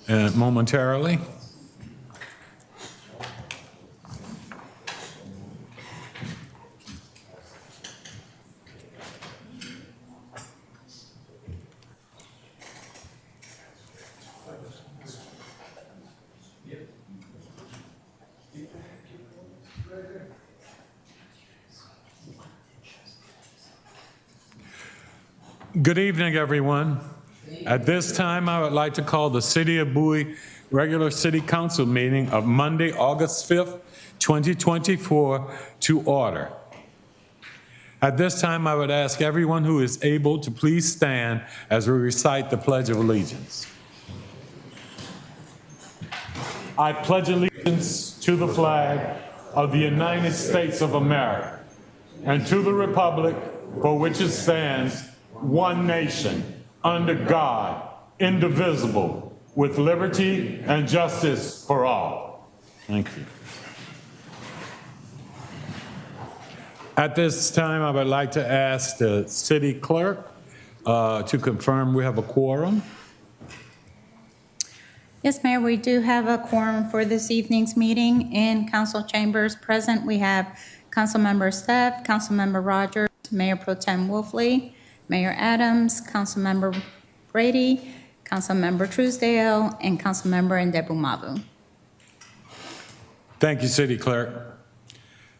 momentarily. Good evening, everyone. At this time, I would like to call the City of Bowie regular City Council meeting of Monday, August 5th, 2024 to order. At this time, I would ask everyone who is able to please stand as we recite the Pledge of Allegiance. I pledge allegiance to the flag of the United States of America and to the republic for which it stands, one nation, under God, indivisible, with liberty and justice for all. Thank you. At this time, I would like to ask the city clerk to confirm we have a quorum. Yes, Mayor, we do have a quorum for this evening's meeting. In council chambers present, we have Councilmember Steph, Councilmember Rogers, Mayor Pro Tem Wolfley, Mayor Adams, Councilmember Brady, Councilmember Truesdale, and Councilmember Ndebumavu. Thank you, City Clerk.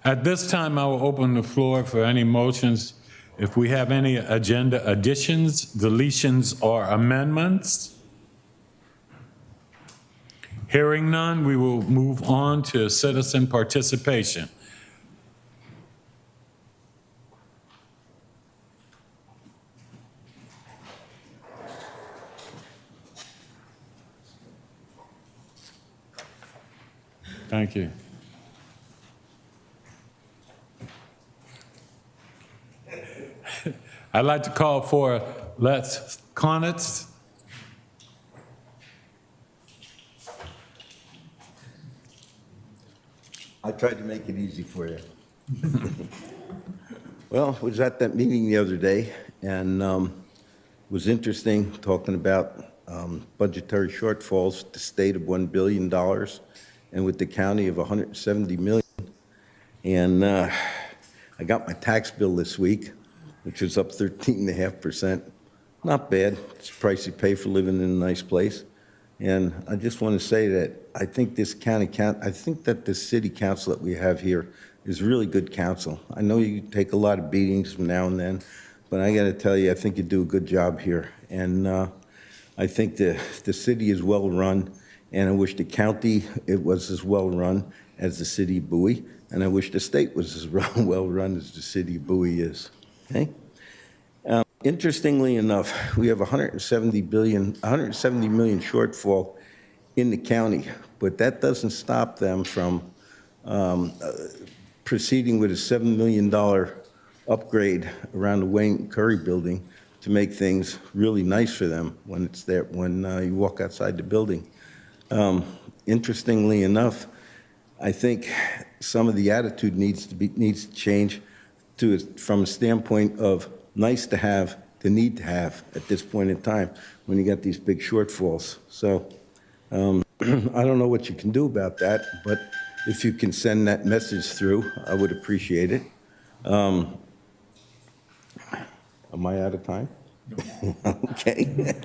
At this time, I will open the floor for any motions. If we have any agenda additions, deletions, or amendments. Hearing none, we will move on to citizen participation. Thank you. I'd like to call for Les Conitz. I tried to make it easy for you. Well, I was at that meeting the other day, and it was interesting talking about budgetary shortfalls with the state of $1 billion and with the county of $170 million. And I got my tax bill this week, which was up 13.5%. Not bad. It's the price you pay for living in a nice place. And I just want to say that I think this I think that the city council that we have here is really good council. I know you take a lot of beatings from now and then, but I got to tell you, I think you do a good job here. And I think the city is well run, and I wish the county it was as well run as the city of Bowie, and I wish the state was as well run as the city of Bowie is. Okay. Interestingly enough, we have 170 million shortfall in the county, but that doesn't stop them from proceeding with a $7 million upgrade around the Wayne Curry building to make things really nice for them when it's there, when you walk outside the building. Interestingly enough, I think some of the attitude needs to change from a standpoint of nice to have to need to have at this point in time when you got these big shortfalls. So I don't know what you can do about that, but if you can send that message through, I would appreciate it. Am I out of time? Okay.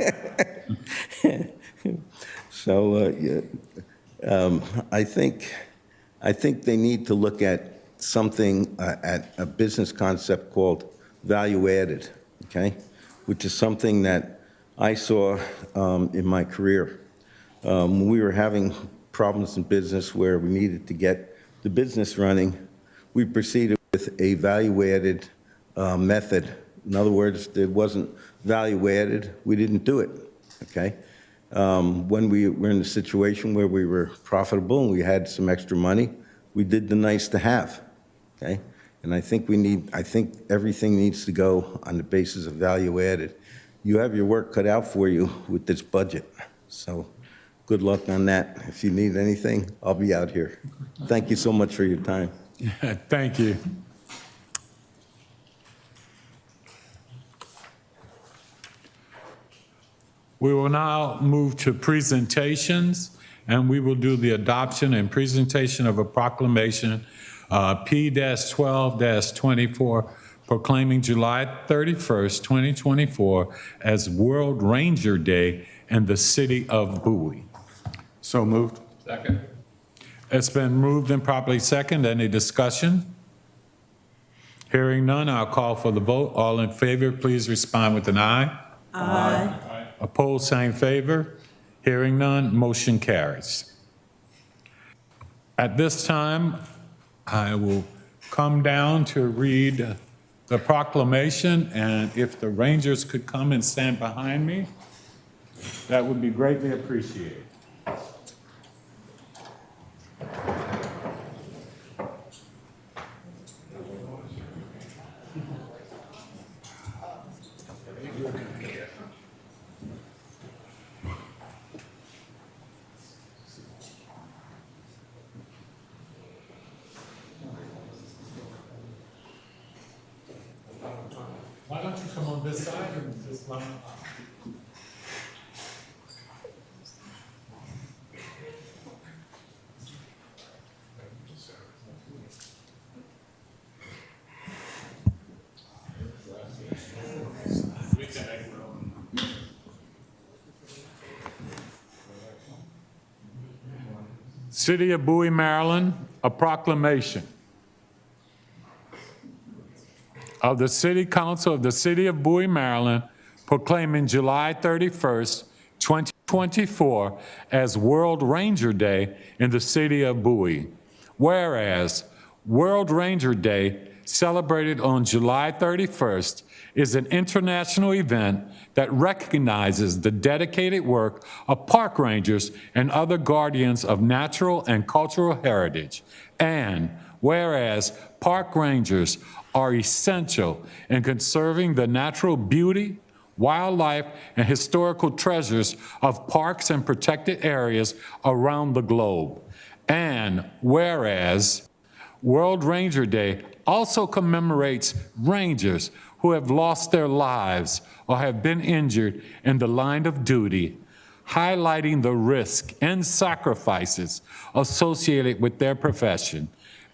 So I think they need to look at something, at a business concept called value added, okay, which is something that I saw in my career. We were having problems in business where we needed to get the business running. We proceeded with a value added method. In other words, there wasn't value added, we didn't do it, okay? When we were in a situation where we were profitable and we had some extra money, we did the nice to have, okay? And I think everything needs to go on the basis of value added. You have your work cut out for you with this budget. So good luck on that. If you need anything, I'll be out here. Thank you so much for your time. Thank you. We will now move to presentations, and we will do the adoption and presentation of a proclamation, P-12-24, proclaiming July 31st, 2024 as World Ranger Day in the city of Bowie. So moved. Second. It's been moved and properly second. Any discussion? Hearing none, I'll call for the vote. All in favor, please respond with an aye. Aye. Opposed, same favor. Hearing none, motion carries. At this time, I will come down to read the proclamation, and if the Rangers could come and stand behind me, that would be greatly appreciated. Why don't you come on this side and just line up? City of Bowie, Maryland, a proclamation of the City Council of the City of Bowie, Maryland, proclaiming July 31st, 2024 as World Ranger Day in the city of Bowie. Whereas World Ranger Day, celebrated on July 31st, is an international event that recognizes the dedicated work of park rangers and other guardians of natural and cultural heritage. And whereas park rangers are essential in conserving the natural beauty, wildlife, and historical treasures of parks and protected areas around the globe. And whereas World Ranger Day also commemorates rangers who have lost their lives or have been injured in the line of duty, highlighting the risk and sacrifices associated with their profession.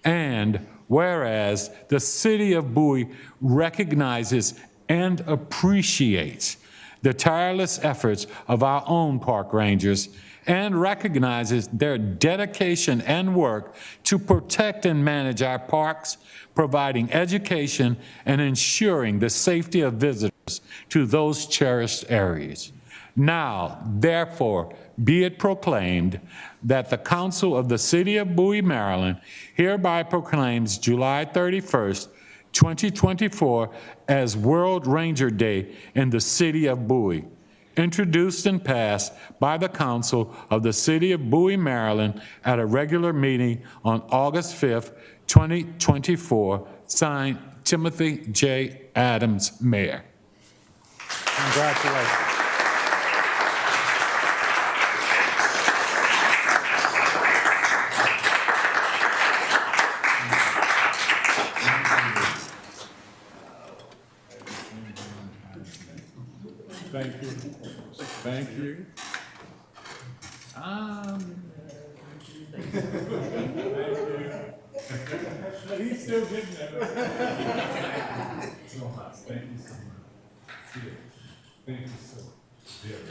And whereas the city of Bowie recognizes and appreciates the tireless efforts of our own park rangers and recognizes their dedication and work to protect and manage our parks, providing education and ensuring the safety of visitors to those cherished areas. Now, therefore, be it proclaimed that the Council of the City of Bowie, Maryland, hereby proclaims July 31st, 2024 as World Ranger Day in the city of Bowie, introduced and passed by the Council of the City of Bowie, Maryland at a regular meeting on August 5th, 2024, signed Timothy J. Adams, Mayor. Congratulations. Thank you. Thank you. Thank you. He's still getting there. So much. Thank you so much. Thank you so very,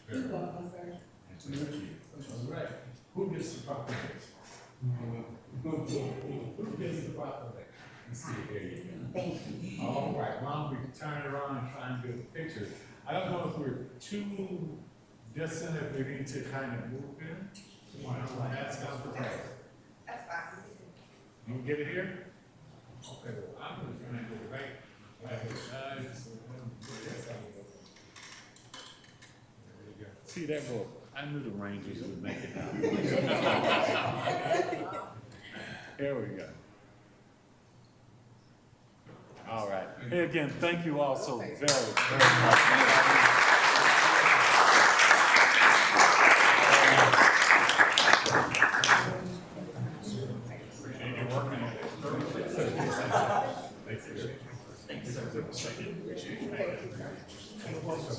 very much. Thank you. All right. Who gets the proclamation? Who gets the proclamation? Let's see. There you go. Thank you. All right. Why don't we turn around and try and get a picture? I don't know if we're too distant, if we need to kind of move in. Why don't I ask out the place? That's fine. You can get it here? Okay, well, I'm just trying to go right here. See that boy? I knew the Rangers would make it out. Here we go. All right. Hey, again, thank you all so very, very much. Thank you.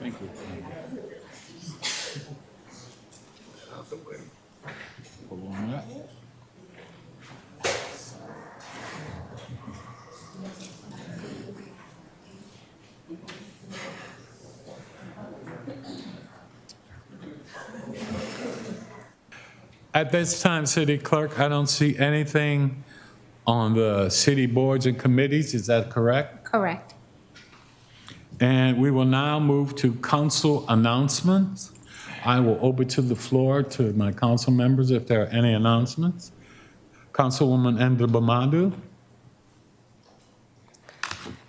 Thank you. Hold on that. At this time, City Clerk, I don't see anything on the city boards and committees. Is that correct? Correct. And we will now move to council announcements. I will open to the floor to my council members if there are any announcements. Councilwoman Ndabamadu.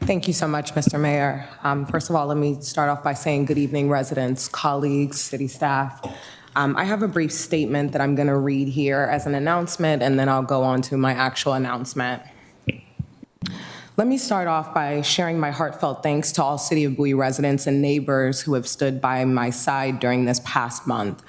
Thank you so much, Mr. Mayor. First of all, let me start off by saying good evening, residents, colleagues, city staff. I have a brief statement that I'm going to read here as an announcement, and then I'll go on to my actual announcement. Let me start off by sharing my heartfelt thanks to all City of Bowie residents and neighbors who have stood by my side during this past month.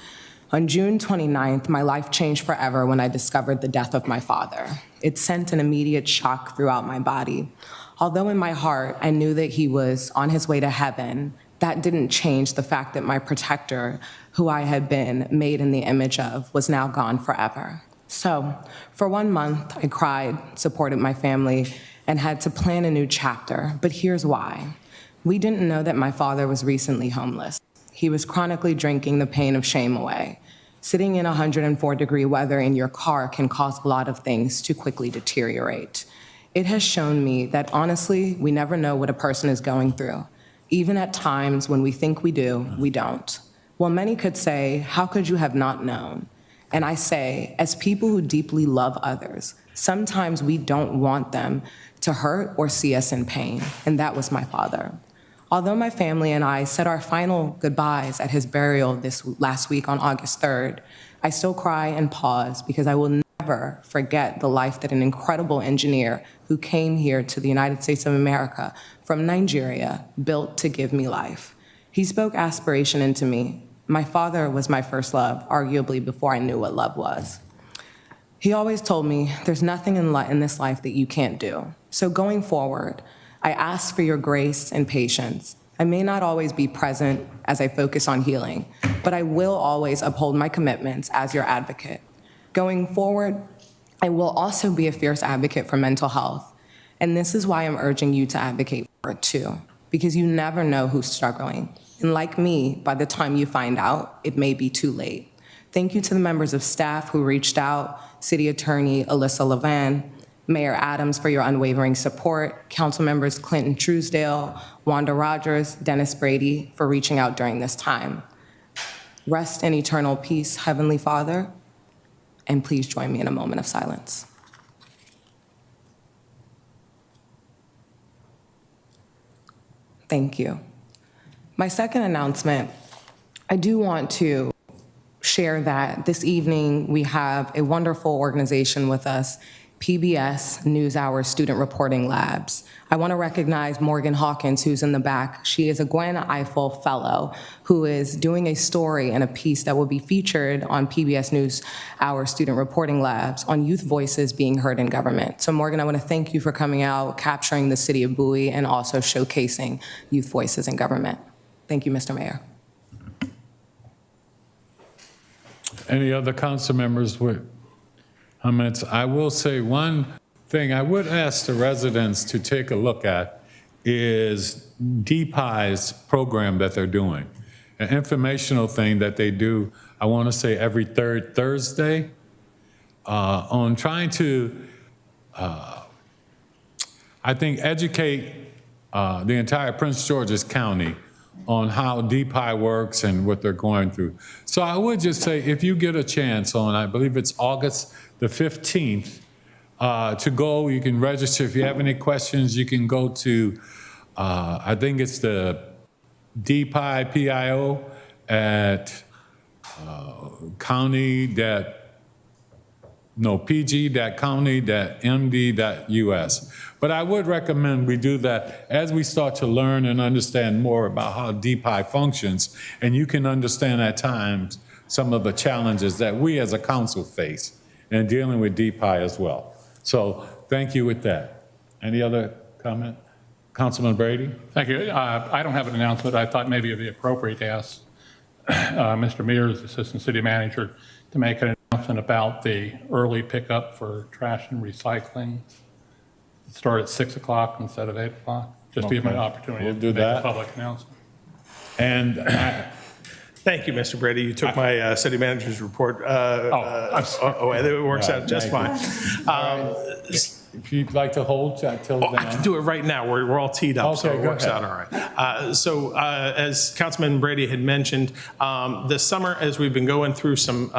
On June 29th, my life changed forever when I discovered the death of my father. It sent an immediate shock throughout my body. Although in my heart, I knew that he was on his way to heaven, that didn't change the fact that my protector, who I had been made in the image of, was now gone forever. So, for 1 month, I cried, supported my family, and had to plan a new chapter. But here's why. We didn't know that my father was recently homeless. He was chronically drinking the pain of shame away. Sitting in 104-degree weather in your car can cause a lot of things to quickly deteriorate. It has shown me that honestly, we never know what a person is going through. Even at times when we think we do, we don't. Well, many could say, how could you have not known? And I say, as people who deeply love others, sometimes we don't want them to hurt or see us in pain, and that was my father. Although my family and I said our final goodbyes at his burial this last week on August 3rd, I still cry and pause because I will never forget the life that an incredible engineer who came here to the United States of America from Nigeria built to give me life. He spoke aspiration into me. My father was my first love, arguably before I knew what love was. He always told me, there's nothing in this life that you can't do. So going forward, I ask for your grace and patience. I may not always be present as I focus on healing, but I will always uphold my commitments as your advocate. Going forward, I will also be a fierce advocate for mental health. And this is why I'm urging you to advocate for it too, because you never know who's struggling. And like me, by the time you find out, it may be too late. Thank you to the members of staff who reached out, City Attorney Alyssa Levan, Mayor Adams for your unwavering support, Council members Clinton Truesdale, Wanda Rogers, Dennis Brady for reaching out during this time. Rest in eternal peace, Heavenly Father, and please join me in a moment of silence. Thank you. My second announcement, I do want to share that this evening we have a wonderful organization with us, PBS NewsHour Student Reporting Labs. I want to recognize Morgan Hawkins, who's in the back. She is a Gwen Ifill Fellow who is doing a story and a piece that will be featured on PBS NewsHour Student Reporting Labs on youth voices being heard in government. So Morgan, I want to thank you for coming out, capturing the city of Bowie, and also showcasing youth voices in government. Thank you, Mr. Mayor. Any other council members with comments? I will say one thing I would ask the residents to take a look at is DPI's program that they're doing, an informational thing that they do, I want to say every third Thursday, on trying to, I think, educate the entire Prince George's County on how DPI works and what they're going through. So I would just say, if you get a chance on, I believe it's August the 15th, to go. You can register. If you have any questions, you can go to, I think it's the DPI, PIO at pg.county.md.us. But I would recommend we do that as we start to learn and understand more about how DPI functions, and you can understand at times some of the challenges that we as a council face in dealing with DPI as well. So thank you with that. Any other comment? Councilman Brady? Thank you. I don't have an announcement. I thought maybe it'd be appropriate to ask Mr. Mears, Assistant City Manager, to make an announcement about the early pickup for trash and recycling. Start at 6 o'clock instead of 8 o'clock. Just to give me an opportunity We'll to do make that. a public announcement. And Thank you, Mr. Brady. You took my city manager's report. I'm sorry. It works out just fine. if you'd like to hold till I can then. do it right now. We're all teed up, so Okay, it go works ahead. out all right. As Councilman Brady had mentioned, this summer, as we've been going through some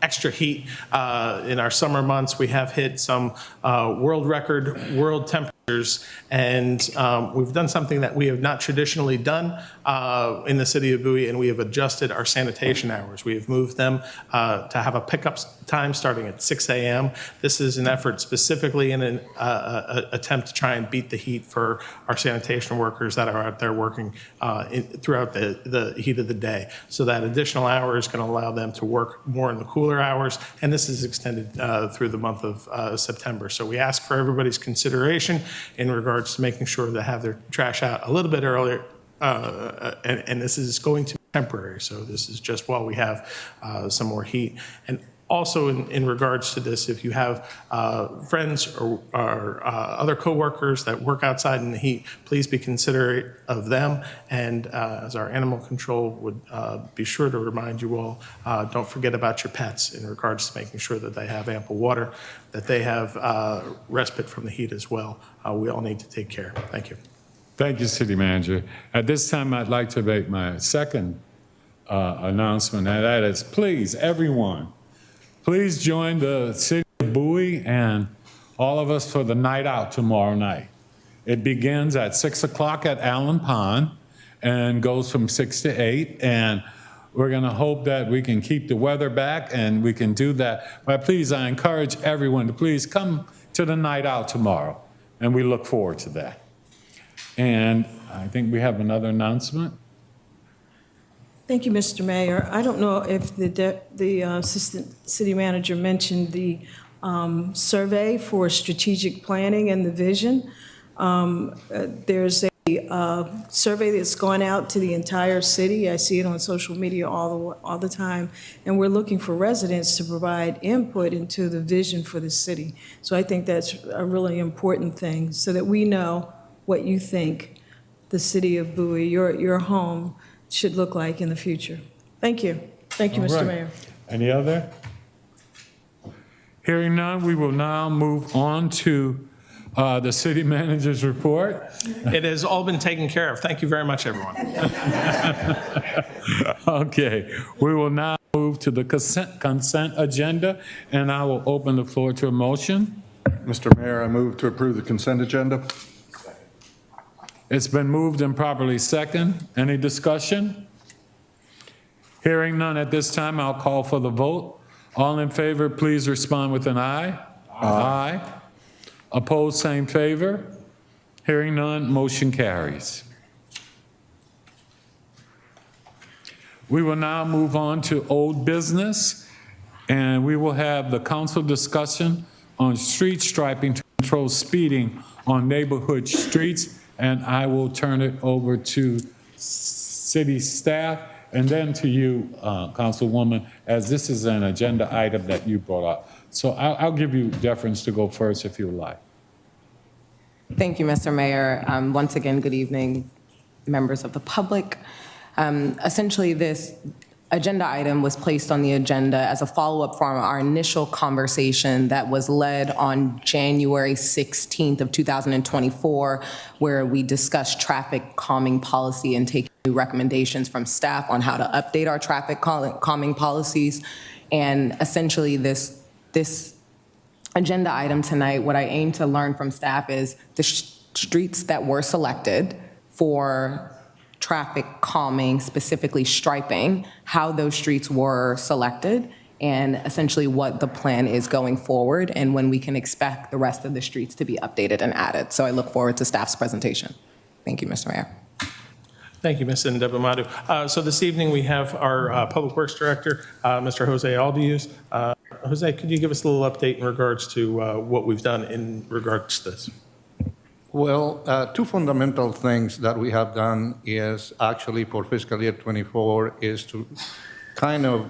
extra heat in our summer months, we have hit some world temperatures, and we've done something that we have not traditionally done in the city of Bowie, and we have adjusted our sanitation hours. We have moved them to have a pickup time starting at 6 a.m. This is an effort specifically in an attempt to try and beat the heat for our sanitation workers that are out there working throughout the heat of the day. So that additional hour is going to allow them to work more in the cooler hours, and this is extended through the month of September. So we ask for everybody's consideration in regards to making sure they have their trash out a little bit earlier, and this is going to be temporary. So this is just while we have some more heat. And also in regards to this, if you have friends or other coworkers that work outside in the heat, please be considerate of them. And as our animal control would be sure to remind you all, don't forget about your pets in regards to making sure that they have ample water, that they have respite from the heat as well. We all need to take care. Thank you. Thank you, City Manager. At this time, I'd like to make my second announcement, and that is, please, everyone, please join the City of Bowie and all of us for the night out tomorrow night. It begins at 6 o'clock at Allen Pond and goes from 6 to 8, and we're going to hope that we can keep the weather back and we can do that. But please, I encourage everyone to please come to the night out tomorrow, and we look forward to that. And I think we have another announcement. Thank you, Mr. Mayor. I don't know if the Assistant City Manager mentioned the survey for strategic planning and the vision. There's a survey that's gone out to the entire city. I see it on social media all the time. And we're looking for residents to provide input into the vision for the city. So I think that's a really important thing so that we know what you think the city of Bowie, your home, should look like in the future. Thank you. Thank you, All Mr. right. Mayor. Any other? Hearing none, we will now move on to the city manager's report. It has all been taken care of. Thank you very much, everyone. Okay, we will now move to the consent agenda, and I will open the floor to a motion. Mr. Mayor, I move to approve the consent agenda. It's been moved and properly second. Any discussion? Hearing none at this time, I'll call for the vote. All in favor, please respond with an aye. Aye. Opposed, same favor. Hearing none, motion carries. We will now move on to old business, and we will have the council discussion on street striping to control speeding on neighborhood streets. And I will turn it over to city staff and then to you, Councilwoman, as this is an agenda item that you brought up. So I'll give you deference to go first if you would like. Thank you, Mr. Mayor. Once again, good evening, members of the public. Essentially, this agenda item was placed on the agenda as a follow-up from our initial conversation that was led on January 16th of 2024, where we discussed traffic calming policy and taking recommendations from staff on how to update our traffic calming policies. And essentially, this agenda item tonight, what I aim to learn from staff is the streets that were selected for traffic calming, specifically striping, how those streets were selected, and essentially what the plan is going forward, and when we can expect the rest of the streets to be updated and added. So I look forward to staff's presentation. Thank you, Mr. Mayor. Thank you, Ms. Ndebamadu. So this evening, we have our Public Works Director, Mr. Jose Aldius. Jose, could you give us a little update in regards to what we've done in regards to this? Well, two fundamental things that we have done is actually for fiscal year 24 is to kind of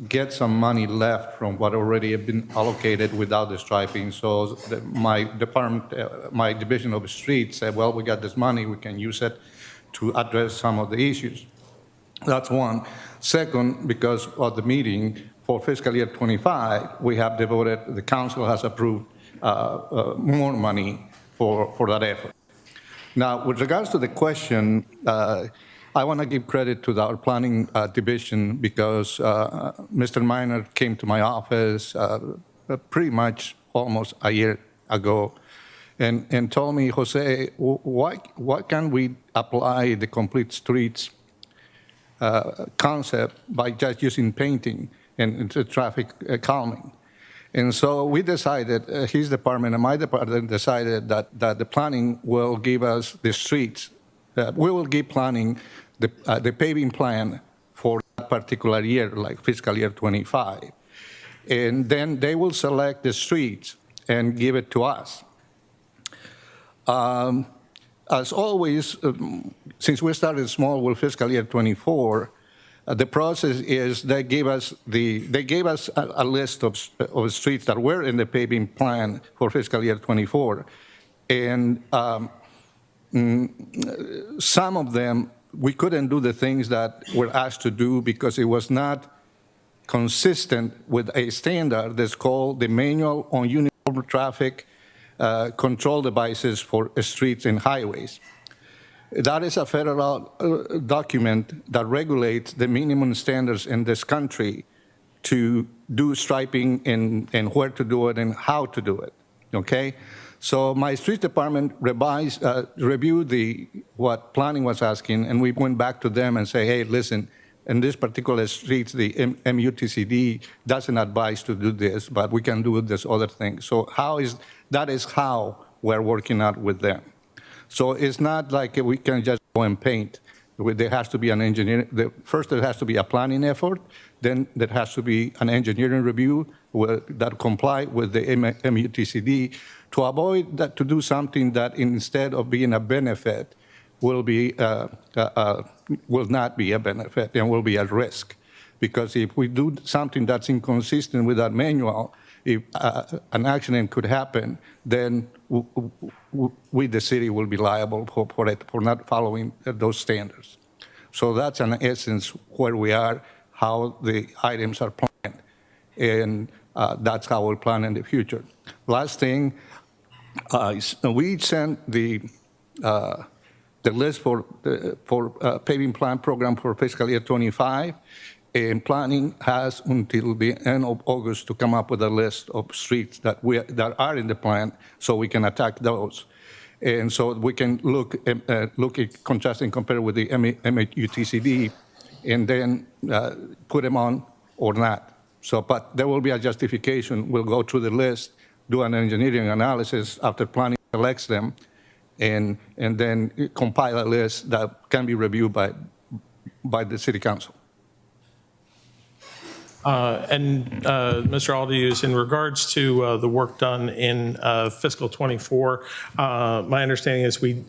get some money left from what already had been allocated without the striping. So my department, my division of streets said, well, we got this money, we can use it to address some of the issues. That's one. Second, because of the meeting for fiscal year 25, we have devoted, the council has approved more money for that effort. Now, with regards to the question, I want to give credit to our planning division because Mr. Minor came to my office pretty much almost a year ago and told me, Jose, why can't we apply the complete streets concept by just using painting and traffic calming? And so we decided, his department and my department decided that the planning will give us the streets. We will give planning the paving plan for that particular year, like fiscal year 25. And then they will select the streets and give it to us. As always, since we started small with fiscal year 24, the process is they gave us a list of streets that were in the paving plan for fiscal year 24, and some of them we couldn't do the things that we're asked to do because it was not consistent with a standard that's called the Manual on Uniform Traffic Control Devices for Streets and Highways. That is a federal document that regulates the minimum standards in this country to do striping and where to do it and how to do it, okay? So my street department reviewed what planning was asking, and we went back to them and say, hey, listen, in this particular streets, the MUTCD doesn't advise to do this, but we can do this other thing. So that is how we're working out with them. So it's not like we can just go and paint. There has to be an engineering, first there has to be a planning effort, then there has to be an engineering review that comply with the MUTCD to avoid that, to do something that instead of being a benefit will not be a benefit and will be at risk. Because if we do something that's inconsistent with that manual, if an accident could happen, then we, the city, will be liable for it, for not following those standards. So that's in essence where we are, how the items are planned, and that's how we'll plan in the future. Last thing, we sent the list for paving plan program for fiscal year 25. And planning has until the end of August to come up with a list of streets that are in the plan, so we can attack those, and so we can look at contrast and compare with the MUTCD, and then put them on or not. So, but there will be a justification. We'll go through the list, do an engineering analysis after planning selects them, and then compile a list that can be reviewed by the city council. Mr. Aldius, in regards to the work done in fiscal 24, my understanding is we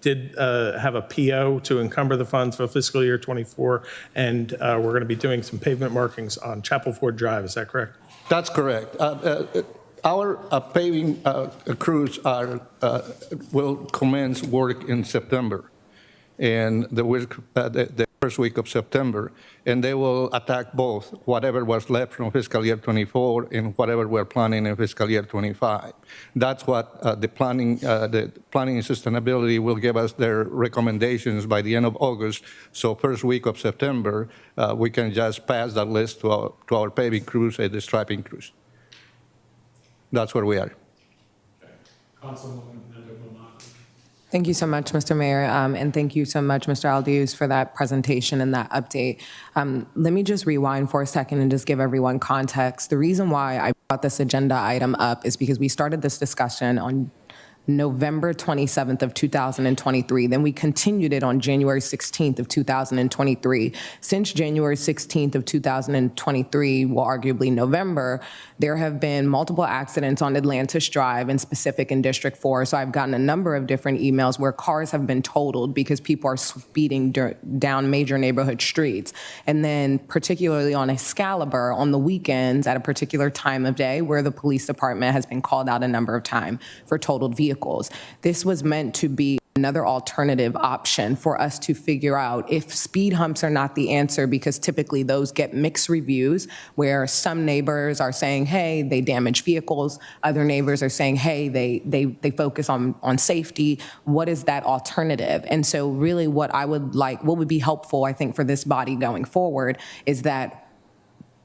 did have a PO to encumber the funds for fiscal year 24, and we're going to be doing some pavement markings on Chapel Ford Drive. Is that correct? That's correct. Our paving crews will commence work in September, and the first week of September, and they will attack both whatever was left from fiscal year 24 and whatever we're planning in fiscal year 25. That's what the planning and sustainability will give us their recommendations by the end of August. So first week of September, we can just pass that list to our paving crews and the striping crews. That's where we are. Thank you so much, Mr. Mayor, and thank you so much, Mr. Aldius, for that presentation and that update. Let me just rewind for a second and just give everyone context. The reason why I brought this agenda item up is because we started this discussion on November 27th of 2023. Then we continued it on January 16th of 2023. Since January 16th of 2023, well, arguably November, there have been multiple accidents on Atlantis Drive and specific in District 4. So I've gotten a number of different emails where cars have been totaled because people are speeding down major neighborhood streets. And then particularly on Excalibur on the weekends at a particular time of day where the police department has been called out a number of times for totaled vehicles. This was meant to be another alternative option for us to figure out if speed humps are not the answer, because typically those get mixed reviews where some neighbors are saying, hey, they damage vehicles. Other neighbors are saying, hey, they focus on safety. What is that alternative? And so really what would be helpful, I think, for this body going forward is that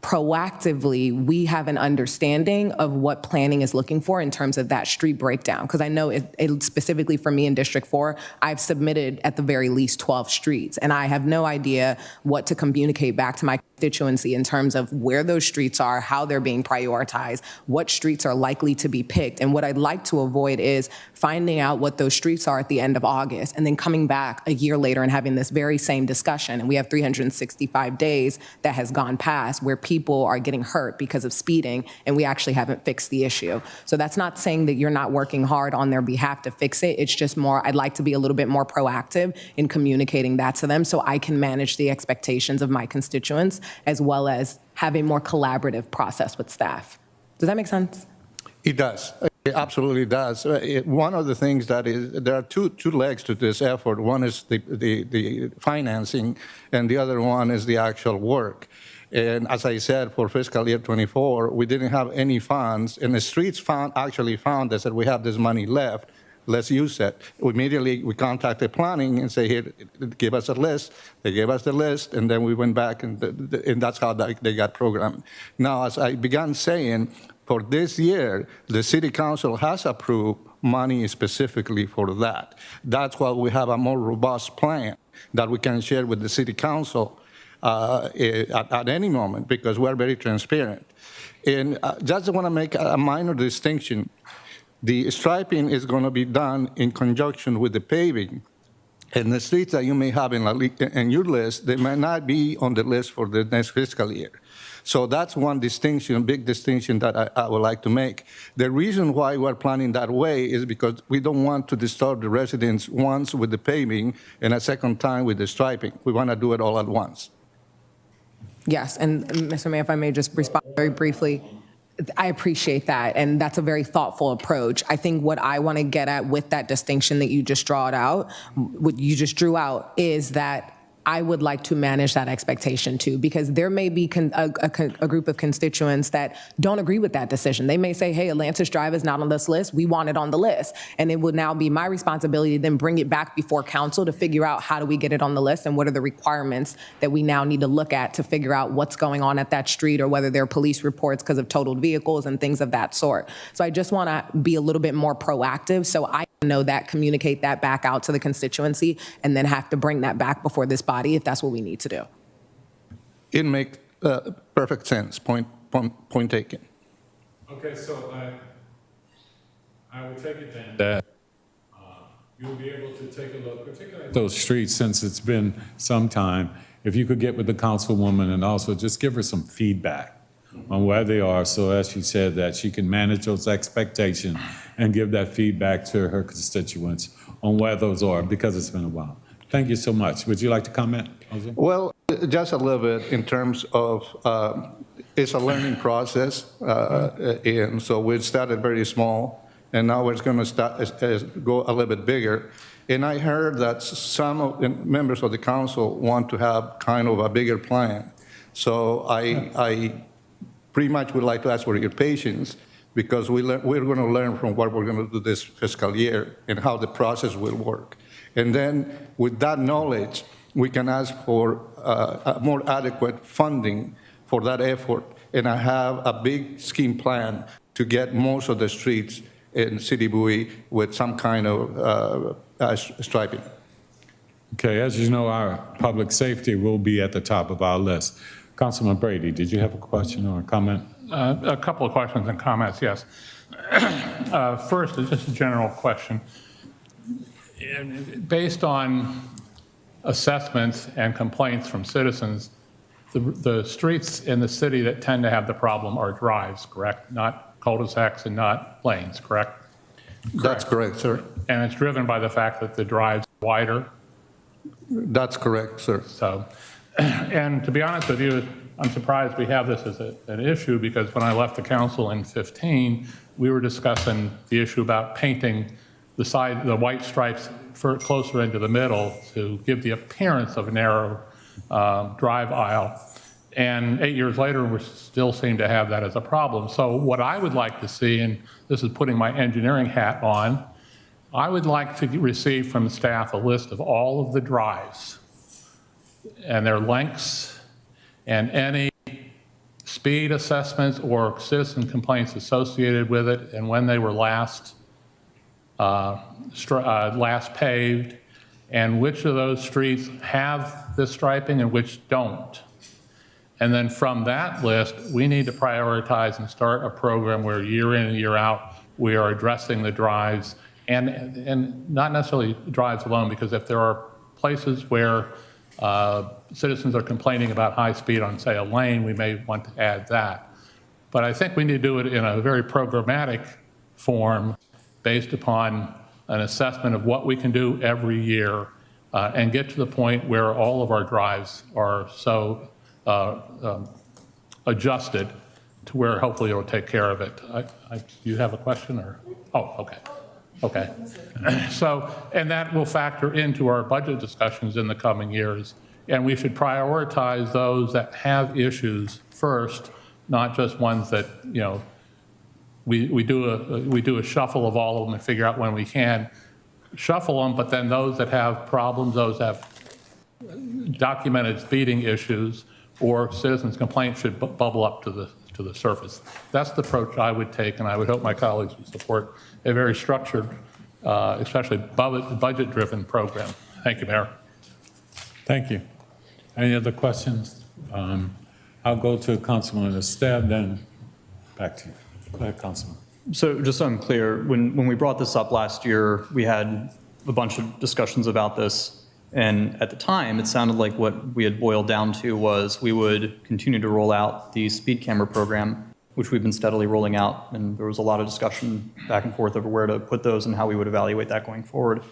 proactively, we have an understanding of what planning is looking for in terms of that street breakdown. Because I know it specifically for me in District 4, I've submitted at the very least 12 streets, and I have no idea what to communicate back to my constituency in terms of where those streets are, how they're being prioritized, what streets are likely to be picked. And what I'd like to avoid is finding out what those streets are at the end of August and then coming back a year later and having this very same discussion. And we have 365 days that has gone past where people are getting hurt because of speeding, and we actually haven't fixed the issue. So that's not saying that you're not working hard on their behalf to fix it. It's just more, I'd like to be a little bit more proactive in communicating that to them so I can manage the expectations of my constituents as well as have a more collaborative process with staff. Does that make sense? It does. It absolutely does. One of the things that is, there are two legs to this effort. One is the financing, and the other one is the actual work. And as I said, for fiscal year 24, we didn't have any funds, and the streets actually found that said, we have this money left, let's use it. Immediately, we contacted planning and say, here, give us a list. They gave us the list, and then we went back, and that's how they got programmed. Now, as I began saying, for this year, the city council has approved money specifically for that. That's why we have a more robust plan that we can share with the city council at any moment, because we're very transparent. And just want to make a minor distinction. The striping is going to be done in conjunction with the paving. And the streets that you may have in your list, they may not be on the list for the next fiscal year. So that's one distinction, big distinction that I would like to make. The reason why we're planning that way is because we don't want to disturb the residents once with the paving and a second time with the striping. We want to do it all at once. Yes, and Mr. Mayor, if I may just respond very briefly, I appreciate that, and that's a very thoughtful approach. I think what I want to get at with that distinction that you just drew out, is that I would like to manage that expectation too, because there may be a group of constituents that don't agree with that decision. They may say, hey, Atlantis Drive is not on this list. We want it on the list. And it would now be my responsibility to then bring it back before council to figure out how do we get it on the list and what are the requirements that we now need to look at to figure out what's going on at that street, or whether there are police reports because of totaled vehicles and things of that sort. So I just want to be a little bit more proactive so I know that, communicate that back out to the constituency, and then have to bring that back before this body if that's what we need to do. It makes perfect sense. Point taken. Okay, so I would take it then that you'll be able to take a look, particularly at those streets, since it's been some time. If you could get with the councilwoman and also just give her some feedback on where they are, so as she said, that she can manage those expectations and give that feedback to her constituents on where those are, because it's been a while. Thank you so much. Would you like to comment, Jose? Well, just a little bit in terms of it's a learning process, and so we started very small, and now it's going to go a little bit bigger. And I heard that some of the members of the council want to have kind of a bigger plan. So I pretty much would like to ask for your patience, because we're going to learn from what we're going to do this fiscal year and how the process will work. And then with that knowledge, we can ask for a more adequate funding for that effort. And I have a big scheme plan to get most of the streets in City Bowie with some kind of striping. Okay, as you know, our public safety will be at the top of our list. Councilman Brady, did you have a question or a comment? A couple of questions and comments, yes. First, just a general question. Based on assessments and complaints from citizens, the streets in the city that tend to have the problem are drives, correct? Not cul-de-sacs and not lanes, correct? That's correct, sir. And it's driven by the fact that the drives are wider. That's correct, sir. So, and to be honest with you, I'm surprised we have this as an issue, because when I left the council in 15, we were discussing the issue about painting the white stripes closer into the middle to give the appearance of a narrow drive aisle. And 8 years later, we still seem to have that as a problem. So what I would like to see, and this is putting my engineering hat on, I would like to receive from staff a list of all of the drives and their lengths and any speed assessments or citizen complaints associated with it, and when they were last paved, and which of those streets have this striping and which don't. And then from that list, we need to prioritize and start a program where year in and year out, we are addressing the drives, and not necessarily drives alone, because if there are places where citizens are complaining about high speed on, say, a lane, we may want to add that. But I think we need to do it in a very programmatic form based upon an assessment of what we can do every year, and get to the point where all of our drives are so adjusted to where hopefully it'll take care of it. Do you have a question, or? Oh, okay. Okay. So, and that will factor into our budget discussions in the coming years. And we should prioritize those that have issues first, not just ones that, you know, we do a shuffle of all of them and figure out when we can shuffle them, but then those that have problems, those that have documented speeding issues or citizens' complaints should bubble up to the surface. That's the approach I would take, and I would hope my colleagues would support a very structured, especially budget-driven program. Thank you, Mayor. Thank you. Any other questions? I'll go to Councilman Esteve, then back to you. Go ahead, Councilman. So just so I'm clear, when we brought this up last year, we had a bunch of discussions about this. And at the time, it sounded like what we had boiled down to was we would continue to roll out the speed camera program, which we've been steadily rolling out. And there was a lot of discussion back and forth over where to put those and how we would evaluate that going forward.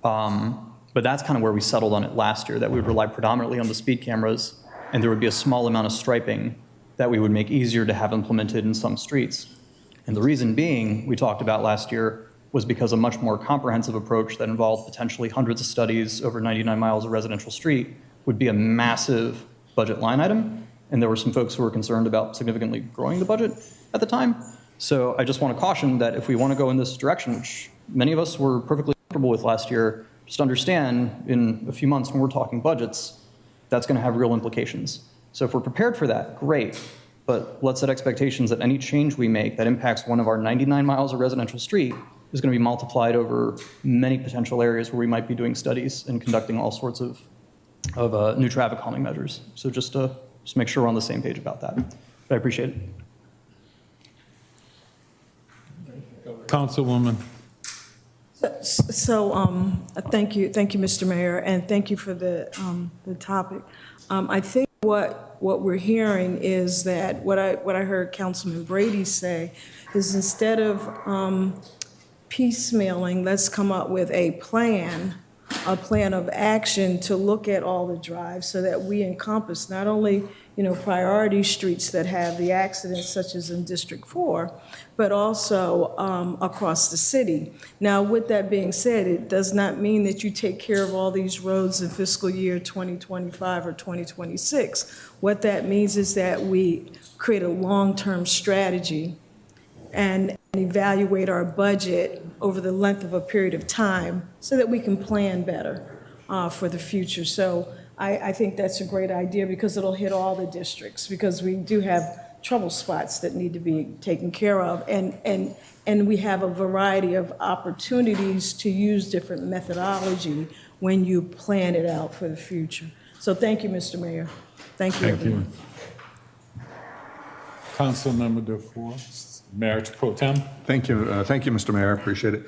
But that's kind of where we settled on it last year, that we would rely predominantly on the speed cameras, and there would be a small amount of striping that we would make easier to have implemented in some streets. And the reason being, we talked about last year, was because a much more comprehensive approach that involved potentially hundreds of studies over 99 miles of residential street would be a massive budget line item. And there were some folks who were concerned about significantly growing the budget at the time. So I just want to caution that if we want to go in this direction, which many of us were perfectly comfortable with last year, just understand in a few months when we're talking budgets, that's going to have real implications. So if we're prepared for that, great. But let's set expectations that any change we make that impacts one of our 99 miles of residential street is going to be multiplied over many potential areas where we might be doing studies and conducting all sorts of new traffic calming measures. So just make sure we're on the same page about that. But I appreciate it. Councilwoman. So thank you, Mr. Mayor, and thank you for the topic. I think what we're hearing is that what I heard Councilman Brady say is, instead of piecemealing, let's come up with a plan of action to look at all the drives so that we encompass not only, priority streets that have the accidents, such as in District 4, but also across the city. Now, with that being said, it does not mean that you take care of all these roads in fiscal year 2025 or 2026. What that means is that we create a long-term strategy and evaluate our budget over the length of a period of time so that we can plan better for the future. So I think that's a great idea, because it'll hit all the districts, because we do have trouble spots that need to be taken care of. And we have a variety of opportunities to use different methodology when you plan it out for the future. So thank you, Mr. Mayor. Thank you, Thank everyone. you. Councilmember Dufour, Mayor Pro Tem. Thank you, Mr. Mayor, I appreciate it.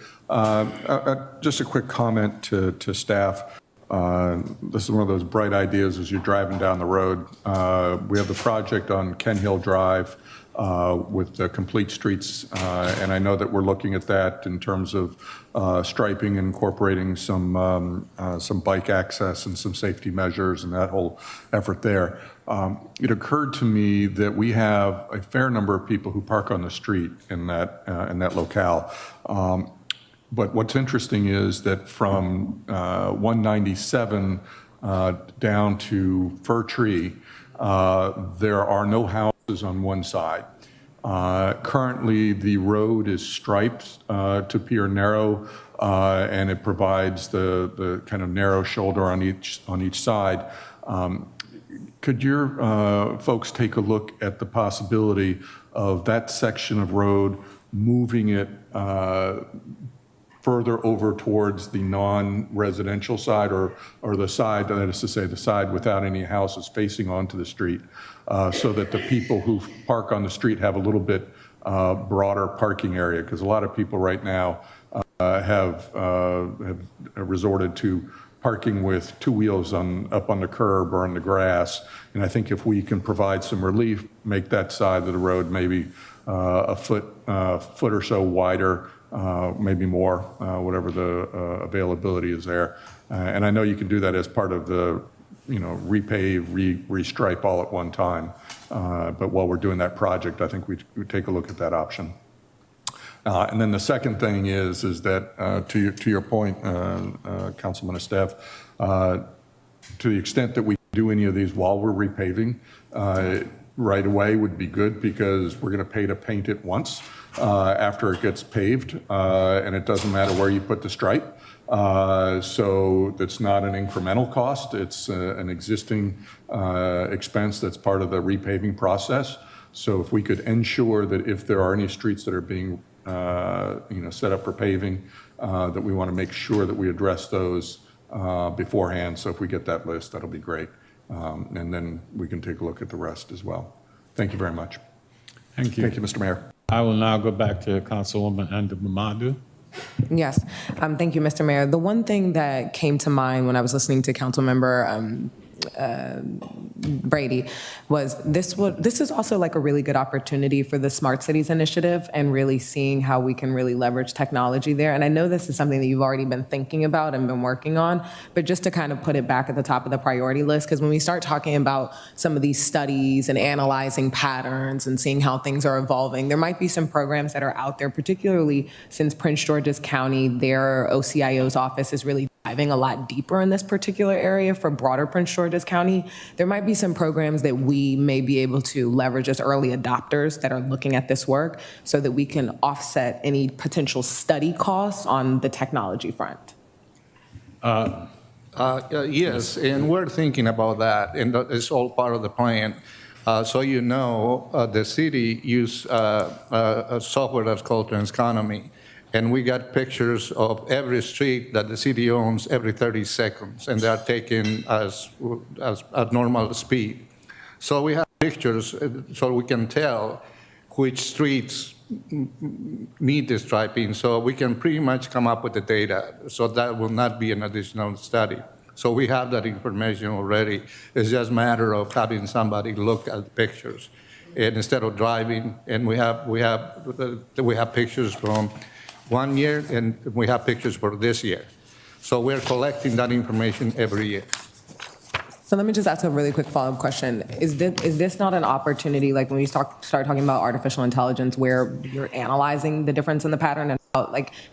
Just a quick comment to staff. This is one of those bright ideas as you're driving down the road. We have the project on Ken Hill Drive with the complete streets, and I know that we're looking at that in terms of striping, incorporating some bike access and some safety measures and that whole effort there. It occurred to me that we have a fair number of people who park on the street in that locale. But what's interesting is that from 197 down to Fir Tree, there are no houses on one side. Currently, the road is striped to appear narrow, and it provides the kind of narrow shoulder on each side. Could your folks take a look at the possibility of that section of road, moving it further over towards the non-residential side, or the side, that is to say, the side without any houses facing onto the street, so that the people who park on the street have a little bit broader parking area? Because a lot of people right now have resorted to parking with two wheels up on the curb or on the grass. And I think if we can provide some relief, make that side of the road maybe a foot or so wider, maybe more, whatever the availability is there. And I know you can do that as part of the, repave, restripe all at one time. But while we're doing that project, I think we take a look at that option. And then the second thing is that to your point, Councilman Estef, to the extent that we do any of these while we're repaving, right away would be good, because we're going to pay to paint it once after it gets paved, and it doesn't matter where you put the stripe. So it's not an incremental cost. It's an existing expense that's part of the repaving process. So if we could ensure that if there are any streets that are being set up for paving, that we want to make sure that we address those beforehand. So if we get that list, that'll be great. And then we can take a look at the rest as well. Thank you very much. Thank you. Thank you, Mr. Mayor. I will now go back to Councilwoman Andamamadu. Yes, thank you, Mr. Mayor. The one thing that came to mind when I was listening to Councilmember Brady was this is also like a really good opportunity for the Smart Cities Initiative, and really seeing how we can really leverage technology there. And I know this is something that you've already been thinking about and been working on, but just to kind of put it back at the top of the priority list, because when we start talking about some of these studies and analyzing patterns and seeing how things are evolving, there might be some programs that are out there, particularly since Prince George's County, their OCIO's office is really diving a lot deeper in this particular area for broader Prince George's County. There might be some programs that we may be able to leverage as early adopters that are looking at this work, so that we can offset any potential study costs on the technology front. Yes, and we're thinking about that, and it's all part of the plan. So the city use a software that's called Transconomy, and we got pictures of every street that the city owns every 30 seconds, and they are taken as at normal speed. So we have pictures so we can tell which streets need the striping, so we can pretty much come up with the data. So that will not be an additional study. So we have that information already. It's just a matter of having somebody look at the pictures, and instead of driving. And we have pictures from 1 year, and we have pictures for this year. So we're collecting that information every year. So let me just ask a really quick follow-up question. Is this not an opportunity, like when we start talking about artificial intelligence, where you're analyzing the difference in the pattern, and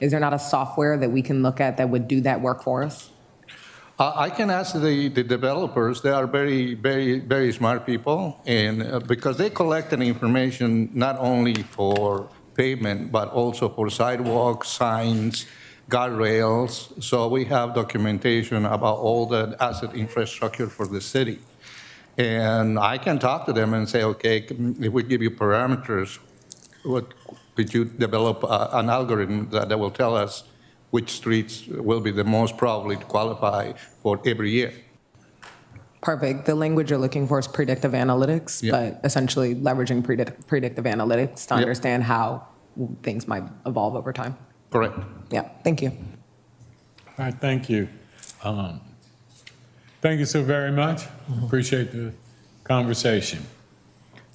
is there not a software that we can look at that would do that work for us? I can ask the developers. They are very, very, very smart people, and because they collect the information not only for pavement, but also for sidewalks, signs, guardrails. So we have documentation about all the asset infrastructure for the city. And I can talk to them and say, okay, if we give you parameters, could you develop an algorithm that will tell us which streets will be the most probably to qualify for every year? Perfect. The language you're looking for is predictive analytics, Yeah. but essentially leveraging predictive analytics to Yeah. understand how things might evolve over time. Correct. Yeah, thank you. All right, thank you. Thank you so very much. Appreciate the conversation.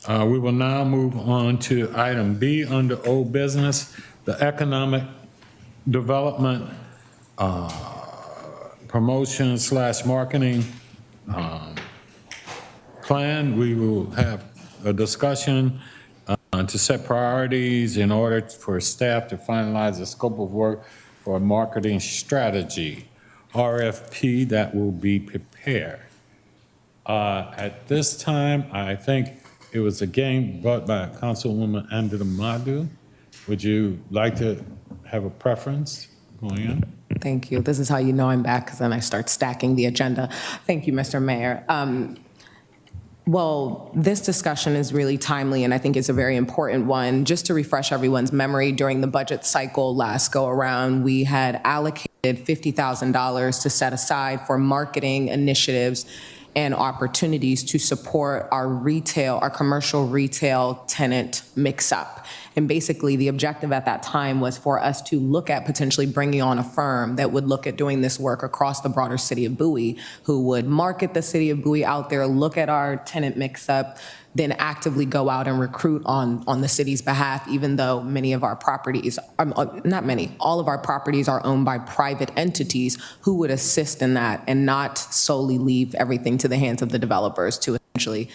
We will now move on to item B under old business, the economic development promotion / marketing plan. We will have a discussion to set priorities in order for staff to finalize the scope of work for a marketing strategy, RFP that will be prepared. At this time, I think it was again brought by Councilwoman Andrea Madu. Would you like to have a preference going in? Thank you. This is how you know I'm back, because then I start stacking the agenda. Thank you, Mr. Mayor. Well, this discussion is really timely, and I think it's a very important one. Just to refresh everyone's memory, during the budget cycle last go-around, we had allocated $50,000 to set aside for marketing initiatives and opportunities to support our commercial retail tenant mix-up. And basically, the objective at that time was for us to look at potentially bringing on a firm that would look at doing this work across the broader city of Bowie, who would market the city of Bowie out there, look at our tenant mix-up, then actively go out and recruit on the city's behalf, even though many of our properties, not many, all of our properties are owned by private entities who would assist in that and not solely leave everything to the hands of the developers to essentially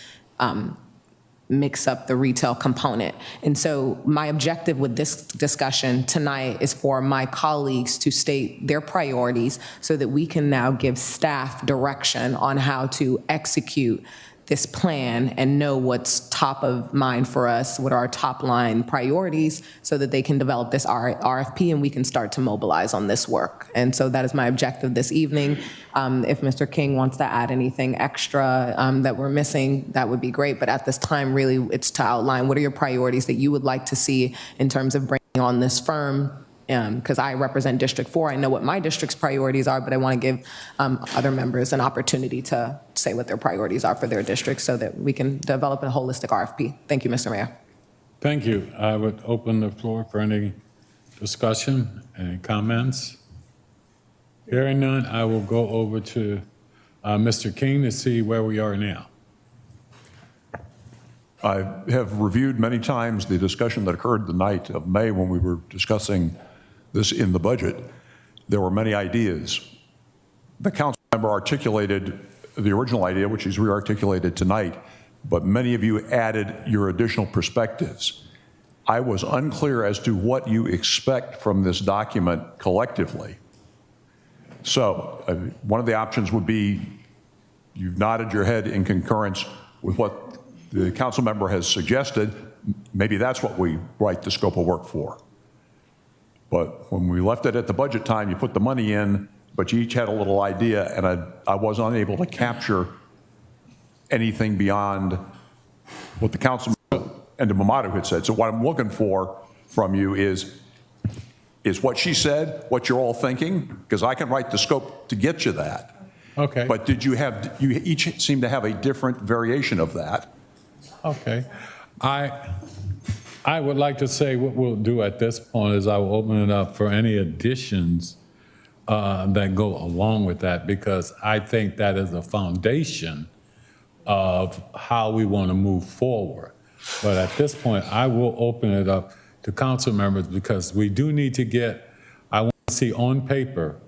mix up the retail component. And so my objective with this discussion tonight is for my colleagues to state their priorities so that we can now give staff direction on how to execute this plan and know what's top of mind for us, what are our top line priorities, so that they can develop this RFP and we can start to mobilize on this work. And so that is my objective this evening. If Mr. King wants to add anything extra that we're missing, that would be great. But at this time, really, it's to outline what are your priorities that you would like to see in terms of bringing on this firm. Because I represent District 4, I know what my district's priorities are, but I want to give other members an opportunity to say what their priorities are for their district so that we can develop a holistic RFP. Thank you, Mr. Mayor. Thank you. I would open the floor for any discussion, any comments. Hearing none, I will go over to Mr. King to see where we are now. I have reviewed many times the discussion that occurred the night of May when we were discussing this in the budget. There were many ideas. The council member articulated the original idea, which he's re-articulated tonight, but many of you added your additional perspectives. I was unclear as to what you expect from this document collectively. So one of the options would be you've nodded your head in concurrence with what the council member has suggested. Maybe that's what we write the scope of work for. But when we left it at the budget time, you put the money in, but you each had a little idea, and I was unable to capture anything beyond what the council and the Mamadu had said. So what I'm looking for from you is what she said, what you're all thinking, because I can write the scope to get you that. Okay. But you each seem to have a different variation of that. Okay. I would like to say what we'll do at this point is I will open it up for any additions that go along with that, because I think that is the foundation of how we want to move forward. But at this point, I will open it up to council members, because we do need to I want to see on paper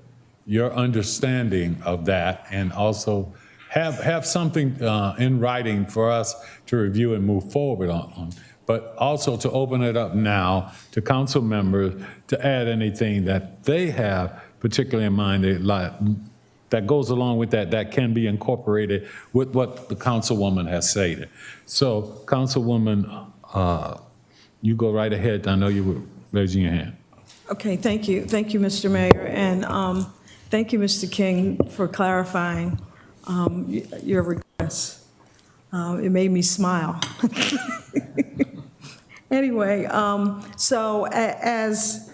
your understanding of that, and also have something in writing for us to review and move forward on. But also to open it up now to council members to add anything that they have particularly in mind that goes along with that can be incorporated with what the councilwoman has stated. So Councilwoman, you go right ahead. I know you were raising your hand. Okay, thank you. Thank you, Mr. Mayor. And thank you, Mr. King, for clarifying your requests. It made me smile. Anyway, so as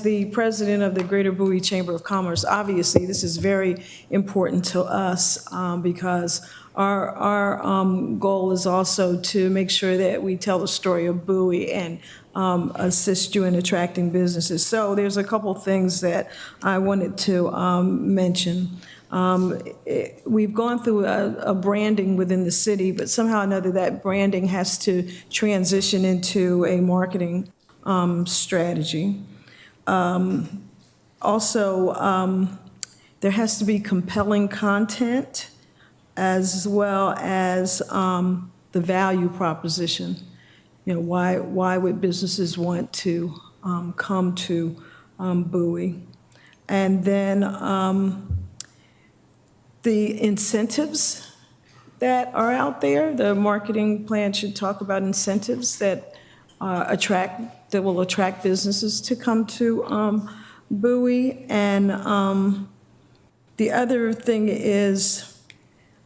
the president of the Greater Bowie Chamber of Commerce, obviously, this is very important to us because our goal is also to make sure that we tell the story of Bowie and assist you in attracting businesses. So there's a couple things that I wanted to mention. We've gone through a branding within the city, but somehow or another that branding has to transition into a marketing strategy. Also, there has to be compelling content as well as the value proposition. You know, why would businesses want to come to Bowie? And then the incentives that are out there, the marketing plan should talk about incentives that will attract businesses to come to Bowie. And the other thing is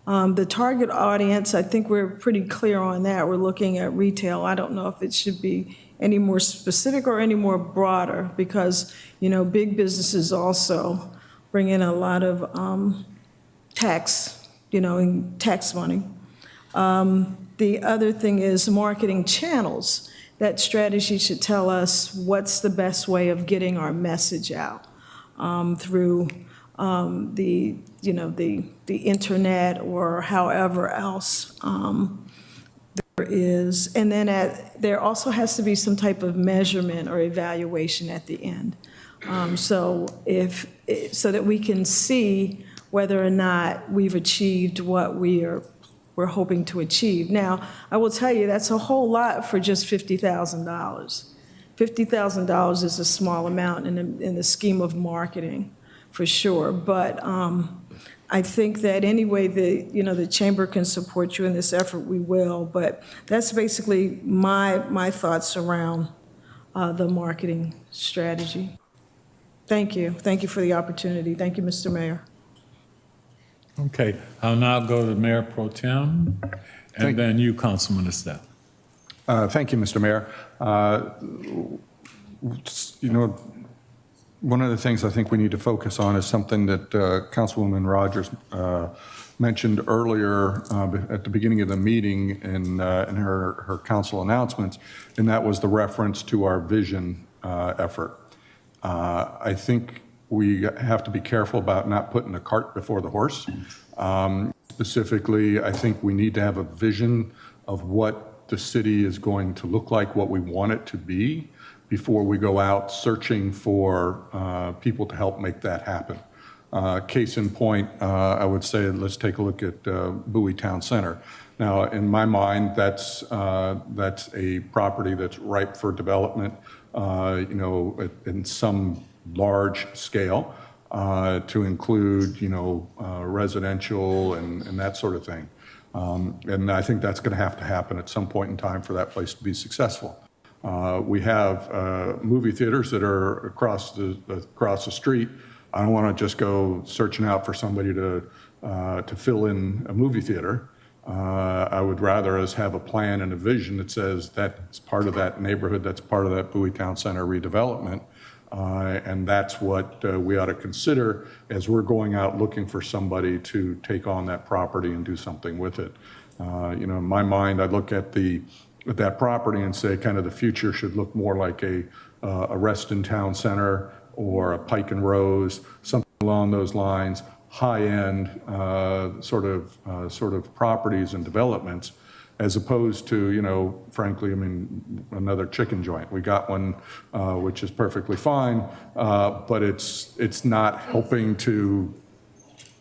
the target audience. I think we're pretty clear on that. We're looking at retail. I don't know if it should be any more specific or any more broader because, you know, big businesses also bring in a lot of tax, you know, and tax money. The other thing is marketing channels. That strategy should tell us what's the best way of getting our message out through the internet or however else there is. And then there also has to be some type of measurement or evaluation at the end. So that we can see whether or not we've achieved what we're hoping to achieve. Now, I will tell you, that's a whole lot for just $50,000. $50,000 is a small amount in the scheme of marketing, for sure. But I think that anyway, the chamber can support you in this effort, we will. But that's basically my thoughts around the marketing strategy. Thank you. Thank you for the opportunity. Thank you, Mr. Mayor. Okay, I'll now go to Mayor Pro Tem, and then you, Councilman Estelle. Thank you, Mr. Mayor. You know, one of the things I think we need to focus on is something that Councilwoman Rogers mentioned earlier at the beginning of the meeting in her council announcements, and that was the reference to our vision effort. I think we have to be careful about not putting the cart before the horse. Specifically, I think we need to have a vision of what the city is going to look like, what we want it to be, before we go out searching for people to help make that happen. Case in point, I would say, let's take a look at Bowie Town Center. Now, in my mind, that's a property that's ripe for development, you know, in some large scale, to include, you know, residential and that sort of thing. And I think that's going to happen at some point in time for that place to be successful. We have movie theaters that are across the street. I don't want to just go searching out for somebody to fill in a movie theater. I would rather us have a plan and a vision that says that's part of that neighborhood, that's part of that Bowie Town Center redevelopment. And that's what we ought to consider as we're going out looking for somebody to take on that property and do something with it. You know, in my mind, I look at that property and say kind of the future should look more like a Reston Town Center or a Pike and Rose, something along those lines, high-end sort of properties and developments, as opposed to, you know, frankly, I mean, another chicken joint. We got one which is perfectly fine, but it's not helping to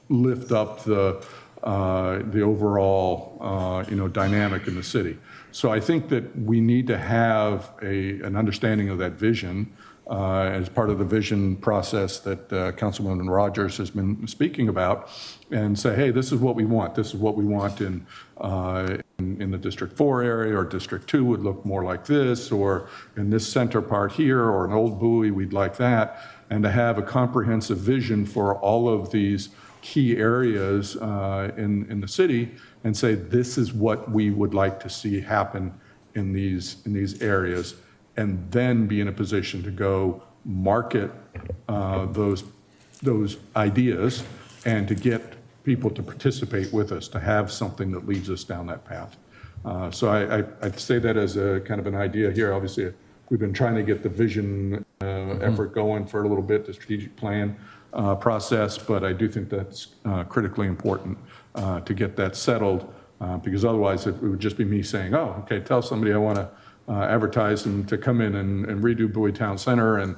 lift up the overall, you know, dynamic in the city. So I think that we need to have an understanding of that vision as part of the vision process that Councilwoman Rogers has been speaking about, and say, hey, this is what we want. This is what we want in the District 4 area, or District 2 would look more like this, or in this center part here, or an old Bowie, we'd like that. And to have a comprehensive vision for all of these key areas in the city and say, this is what we would like to see happen in these areas, and then be in a position to go market those ideas and to get people to participate with us, to have something that leads us down that path. So I'd say that as a kind of an idea here. Obviously, we've been trying to get the vision effort going for a little bit, the strategic plan process, but I do think that's critically important to get that settled, because otherwise it would just be me saying, oh, okay, tell somebody I want to advertise them to come in and redo Bowie Town Center and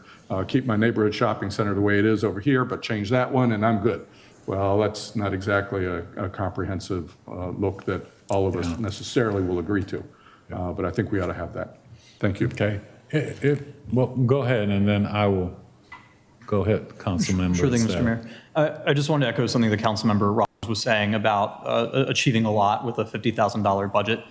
keep my neighborhood shopping center the way it is over here, but change that one and I'm good. Well, that's not exactly a comprehensive look that all of us necessarily will agree to, but I think we ought to have that. Thank you. Okay. Well, go ahead, and then I will go ahead, Councilmember. Sure thing, Mr. Mayor. I just wanted to echo something that Councilmember Rogers was saying about achieving a lot with a $50,000 budget.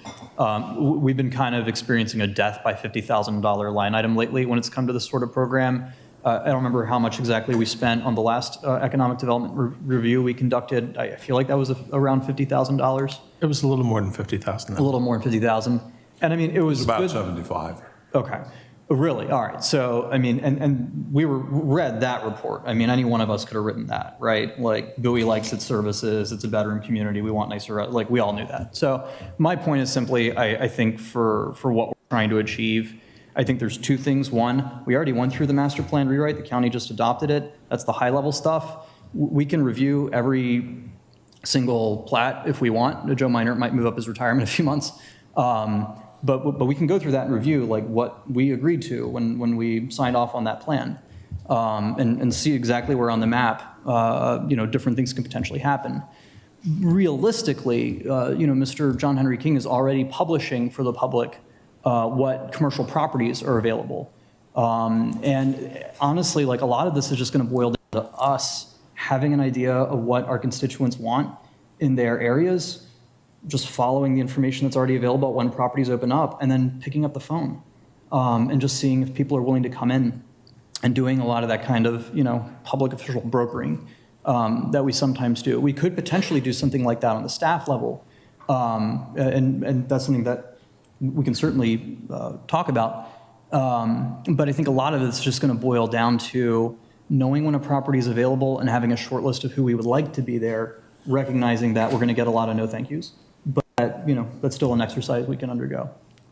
We've been kind of experiencing a death by $50,000 line item lately when it's come to this sort of program. I don't remember how much exactly we spent on the last economic development review we conducted. I feel like that was around $50,000. It was a little more than 50,000. A little more than 50,000. And I mean, it was About good. 75. Okay. Really? All right. So, I mean, and we read that report. I mean, any one of us could have written that, right? Like, Bowie likes its services. It's a bedroom community. We want nicer, like, we all knew that. So my point is simply, I think for what we're trying to achieve, I think there's two things. One, we already went through the master plan rewrite. The county just adopted it. That's the high level stuff. We can review every single plat if we want. Joe Minor might move up his retirement in a few months. But we can go through that and review like what we agreed to when we signed off on that plan, and see exactly where on the map different things can potentially happen. Realistically, Mr. John Henry King is already publishing for the public what commercial properties are available, and honestly, like a lot of this is just going to boil down to us having an idea of what our constituents want in their areas, just following the information that's already available when properties open up, and then picking up the phone and just seeing if people are willing to come in and doing a lot of that kind of, public official brokering that we sometimes do. We could potentially do something like that on the staff level, and that's something that we can certainly talk about. But I think a lot of it's just going to boil down to knowing when a property is available and having a short list of who we would like to be there, recognizing that we're going to get a lot of no thank yous. That's still an exercise we can undergo.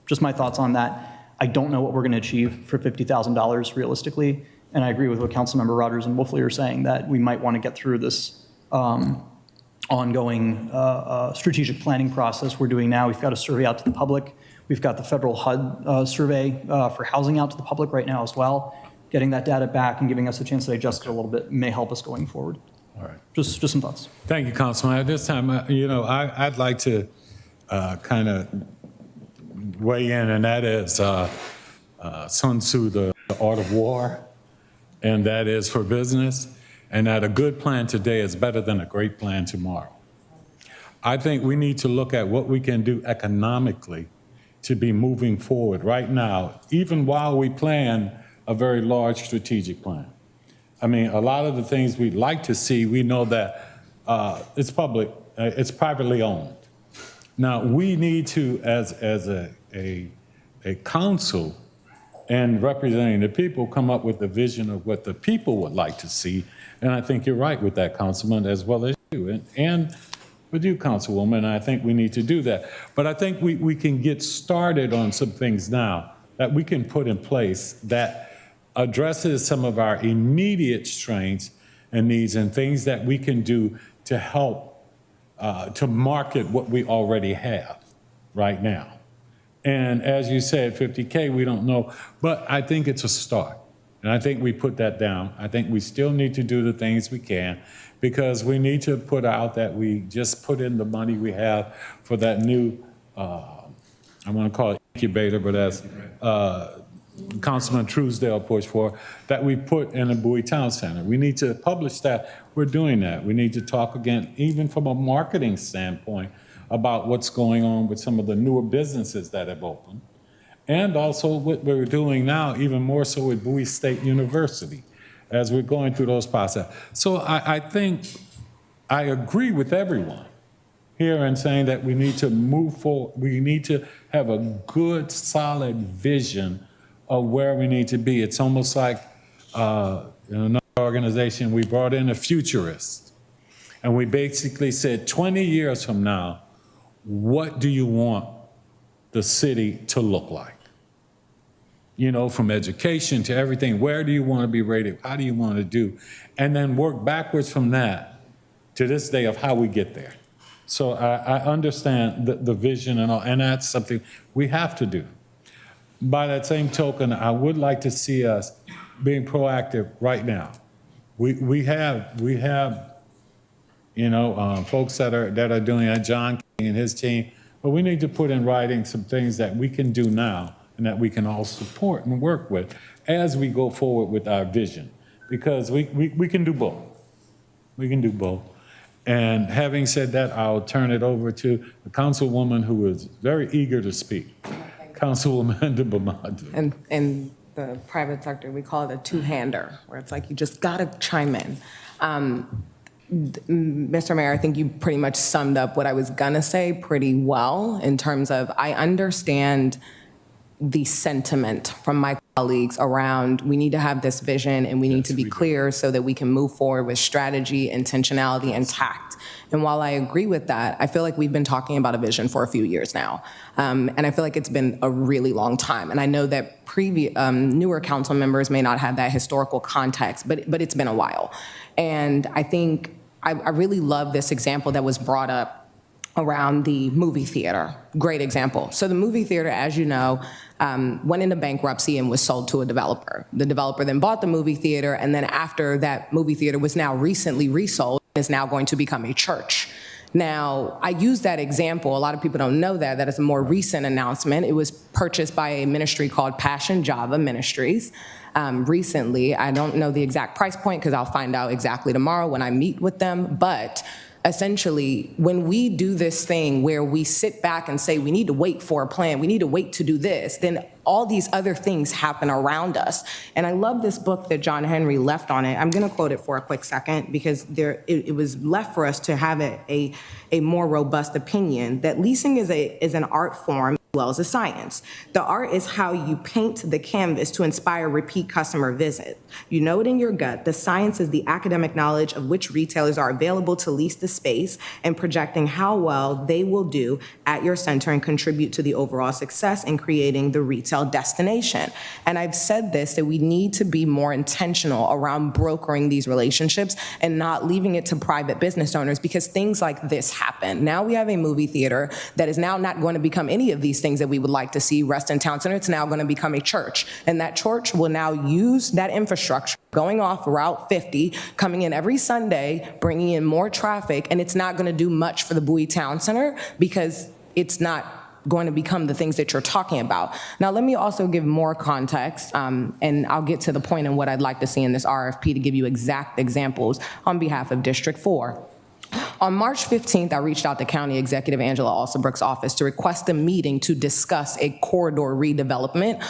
Just my thoughts on that. I don't know what we're going to achieve for $50,000 realistically, and I agree with what Councilmember Rogers and Wolfley are saying, that we might want to get through this ongoing strategic planning process we're doing now. We've got a survey out to the public. We've got the federal HUD survey for housing out to the public right now as well. Getting that data back and giving us a chance to digest it a little bit may help us going forward. All right. Just some thoughts. Thank you, Councilman. At this time, I'd like to kind of weigh in, and that is Sun Tzu, the Art of War, and that is for business, and that a good plan today is better than a great plan tomorrow. I think we need to look at what we can do economically to be moving forward right now, even while we plan a very large strategic plan. I mean, a lot of the things we'd like to see, we know that it's public, it's privately owned. Now, we need to, as a council and representing the people, come up with a vision of what the people would like to see. And I think you're right with that, Councilman, as well as you. And with you, Councilwoman, I think we need to do that. But I think we can get started on some things now that we can put in place that addresses some of our immediate strengths and needs and things that we can do to help to market what we already have right now. And as you said, 50K, we don't know, but I think it's a start. And I think we put that down. I think we still need to do the things we can, because we need to put out that we just put in the money we have for that new, I want to call it incubator, but as Councilman Truesdale pushed for, that we put in a Bowie Town Center. We need to publish that. We're doing that. We need to talk again, even from a marketing standpoint, about what's going on with some of the newer businesses that have opened. And also what we're doing now, even more so with Bowie State University, as we're going through those processes. So I think I agree with everyone here in saying that we need to move forward. We need to have a good, solid vision of where we need to be. It's almost like in another organization, we brought in a futurist. And we basically said, 20 years from now, what do you want the city to look like? You know, from education to everything. Where do you want to be rated? How do you want to do? And then work backwards from that to this day of how we get there. So I understand the vision and all, and that's something we have to do. By that same token, I would like to see us being proactive right now. We have you know, folks that are doing that, John King and his team, but we need to put in writing some things that we can do now and that we can all support and work with as we go forward with our vision, because we can do both. We can do both. And having said that, I'll turn it over to the councilwoman who is very eager to speak, Councilwoman Bamadu. And in the private sector, we call it a two-hander, where it's like you just gotta chime in. Mr. Mayor, I think you pretty much summed up what I was gonna say pretty well in terms of I understand the sentiment from my colleagues around we need to have this vision and we need to be clear so that we can move forward with strategy, intentionality, and tact. And while I agree with that, I feel like we've been talking about a vision for a few years now. And I feel like it's been a really long time. And I know that newer council members may not have that historical context, but it's been a while. And I think I really love this example that was brought up around the movie theater. Great example. So the movie theater, as you know, went into bankruptcy and was sold to a developer. The developer then bought the movie theater, and then after that movie theater was now recently resold, is now going to become a church. Now, I use that example, a lot of people don't know that is a more recent announcement. It was purchased by a ministry called Passion Java Ministries recently. I don't know the exact price point because I'll find out exactly tomorrow when I meet with them, but essentially, when we do this thing where we sit back and say, we need to wait for a plan, we need to wait to do this, then all these other things happen around us. And I love this book that John Henry left on it. I'm gonna quote it for a quick second because it was left for us to have a more robust opinion that leasing is an art form as well as a science. The art is how you paint the canvas to inspire repeat customer visit. You know it in your gut. The science is the academic knowledge of which retailers are available to lease the space and projecting how well they will do at your center and contribute to the overall success in creating the retail destination. And I've said this, that we need to be more intentional around brokering these relationships and not leaving it to private business owners because things like this happen. Now we have a movie theater that is now not going to become any of these things that we would like to see rest in town center. It's now going to become a church. And that church will now use that infrastructure going off Route 50, coming in every Sunday, bringing in more traffic, and it's not going to do much for the Bowie Town Center because it's not going to become the things that you're talking about. Now, let me also give more context, and I'll get to the point in what I'd like to see in this RFP to give you exact examples on behalf of District 4. On March 15th, I reached out to County Executive Angela Alsabrook's office to request a meeting to discuss a corridor redevelopment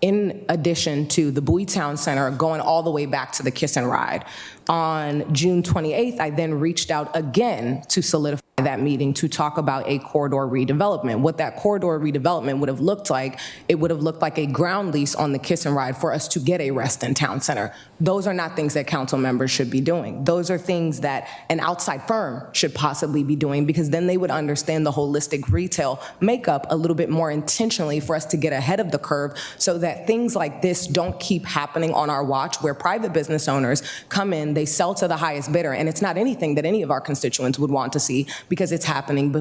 in addition to the Bowie Town Center going all the way back to the Kiss and Ride. On June 28th, I then reached out again to solidify that meeting to talk about a corridor redevelopment. What that corridor redevelopment would have looked like, it would have looked like a ground lease on the Kiss and Ride for us to get a rest in town center. Those are not things that council members should be doing. Those are things that an outside firm should possibly be doing because then they would understand the holistic retail makeup a little bit more intentionally for us to get ahead of the curve so that things like this don't keep happening on our watch where private business owners come in, they sell to the highest bidder, and it's not anything that any of our constituents would want to see because it's happening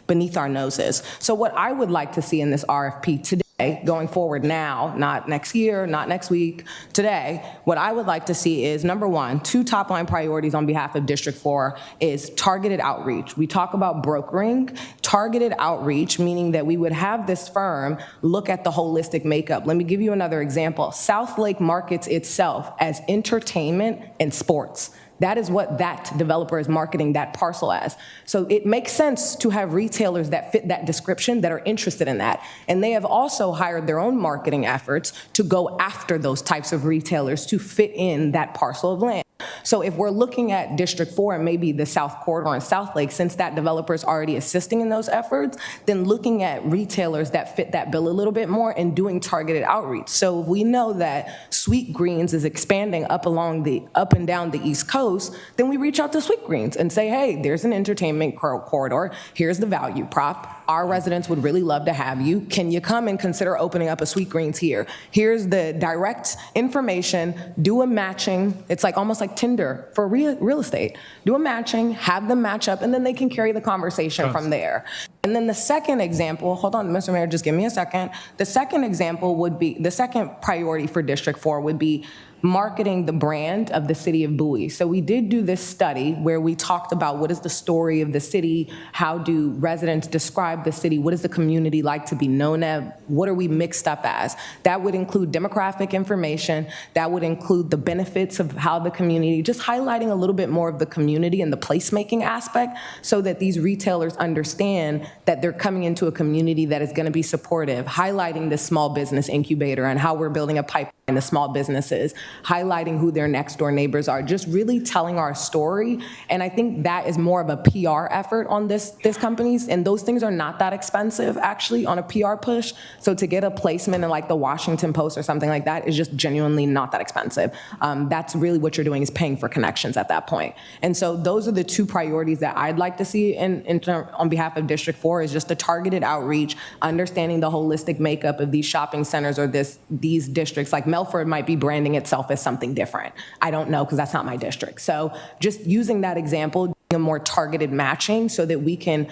beneath our noses. So what I would like to see in this RFP today, going forward now, not next year, not next week, today, what I would like to see is, number one, 2 top-line priorities on behalf of District 4 is targeted outreach. We talk about brokering, targeted outreach, meaning that we would have this firm look at the holistic makeup. Let me give you another example. South Lake markets itself as entertainment and sports. That is what that developer is marketing that parcel as. So it makes sense to have retailers that fit that description that are interested in that. And they have also hired their own marketing efforts to go after those types of retailers to fit in that parcel of land. So if we're looking at District 4 and maybe the South Corridor and South Lake, since that developer is already assisting in those efforts, then looking at retailers that fit that bill a little bit more and doing targeted outreach. So if we know that Sweet Greens is expanding up and down the East Coast, then we reach out to Sweet Greens and say, hey, there's an entertainment corridor. Here's the value prop. Our residents would really love to have you. Can you come and consider opening up a Sweet Greens here? Here's the direct information. Do a matching. It's like almost like Tinder for real estate. Do a matching, have them match up, and then they can carry the conversation from there. And then the second example, hold on, Mr. Mayor, just give me a second. The second example would be, the second priority for District 4 would be marketing the brand of the city of Bowie. So we did do this study where we talked about what is the story of the city, how do residents describe the city, what is the community like to be known as, what are we mixed up as? That would include demographic information, that would include the benefits of how the community, just highlighting a little bit more of the community and the placemaking aspect so that these retailers understand that they're coming into a community that is going to be supportive, highlighting the small business incubator and how we're building a pipeline to small businesses, highlighting who their next door neighbors are, just really telling our story. And I think that is more of a PR effort on this companies, and those things are not that expensive actually on a PR push. So to get a placement in like the Washington Post or something like that is just genuinely not that expensive. That's really what you're doing, is paying for connections at that point. And so those are the two priorities that I'd like to see on behalf of District 4, is just the targeted outreach, understanding the holistic makeup of these shopping centers or these districts. Like Melford might be branding itself as something different. I don't know, because that's not my district. So just using that example, doing a more targeted matching so that we can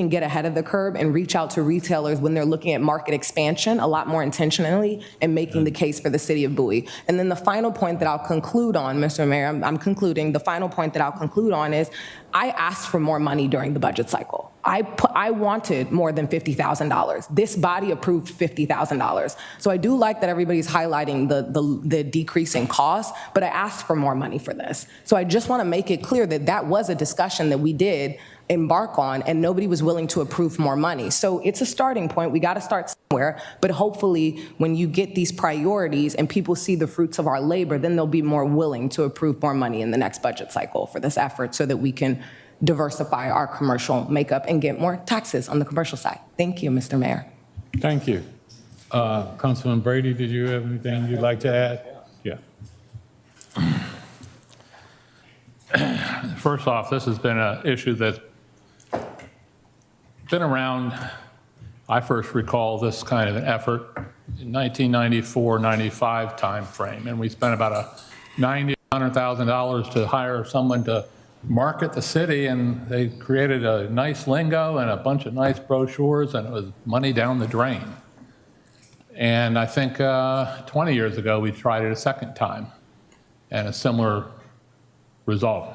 get ahead of the curve and reach out to retailers when they're looking at market expansion a lot more intentionally and making the case for the city of Bowie. And then the final point that I'll conclude on, Mr. Mayor, I'm concluding, the final point that I'll conclude on is I asked for more money during the budget cycle. I wanted more than $50,000. This body approved $50,000. So I do like that everybody's highlighting the decrease in cost, but I asked for more money for this. So I just want to make it clear that that was a discussion that we did embark on, and nobody was willing to approve more money. So it's a starting point. We got to start somewhere, but hopefully when you get these priorities and people see the fruits of our labor, then they'll be more willing to approve more money in the next budget cycle for this effort so that we can diversify our commercial makeup and get more taxes on the commercial side. Thank you, Mr. Mayor. Thank you. Councilman Brady, did you have anything you'd like to add? Yeah. First off, this has been an issue that's been around. I first recall this kind of an effort in 1994-95 timeframe, and we spent about $90,000 to $100,000 to hire someone to market the city, and they created a nice lingo and a bunch of nice brochures, and it was money down the drain. And I think 20 years ago, we tried it a second time, and a similar result.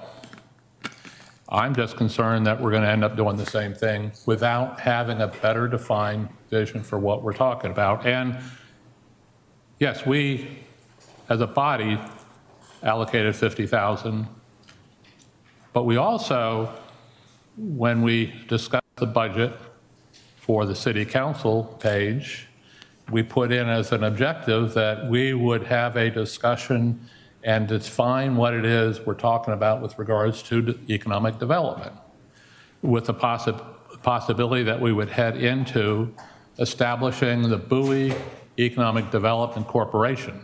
I'm just concerned that we're going to end up doing the same thing without having a better defined vision for what we're talking about. And yes, we, as a body, allocated $50,000, but we also, when we discussed the budget for the city council page, we put in as an objective that we would have a discussion and define what it is we're talking about with regards to economic development, with the possibility that we would head into establishing the Bowie Economic Development Corporation.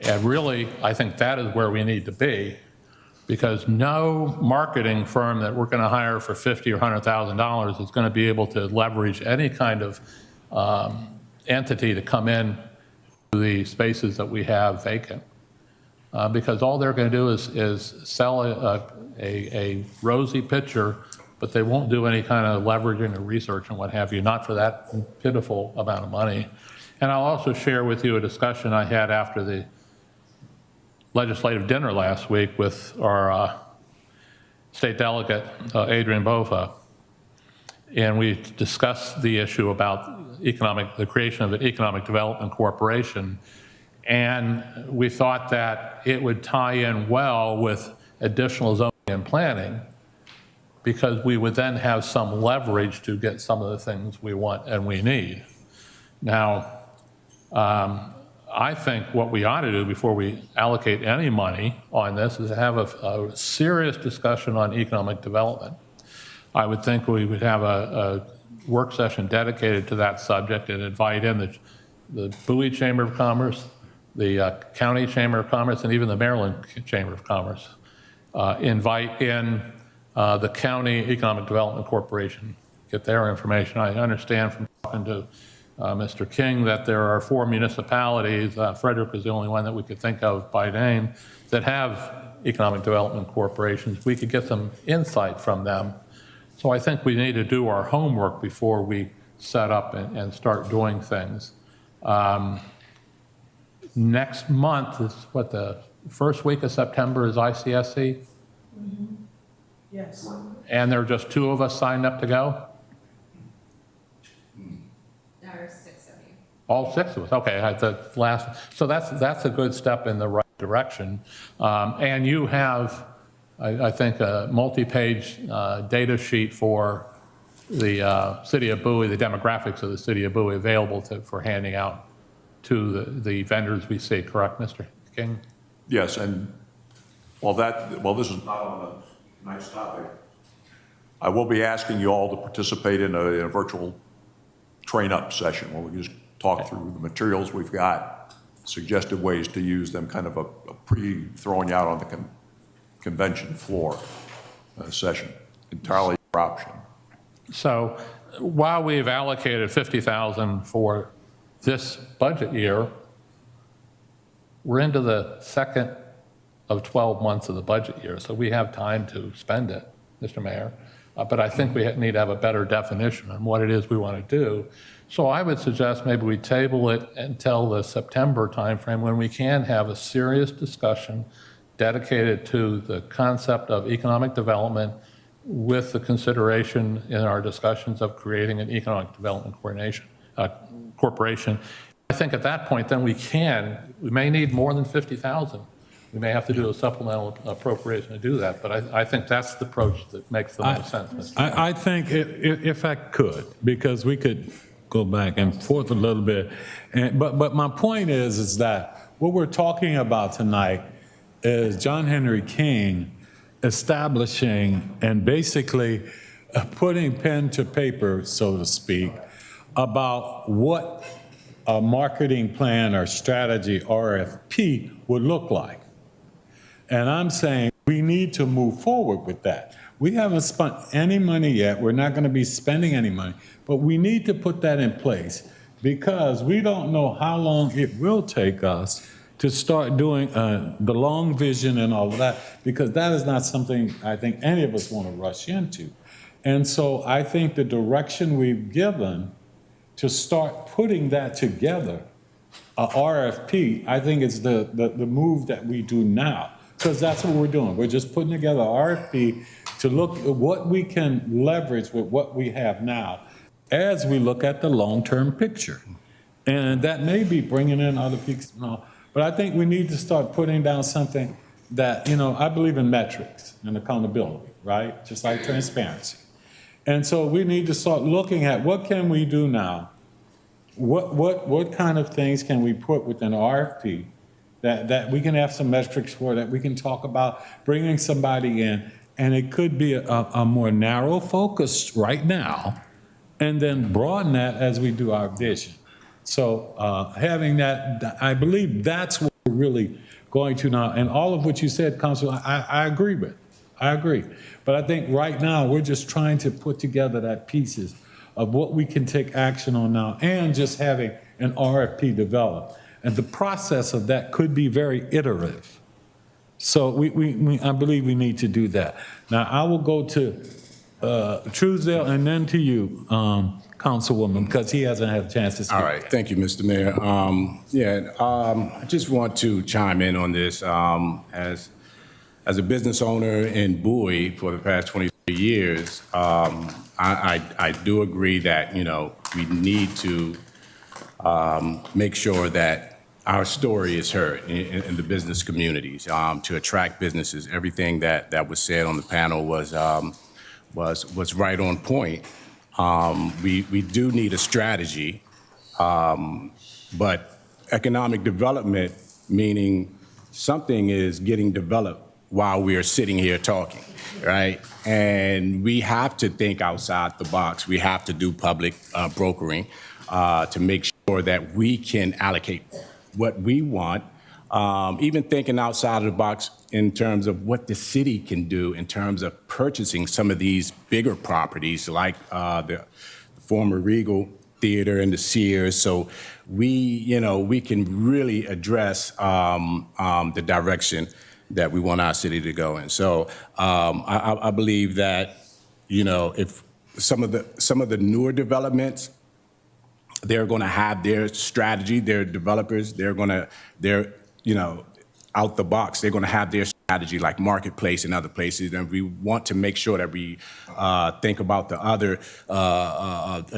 And really, I think that is where we need to be, because no marketing firm that we're going to hire for $50,000 or $100,000 is going to be able to leverage any kind of entity to come in to the spaces that we have vacant. Because all they're going to do is sell a rosy picture, but they won't do any kind of leveraging or research and what have you, not for that pitiful amount of money. And I'll also share with you a discussion I had after the legislative dinner last week with our state delegate, Adrian Bova. And we discussed the issue about the creation of an economic development corporation. And we thought that it would tie in well with additional zoning and planning, because we would then have some leverage to get some of the things we want and we need. Now, I think what we ought to do before we allocate any money on this is have a serious discussion on economic development. I would think we would have a work session dedicated to that subject and invite in the Bowie Chamber of Commerce, the County Chamber of Commerce, and even the Maryland Chamber of Commerce. Invite in the County Economic Development Corporation, get their information. I understand from talking to Mr. King that there are 4 municipalities, Frederick is the only one that we could think of by name, that have economic development corporations. We could get some insight from them. So I think we need to do our homework before we set up and start doing things. Next month is what, the first week of September is ICSC? Mm-hmm. Yes. And there are just 2 of us signed up to go? There are 6 of you. All 6 of us, okay. So that's a good step in the right direction. And you have, I think, a multi-page data sheet for the city of Bowie, the demographics of the city of Bowie available for handing out to the vendors we see, correct, Mr. King? Yes, and while this is not on a nice topic, I will be asking you all to participate in a virtual train-up session where we can just talk through the materials we've got, suggested ways to use them, kind of a pre-throwing you out on the convention floor session, entirely your option. So while we've allocated $50,000 for this budget year, we're into the second of 12 months of the budget year, so we have time to spend it, Mr. Mayor. But I think we need to have a better definition on what it is we want to do. So I would suggest maybe we table it until the September timeframe when we can have a serious discussion dedicated to the concept of economic development with the consideration in our discussions of creating an economic development corporation. I think at that point, then we may need more than 50,000. We may have to do a supplemental appropriation to do that, but I think that's the approach that makes the most sense, Mr. Mayor. I think if I could, because we could go back and forth a little bit, but my point is that what we're talking about tonight is John Henry King establishing and basically putting pen to paper, so to speak, about what a marketing plan or strategy, RFP, would look like. And I'm saying we need to move forward with that. We haven't spent any money yet. We're not going to be spending any money, but we need to put that in place because we don't know how long it will take us to start doing the long vision and all of that, because that is not something I think any of us want to rush into. And so I think the direction we've given to start putting that together, a RFP, I think it's the move that we do now, because that's what we're doing. We're just putting together an RFP to look at what we can leverage with what we have now as we look at the long-term picture. And that may be bringing in other people, but I think we need to start putting down something that, I believe in metrics and accountability, right? Just like transparency. And so we need to start looking at what can we do now? What kind of things can we put within RFP that we can have some metrics for, that we can talk about bringing somebody in, and it could be a more narrow focus right now, and then broaden that as we do our vision. So having that, I believe that's what we're really going to now. And all of what you said, Councilor, I agree with. I agree. But I think right now we're just trying to put together that pieces of what we can take action on now, and just having an RFP developed. And the process of that could be very iterative. So I believe we need to do that. Now, I will go to Truesdale and then to you, Councilwoman, because he hasn't had a chance to speak. All right, thank you, Mr. Mayor. I just want to chime in on this. As a business owner in Bowie for the past 23 years, I do agree that, we need to make sure that our story is heard in the business communities, to attract businesses. Everything that was said on the panel was right on point. We do need a strategy, but economic development, meaning something is getting developed while we are sitting here talking, right? And we have to think outside the box. We have to do public brokering to make sure that we can allocate what we want. Even thinking outside of the box in terms of what the city can do in terms of purchasing some of these bigger properties like the former Regal Theater and the Sears. So we can really address the direction that we want our city to go in. So I believe that, if some of the newer developments, they're going to have their strategy, their developers, they're out the box, they're going to have their strategy like Marketplace and other places. And we want to make sure that we think about the other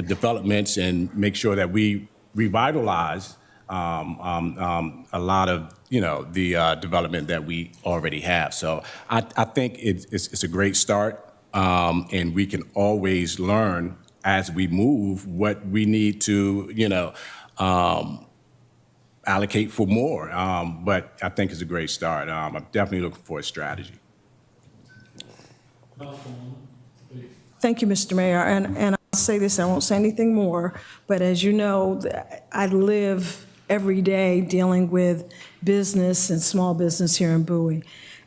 developments and make sure that we revitalize a lot of, the development that we already have. So I think it's a great start, and we can always learn as we move what we need to, allocate for more. But I think it's a great start. I'm definitely looking for a strategy. Thank you, Mr. Mayor. And I'll say this, I won't say anything more, but as you know, I live every day dealing with business and small business here in Bowie.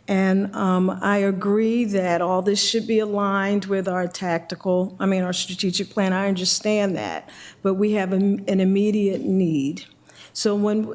And I agree that all this should be aligned with our our strategic plan. I understand that, but we have an immediate need. So when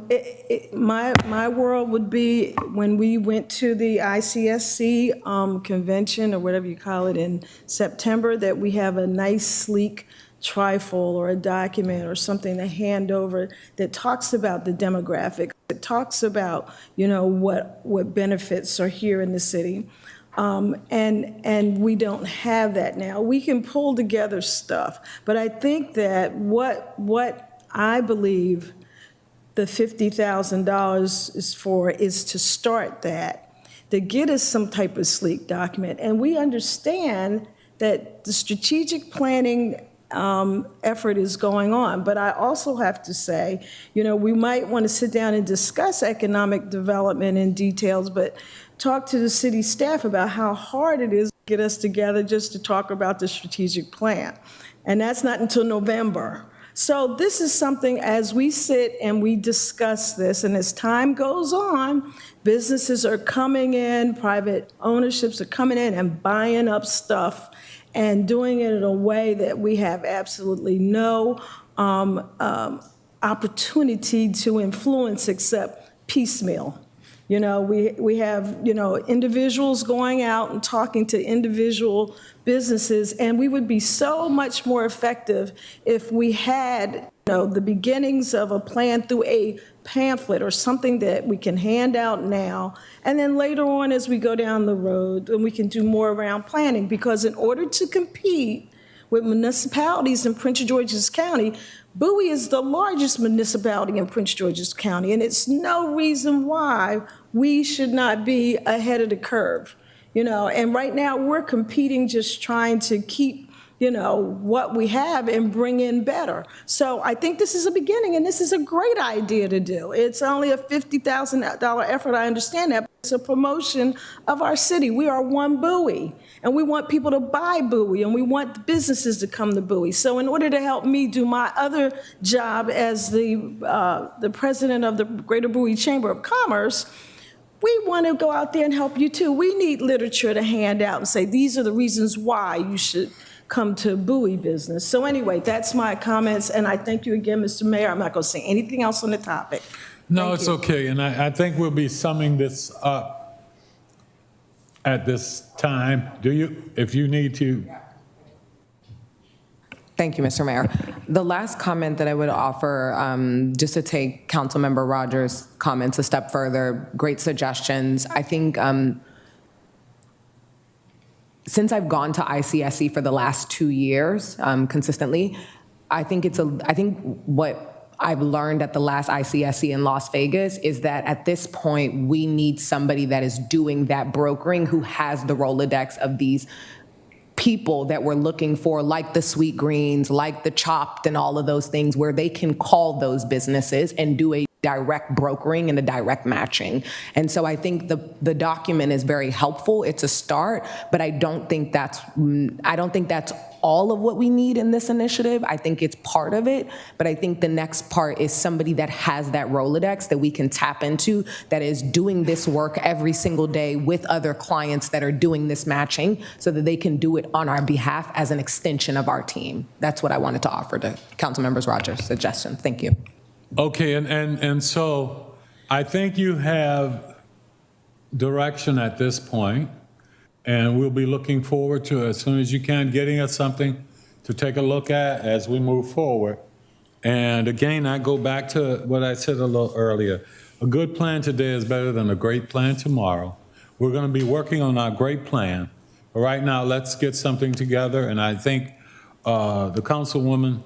my world would be when we went to the ICSC convention or whatever you call it in September, that we have a nice sleek trifold or a document or something to hand over that talks about the demographics, that talks about what benefits are here in the city. And we don't have that now. We can pull together stuff, but I think that what I believe the $50,000 is to start that, to get us some type of sleek document. And we understand that the strategic planning effort is going on. But I also have to say, we might want to sit down and discuss economic development in details, but talk to the city staff about how hard it is to get us together just to talk about the strategic plan. And that's not until November. So this is something, as we sit and we discuss this, and as time goes on, businesses are coming in, private ownerships are coming in and buying up stuff and doing it in a way that we have absolutely no opportunity to influence except piecemeal. We have, individuals going out and talking to individual businesses, and we would be so much more effective if we had, the beginnings of a plan through a pamphlet or something that we can hand out now, and then later on as we go down the road, and we can do more around planning, because in order to compete with municipalities in Prince George's County, Bowie is the largest municipality in Prince George's County, and it's no reason why we should not be ahead of the curve. And right now we're competing, just trying to keep, what we have and bring in better. So I think this is a beginning, and this is a great idea to do. It's only a $50,000 effort, I understand that, but it's a promotion of our city. We are one Bowie, and we want people to buy Bowie, and we want businesses to come to Bowie. So in order to help me do my other job as the president of the Greater Bowie Chamber of Commerce, we want to go out there and help you too. We need literature to hand out and say, these are the reasons why you should come to Bowie business. So anyway, that's my comments, and I thank you again, Mr. Mayor. I'm not going to say anything else on the topic. No, it's okay, and I think we'll be summing this up at this time. If you need to? Thank you, Mr. Mayor. The last comment that I would offer, just to take Councilmember Rogers' comments a step further, great suggestions. I think since I've gone to ICSC for the last 2 years consistently, I think what I've learned at the last ICSC in Las Vegas is that at this point, we need somebody that is doing that brokering, who has the Rolodex of these people that we're looking for, like the Sweet Greens, like the Chopped and all of those things, where they can call those businesses and do a direct brokering and the direct matching. And so I think the document is very helpful. It's a start, but I don't think that's all of what we need in this initiative. I think it's part of it, but I think the next part is somebody that has that Rolodex that we can tap into, that is doing this work every single day with other clients that are doing this matching so that they can do it on our behalf as an extension of our team. That's what I wanted to offer to Councilmember Rogers' suggestion. Thank you. Okay, and so I think you have direction at this point, and we'll be looking forward to, as soon as you can, getting us something to take a look at as we move forward. And again, I go back to what I said a little earlier. A good plan today is better than a great plan tomorrow. We're going to be working on our great plan. But right now, let's get something together. And I think the councilwoman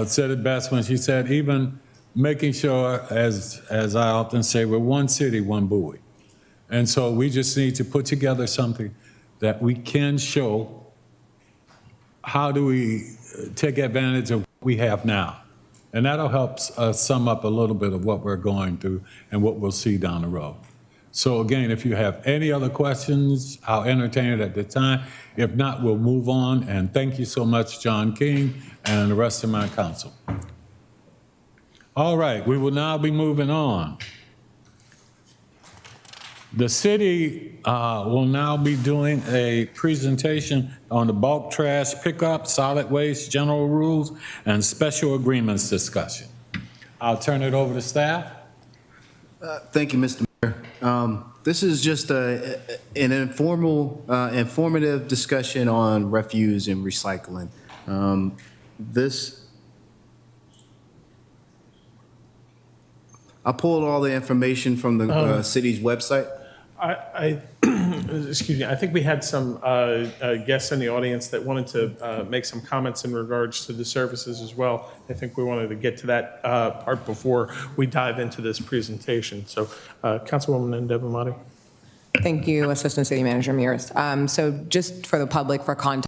said it best when she said, even making sure, as I often say, we're one city, one Bowie. And so we just need to put together something that we can show how do we take advantage of what we have now. And that'll help us sum up a little bit of what we're going through and what we'll see down the road. So again, if you have any other questions, I'll entertain it at the time. If not, we'll move on. And thank you so much, John King, and the rest of my council. All right, we will now be moving on. The city will now be doing a presentation on the bulk trash pickup, solid waste, general rules, and special agreements discussion. I'll turn it over to staff. Thank you, Mr. Mayor. This is just an informative discussion on refuse and recycling. I pulled all the information from the city's website. Excuse me, I think we had some guests in the audience that wanted to make some comments in regards to the services as well. I think we wanted to get to that part before we dive into this presentation. So Councilwoman Ndebamadi. Thank you, Assistant City Manager Mears. So just for the public, for context,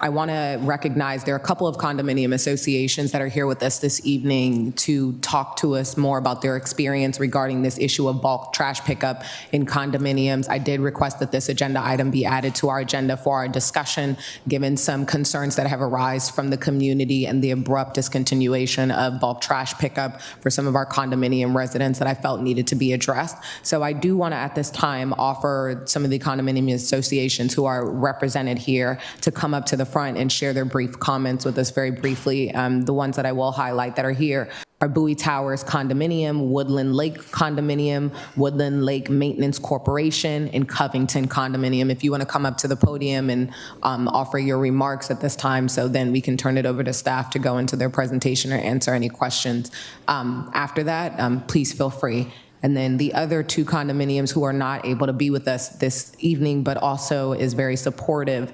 I want to recognize there are a couple of condominium associations that are here with us this evening to talk to us more about their experience regarding this issue of bulk trash pickup in condominiums. I did request that this agenda item be added to our agenda for our discussion, given some concerns that have arisen from the community and the abrupt discontinuation of bulk trash pickup for some of our condominium residents that I felt needed to be addressed. So I do want to, at this time, offer some of the condominium associations who are represented here to come up to the front and share their brief comments with us very briefly. The ones that I will highlight that are here are Bowie Towers Condominium, Woodland Lake Condominium, Woodland Lake Maintenance Corporation, and Covington Condominium. If you want to come up to the podium and offer your remarks at this time, so then we can turn it over to staff to go into their presentation or answer any questions. After that, please feel free. And then the other two condominiums who are not able to be with us this evening, but also is very supportive,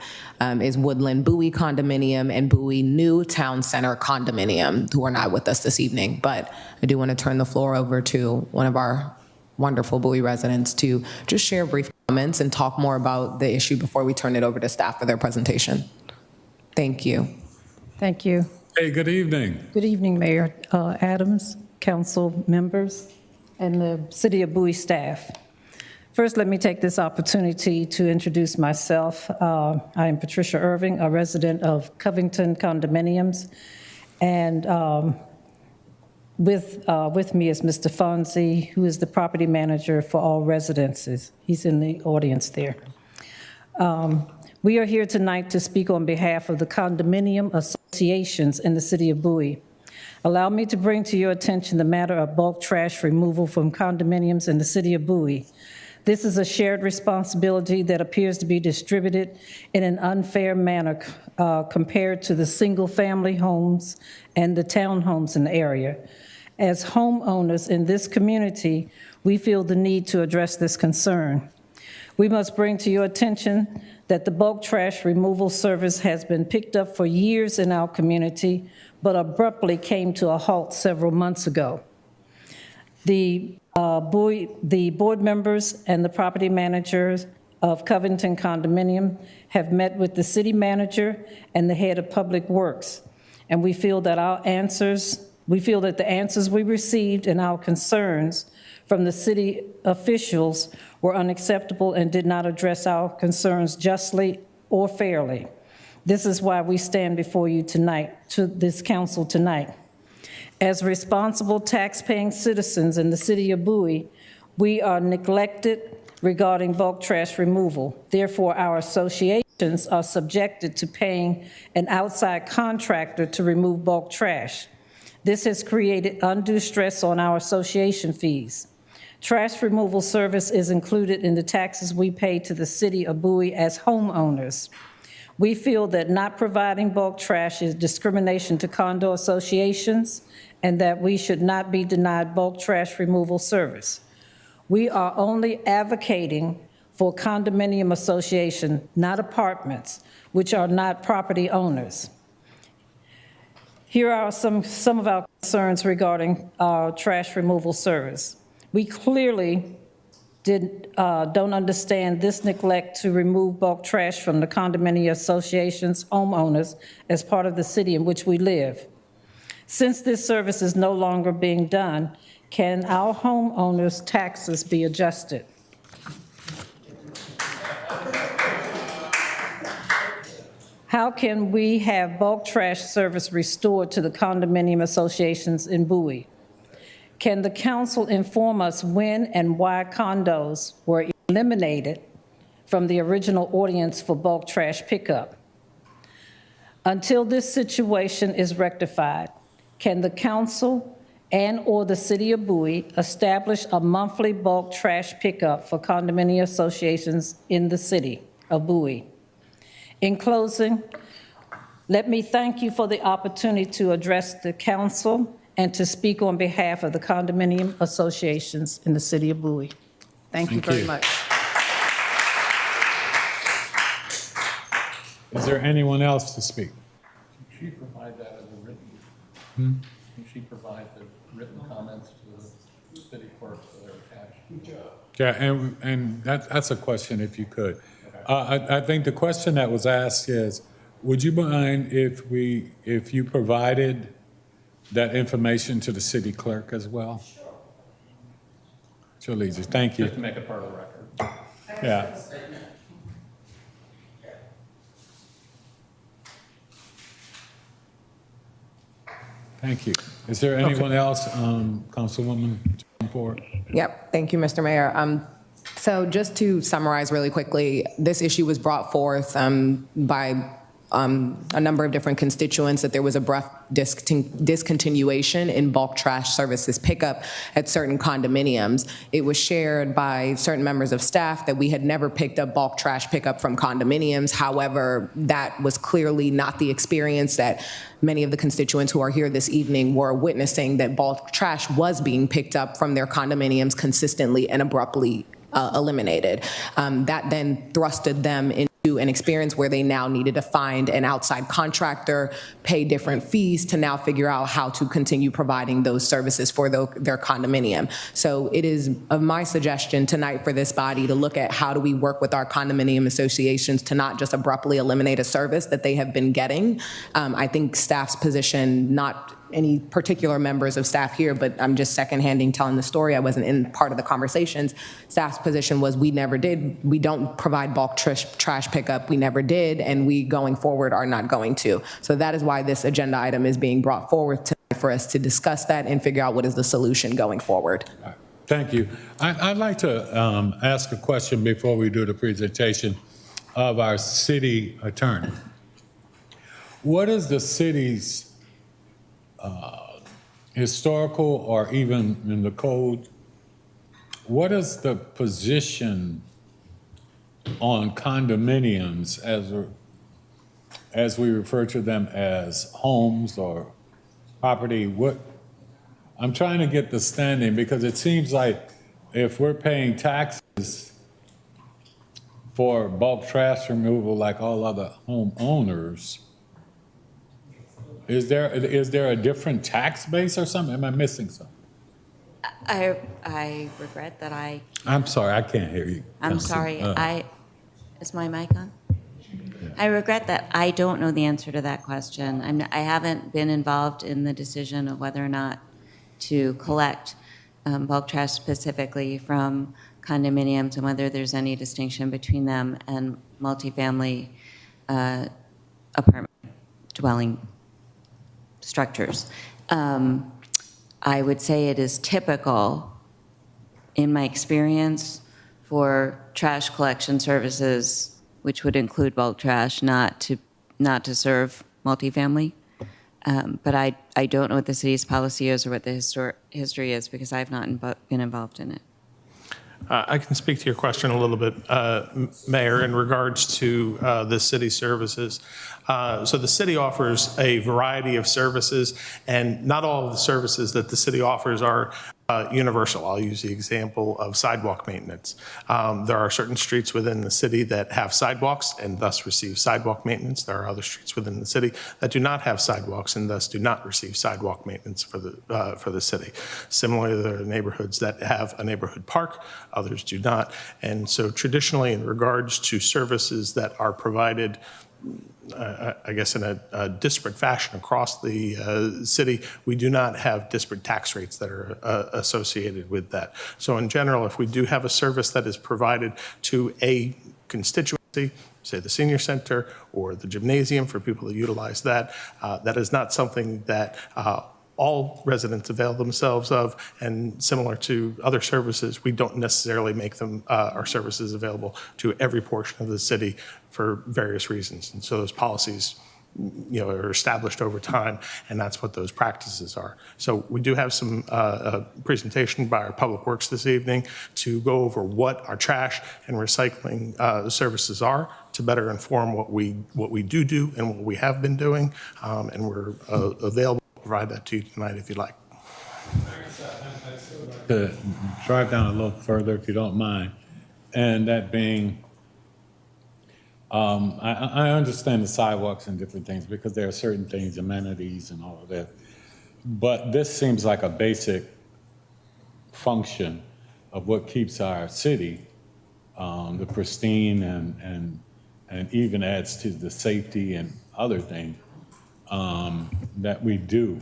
is Woodland Bowie Condominium and Bowie New Town Center Condominium, who are not with us this evening. But I do want to turn the floor over to one of our wonderful Bowie residents to just share brief comments and talk more about the issue before we turn it over to staff for their presentation. Thank you. Thank you. Hey, good evening. Good evening, Mayor Adams, council members, and the City of Bowie staff. First, let me take this opportunity to introduce myself. I am Patricia Irving, a resident of Covington Condominiums, and with me is Mr. Fonzie, who is the property manager for all residences. He's in the audience there. We are here tonight to speak on behalf of the condominium associations in the City of Bowie. Allow me to bring to your attention the matter of bulk trash removal from condominiums in the City of Bowie. This is a shared responsibility that appears to be distributed in an unfair manner compared to the single-family homes and the townhomes in the area. As homeowners in this community, we feel the need to address this concern. We must bring to your attention that the bulk trash removal service has been picked up for years in our community, but abruptly came to a halt several months ago. The board members and the property managers of Covington Condominium have met with the city manager and the head of public works, and we feel that our answers We feel that the answers we received and our concerns from the city officials were unacceptable and did not address our concerns justly or fairly. This is why we stand before you tonight, to this council tonight. As responsible tax-paying citizens in the city of Bowie, we are neglected regarding bulk trash removal. Therefore, our associations are subjected to paying an outside contractor to remove bulk trash. This has created undue stress on our association fees. Trash removal service is included in the taxes we pay to the city of Bowie as homeowners. We feel that not providing bulk trash is discrimination to condo associations and that we should not be denied bulk trash removal service. We are only advocating for condominium association, not apartments, which are not property owners. Here are some of our concerns regarding our trash removal service. We clearly don't understand this neglect to remove bulk trash from the condominium association's homeowners as part of the city in which we live. Since this service is no longer being done, can our homeowners' taxes be adjusted? How can we have bulk trash service restored to the condominium associations in Bowie? Can the council inform us when and why condos were eliminated from the original ordinance for bulk trash pickup? Until this situation is rectified, can the council and/or the city of Bowie establish a monthly bulk trash pickup for condominium associations in the city of Bowie? In closing, let me thank you for the opportunity to address the council and to speak on behalf of the condominium associations in the city of Bowie. Thank you very much. Is there anyone else to speak? Can she provide that as a written? Can she provide the written comments to the city clerk so they're attached? Yeah, and that's a question if you could. I think the question that was asked is, would you mind if you provided that information to the city clerk as well? Sure. Lisa, thank you. Just to make it part of the record. Yeah. Thank you. Is there anyone else, Councilwoman Ford? Yep, thank you, Mr. Mayor. So just to summarize really quickly, this issue was brought forth by a number of different constituents that there was abrupt discontinuation in bulk trash services pickup at certain condominiums. It was shared by certain members of staff that we had never picked up bulk trash pickup from condominiums. However, that was clearly not the experience that many of the constituents who are here this evening were witnessing, that bulk trash was being picked up from their condominiums consistently and abruptly eliminated. That then thrusted them into an experience where they now needed to find an outside contractor, pay different fees to now figure out how to continue providing those services for their condominium. So it is my suggestion tonight for this body to look at how do we work with our condominium associations to not just abruptly eliminate a service that they have been getting. I think staff's position, not any particular members of staff here, but I'm just secondhanding telling the story. I wasn't in part of the conversations. Staff's position was we never did. We don't provide bulk trash pickup. We never did, and we going forward are not going to. So that is why this agenda item is being brought forward tonight for us to discuss that and figure out what is the solution going forward. Thank you. I'd like to ask a question before we do the presentation of our city attorney. What is the city's historical, or even in the code, what is the position on condominiums as we refer to them as homes or property? I'm trying to get the standing, because it seems like if we're paying taxes for bulk trash removal like all other homeowners, is there a different tax base or something? Am I missing something? I regret that I'm sorry, I can't hear you. I'm sorry. Is my mic on? Yeah. I regret that I don't know the answer to that question. I haven't been involved in the decision of whether or not to collect bulk trash specifically from condominiums and whether there's any distinction between them and multifamily apartment dwelling structures. I would say it is typical, in my experience, for trash collection services, which would include bulk trash, not to serve multifamily. But I don't know what the city's policy is or what the history is because I've not been involved in it. I can speak to your question a little bit, Mayor, in regards to the city services. So the city offers a variety of services, and not all of the services that the city offers are universal. I'll use the example of sidewalk maintenance. There are certain streets within the city that have sidewalks and thus receive sidewalk maintenance. There are other streets within the city that do not have sidewalks and thus do not receive sidewalk maintenance for the city. Similarly, there are neighborhoods that have a neighborhood park, others do not. And so traditionally, in regards to services that are provided I guess in a disparate fashion across the city, we do not have disparate tax rates that are associated with that. So in general, if we do have a service that is provided to a constituency, say the senior center or the gymnasium for people to utilize that, that is not something that all residents avail themselves of, and similar to other services, we don't necessarily make them our services available to every portion of the city for various reasons. And so those policies, are established over time, and that's what those practices are. So we do have some presentation by our Public Works this evening to go over what our trash and recycling services are to better inform what we do and what we have been doing, and we're available to provide that to you tonight if you'd like. To drive down a little further, if you don't mind, and that being, I understand the sidewalks and different things because there are certain things, amenities and all of that, but this seems like a basic function of what keeps our city the pristine and even adds to the safety and other things that we do.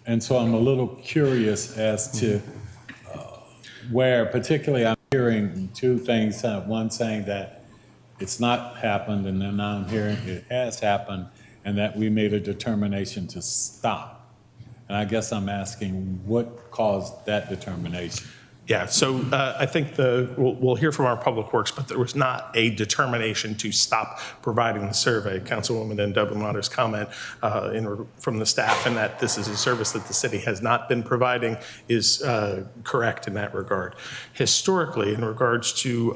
And so I'm a little curious as to where, particularly I'm hearing two things, one saying that it's not happened, and then now I'm hearing it has happened, and that we made a determination to stop. And I guess I'm asking what caused that determination? Yeah, so I think we'll hear from our Public Works, but there was not a determination to stop providing the survey. Councilwoman Dublin-Waters' comment from the staff, and that this is a service that the city has not been providing, is correct in that regard. Historically, in regards to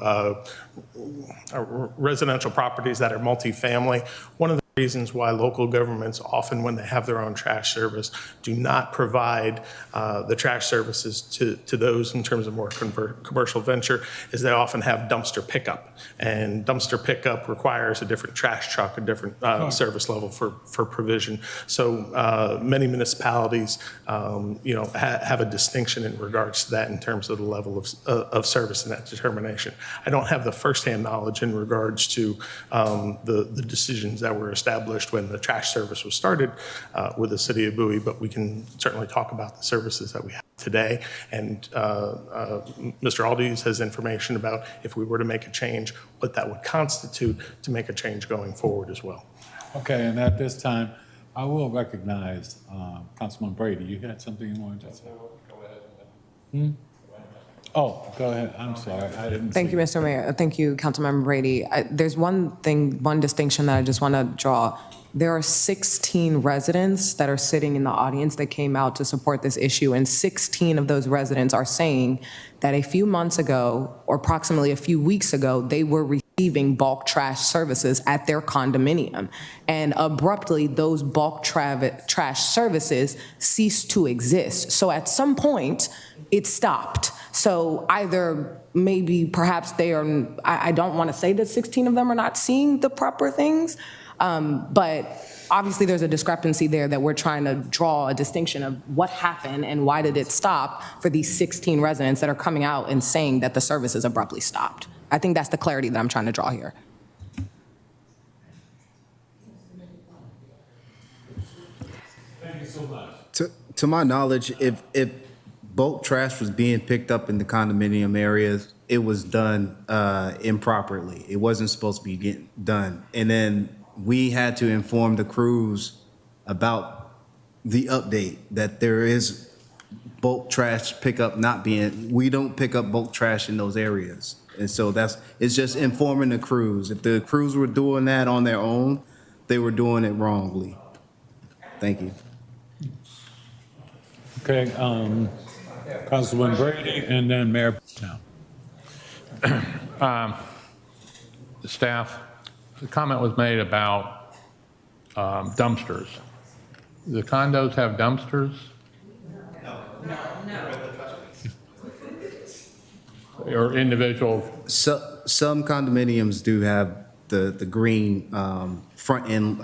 residential properties that are multifamily, one of the reasons why local governments often, when they have their own trash service, do not provide the trash services to those in terms of more commercial venture is they often have dumpster pickup, and dumpster pickup requires a different trash truck, a different service level for provision. So many municipalities, have a distinction in regards to that in terms of the level of service and that determination. I don't have the firsthand knowledge in regards to the decisions that were established when the trash service was started with the city of Bowie, but we can certainly talk about the services that we have today. And Mr. Aldi's has information about if we were to make a change, what that would constitute to make a change going forward as well. Okay, and at this time, I will recognize Councilman Brady. You had something you wanted to say? Go ahead. Oh, go ahead. I'm sorry. I didn't Thank you, Mr. Mayor. Thank you, Councilmember Brady. There's one distinction that I just want to draw. There are 16 residents that are sitting in the audience that came out to support this issue, and 16 of those residents are saying that a few months ago, or approximately a few weeks ago, they were receiving bulk trash services at their condominium. And abruptly, those bulk trash services ceased to exist. So at some point, it stopped. So either maybe perhaps they are, I don't want to say that 16 of them are not seeing the proper things, but obviously there's a discrepancy there that we're trying to draw a distinction of what happened and why did it stop for these 16 residents that are coming out and saying that the services abruptly stopped. I think that's the clarity that I'm trying to draw here. so much. To my knowledge, if bulk trash was being picked up in the condominium areas, it was done improperly. It wasn't supposed to be getting done. And then we had to inform the crews about the update that there is bulk trash pickup not being, we don't pick up bulk trash in those areas. And so it's just informing the crews. If the crews were doing that on their own, they were doing it wrongly. Thank you. Okay, Councilman Brady and then Mayor Protem. Staff, the comment was made about dumpsters. The condos have dumpsters? Or individual? Some condominiums do have the green front end,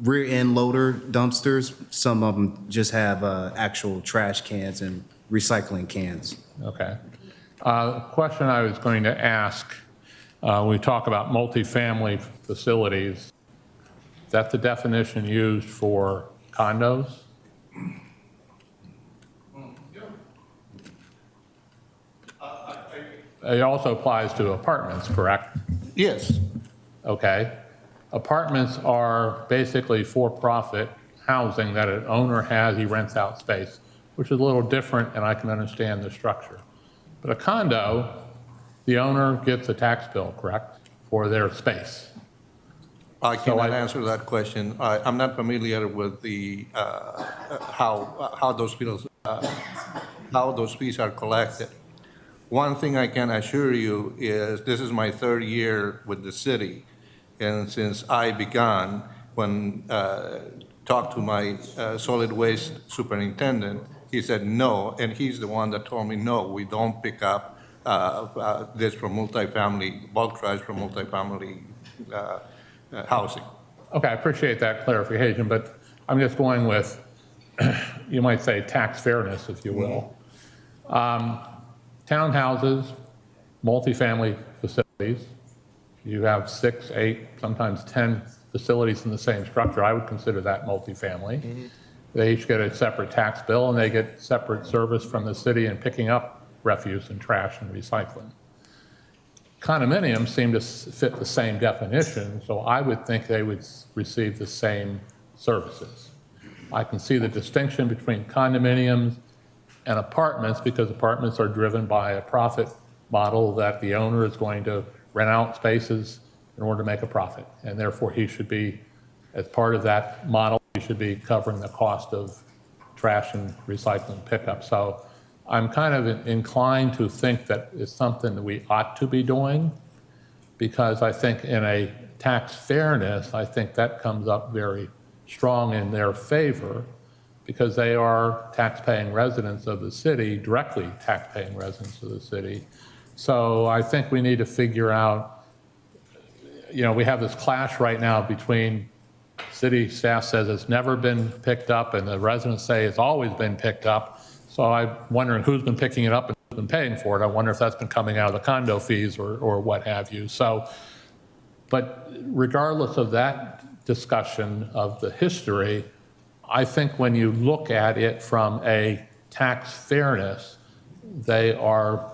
rear end loader dumpsters. Some of them just have actual trash cans and recycling cans. Okay. Question I was going to ask, when we talk about multifamily facilities, is that the definition used for condos? It also applies to apartments, correct? Yes. Okay. Apartments are basically for-profit housing that an owner has, he rents out space, which is a little different, and I can understand the structure. But a condo, the owner gets a tax bill, correct, for their space? I cannot answer that question. I'm not familiar with the, how those bills, how those fees are collected. One thing I can assure you is this is my third year with the city. And since I began, when talked to my solid waste superintendent, he said no, and he's the one that told me, no, we don't pick up this from multifamily, bulk trash from multifamily housing. Okay, I appreciate that clarification, but I'm just going with, you might say, tax fairness, if you will. Townhouses, multifamily facilities, you have 6, 8, sometimes 10 facilities in the same structure. I would consider that multifamily. Mm-hmm. They each get a separate tax bill, and they get separate service from the city in picking up refuse and trash and recycling. Condominiums seem to fit the same definition, so I would think they would receive the same services. I can see the distinction between condominiums and apartments because apartments are driven by a profit model that the owner is going to rent out spaces in order to make a profit. And therefore, he should be, as part of that model, he should be covering the cost of trash and recycling pickup. So I'm kind of inclined to think that it's something that we ought to be doing because I think in a tax fairness, I think that comes up very strong in their favor because they are tax-paying residents of the city, directly tax-paying residents of the city. So I think we need to figure out, you know, we have this clash right now between city staff says it's never been picked up and the residents say it's always been picked up. So I'm wondering who's been picking it up and who's been paying for it. I wonder if that's been coming out of the condo fees or what have you. So, but regardless of that discussion of the history, I think when you look at it from a tax fairness, they are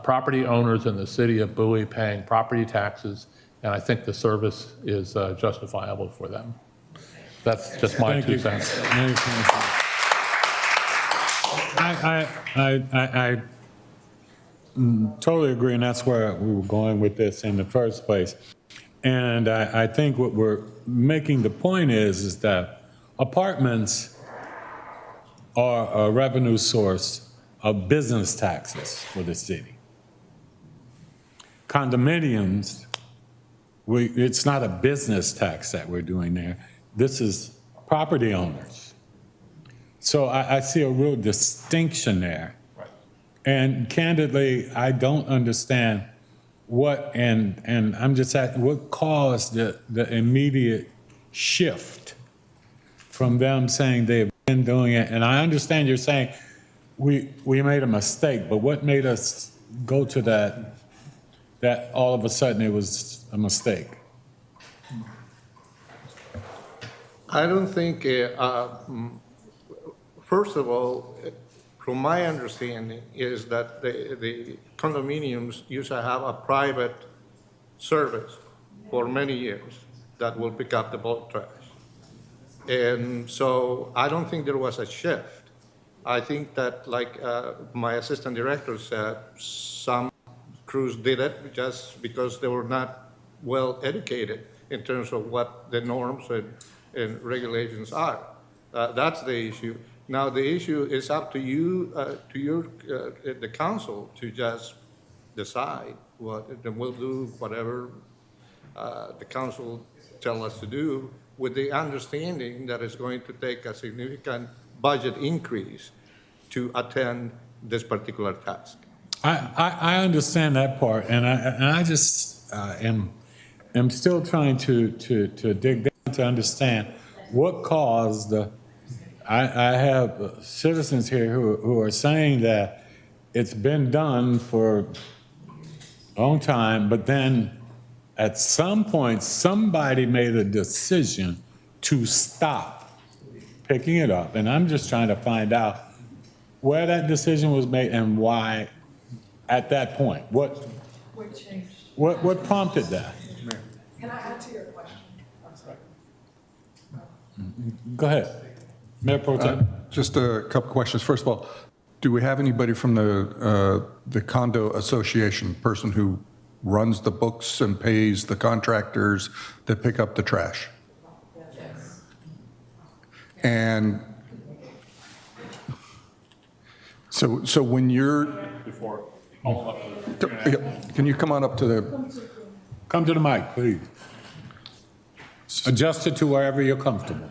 property owners in the city of Bowie paying property taxes, and I think the service is justifiable for them. That's just my 2 cents. I totally agree, and that's where we were going with this in the first place. And I think what we're making the point is that apartments are a revenue source of business taxes for the city. Condominiums, it's not a business tax that we're doing there. This is property owners. So I see a real distinction there. Right. And candidly, I don't understand what, and I'm just asking, what caused the immediate shift from them saying they've been doing it? And I understand you're saying we made a mistake, but what made us go to that all of a sudden it was a mistake? I don't think, first of all, from my understanding, is that the condominiums used to have a private service for many years that will pick up the bulk trash. And so I don't think there was a shift. I think that, like my assistant director said, some crews did it just because they were not well educated in terms of what the norms and regulations are. That's the issue. Now, the issue is up to you, the council, to just decide what, and we'll do whatever the council tell us to do, with the understanding that it's going to take a significant budget increase to attend this particular task. I understand that part, and I just am still trying to dig down to understand what caused the. I have citizens here who are saying that it's been done for a long time, but then at some point somebody made a decision to stop picking it up, and I'm just trying to find out where that decision was made and why at that point. What prompted that? Can I add to your question? I'm sorry. Go ahead. Mayor Pro Tem. Just a couple questions. First of all, do we have anybody from the condo association, person who runs the books and pays the contractors that pick up the trash? Yes. And so when you're, can you come on up to the mic, please. Adjust it to wherever you're comfortable.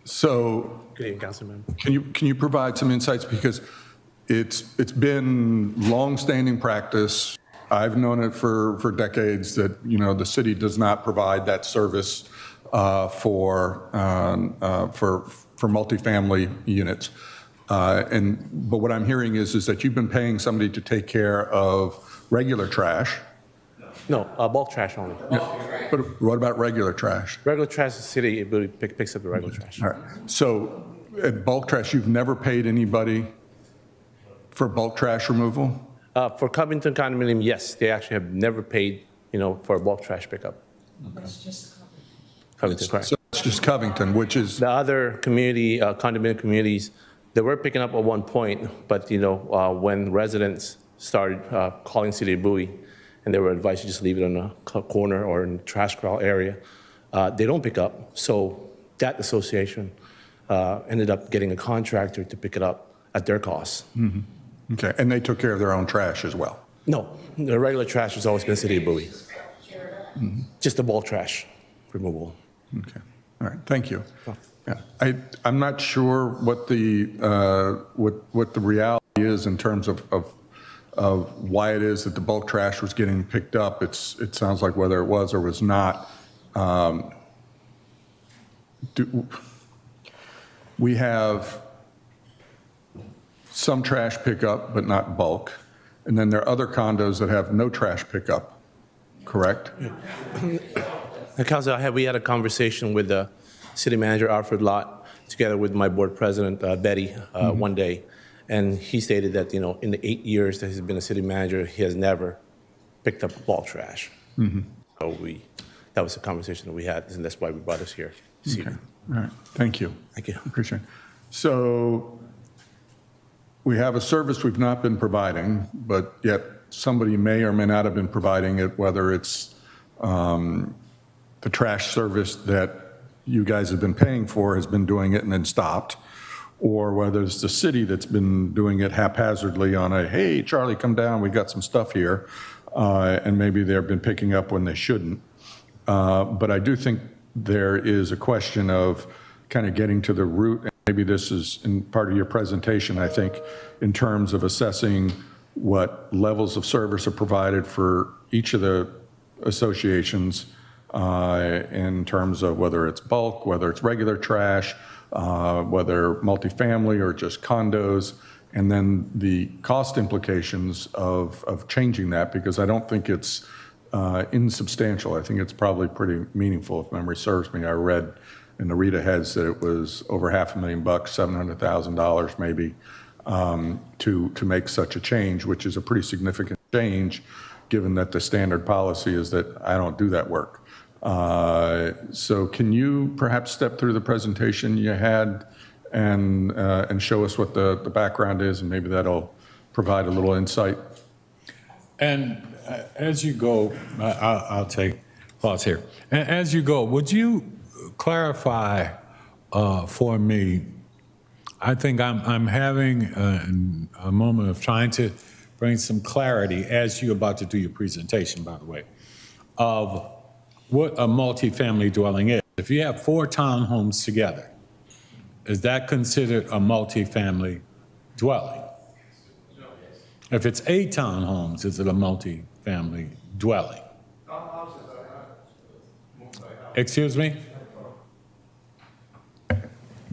So, Good evening, Councilman. Can you provide some insights, because it's been long-standing practice. I've known it for decades that, you know, the city does not provide that service for multifamily units. But what I'm hearing is that you've been paying somebody to take care of regular trash. No, bulk trash only. But what about regular trash? Regular trash, the city picks up the regular trash. All right. So at bulk trash, you've never paid anybody for bulk trash removal? For Covington condominium, yes, they actually have never paid, for bulk trash pickup. That's just Covington, correct. So it's just Covington, which is... The other community, condominium communities, they were picking up at one point, but, when residents started calling City of Bowie, and they were advised to just leave it on a corner or in the trash corral area, they don't pick up. So that association ended up getting a contractor to pick it up at their cost. Mm-hmm. Okay, and they took care of their own trash as well? No, the regular trash has always been City of Bowie. Mm-hmm. Just the bulk trash removal. Okay, all right, thank you. Yeah, I'm not sure what the reality is in terms of why it is that the bulk trash was getting picked up. It sounds like whether it was or was not. We have some trash pickup, but not bulk. And then there are other condos that have no trash pickup, correct? Council, we had a conversation with the city manager, Alfred Lott, together with my board president, Betty, one day. And he stated that, in the 8 years that he's been a city manager, he has never picked up bulk trash. Mm-hmm. So that was the conversation that we had, and that's why we brought us here this evening. All right, thank you. Thank you. Appreciate it. So we have a service we've not been providing, but yet somebody may or may not have been providing it, whether it's the trash service that you guys have been paying for has been doing it and then stopped, or whether it's the city that's been doing it haphazardly on a, hey, Charlie, come down, we got some stuff here, and maybe they've been picking up when they shouldn't. But I do think there is a question of kind of getting to the root, and maybe this is in part of your presentation, I think, in terms of assessing what levels of service are provided for each of the associations, in terms of whether it's bulk, whether it's regular trash, whether multifamily or just condos, and then the cost implications of changing that, because I don't think it's insubstantial. I think it's probably pretty meaningful, if memory serves me. I read in the read aheads that it was over $500,000, $700,000 maybe, to make such a change, which is a pretty significant change, given that the standard policy is that I don't do that work. So can you perhaps step through the presentation you had and show us what the background is, and maybe that'll provide a little insight? And as you go, I'll take pause here. As you go, would you clarify for me? I think I'm having a moment of trying to bring some clarity as you're about to do your presentation, by the way, of what a multifamily dwelling is. If you have 4 townhomes together, is that considered a multifamily dwelling? If it's 8 townhomes, is it a multifamily dwelling? Excuse me?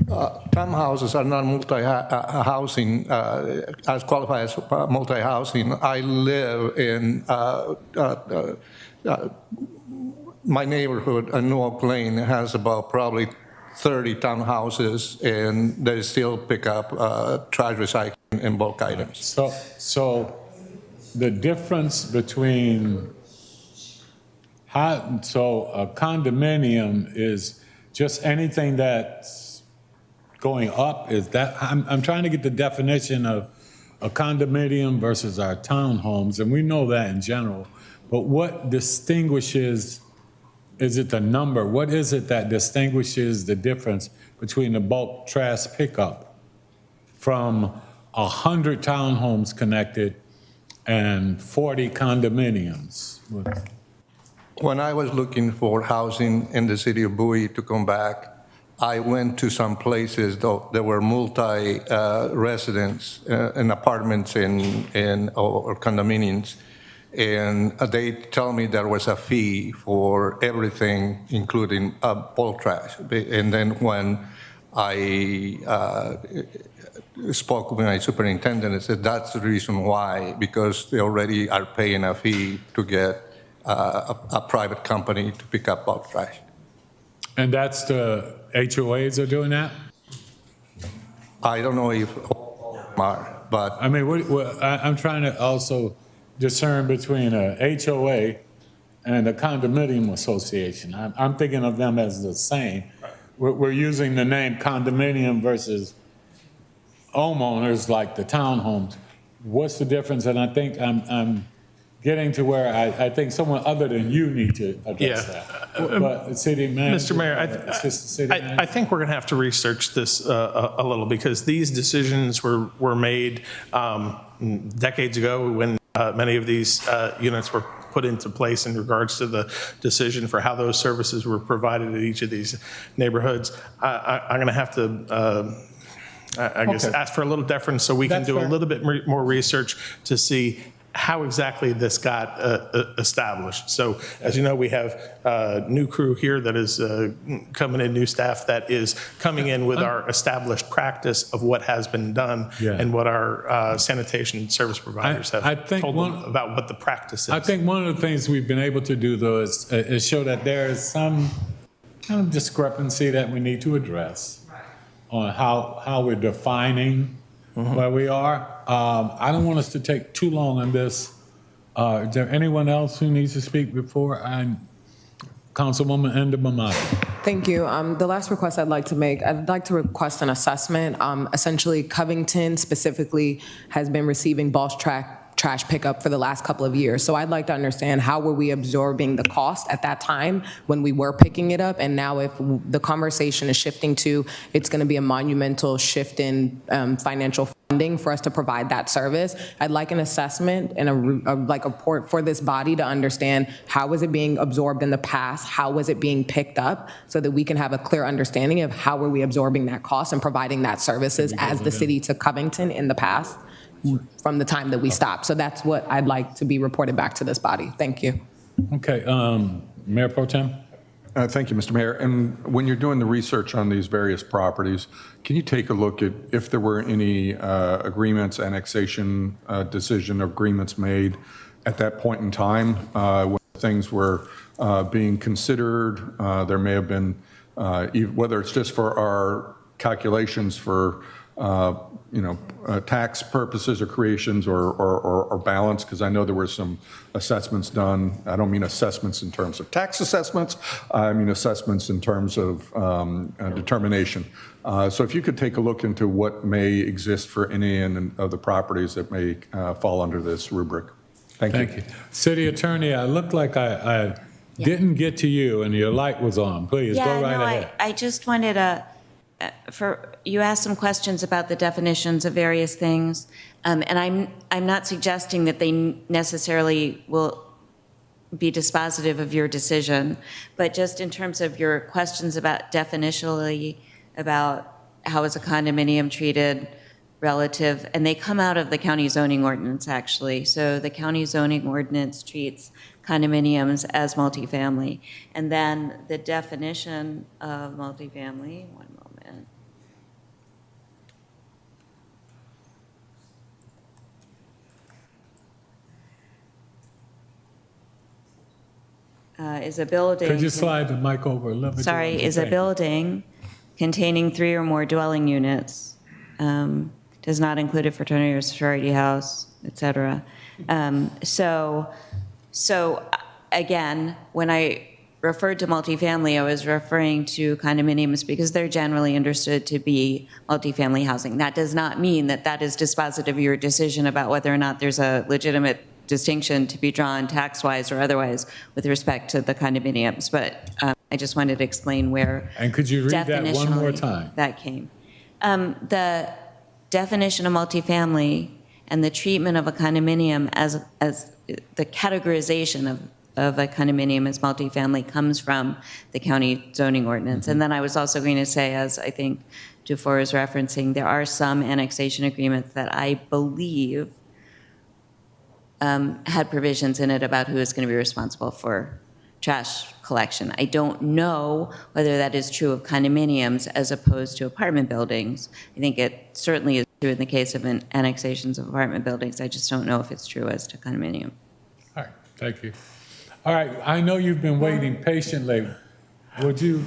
Townhouses are not multi-housing, as qualified as multi-housing. I live in my neighborhood in New Oak Lane has about probably 30 townhouses, and they still pick up trash, recycling, and bulk items. So the difference between so a condominium is just anything that's going up. Is that I'm trying to get the definition of a condominium versus our townhomes, and we know that in general. But what distinguishes? Is it the number? What is it that distinguishes the difference between the bulk trash pickup from 100 townhomes connected and 40 condominiums? When I was looking for housing in the city of Bowie to come back, I went to some places though there were multi-residents in apartments or condominiums. And they tell me there was a fee for everything, including bulk trash. And then when I spoke with my superintendent, I said that's the reason why, because they already are paying a fee to get a private company to pick up bulk trash. And that's the HOAs are doing that? I don't know if all of them are, but I mean, I'm trying to also discern between a HOA and a condominium association. I'm thinking of them as the same. We're using the name condominium versus homeowners like the townhomes. What's the difference? And I think I'm getting to where I think someone other than you need to address that. But city manager, Mr. Mayor, I think we're going to have to research this a little, because these decisions were made decades ago when many of these units were put into place in regards to the decision for how those services were provided at each of these neighborhoods. I'm going to have to, I guess, ask for a little deference so we can do a little bit more research to see how exactly this got established. So, as you know, we have a new crew here that is coming in, new staff that is coming in with our established practice of what has been done and what our sanitation service providers have told them about what the practice is. I think one of the things we've been able to do, though, is show that there is some kind of discrepancy that we need to address on how we're defining where we are. I don't want us to take too long on this. Is there anyone else who needs to speak before Councilwoman Endemamadi? Thank you. The last request I'd like to make, I'd like to request an assessment. Essentially, Covington specifically has been receiving bulk trash pickup for the last couple of years. So I'd like to understand, how were we absorbing the cost at that time when we were picking it up? And now if the conversation is shifting to, it's going to be a monumental shift in financial funding for us to provide that service, I'd like an assessment and a report for this body to understand how was it being absorbed in the past, how was it being picked up, so that we can have a clear understanding of how were we absorbing that cost and providing that services as the city to Covington in the past from the time that we stopped. So that's what I'd like to be reported back to this body. Thank you. Okay, Mayor Pro Tem? Thank you, Mr. Mayor. And when you're doing the research on these various properties, can you take a look at if there were any agreements, annexation decision agreements made at that point in time when things were being considered. There may have been, whether it's just for our calculations for tax purposes or creations or balance, because I know there were some assessments done. I don't mean assessments in terms of tax assessments. I mean assessments in terms of determination. So if you could take a look into what may exist for any of the properties that may fall under this rubric. Thank you. City Attorney, I looked like I didn't get to you and your light was on. Please, go right ahead. I just wanted you asked some questions about the definitions of various things, and I'm not suggesting that they necessarily will be dispositive of your decision, but just in terms of your questions about definitionally about how is a condominium treated relative, and they come out of the county zoning ordinance, actually. So the county zoning ordinance treats condominiums as multifamily. And then the definition of multifamily, one moment. Is a building. Could you slide the mic over a little bit? Sorry, is a building containing 3 or more dwelling units, does not include a fraternity or sorority house, et cetera. So again, when I referred to multifamily, I was referring to condominiums because they're generally understood to be multifamily housing. That does not mean that that is dispositive of your decision about whether or not there's a legitimate distinction to be drawn tax-wise or otherwise with respect to the condominiums. But I just wanted to explain where And could you read that one more definitionally time? that came. The definition of multifamily and the treatment of a condominium as the categorization of a condominium as multifamily comes from the county zoning ordinance. And then I was also going to say, as I think Dufour is referencing, there are some annexation agreements that I believe had provisions in it about who is going to be responsible for trash collection. I don't know whether that is true of condominiums as opposed to apartment buildings. I think it certainly is true in the case of annexations of apartment buildings. I just don't know if it's true as to condominium. All right, thank you. All right, I know you've been waiting patiently. Would you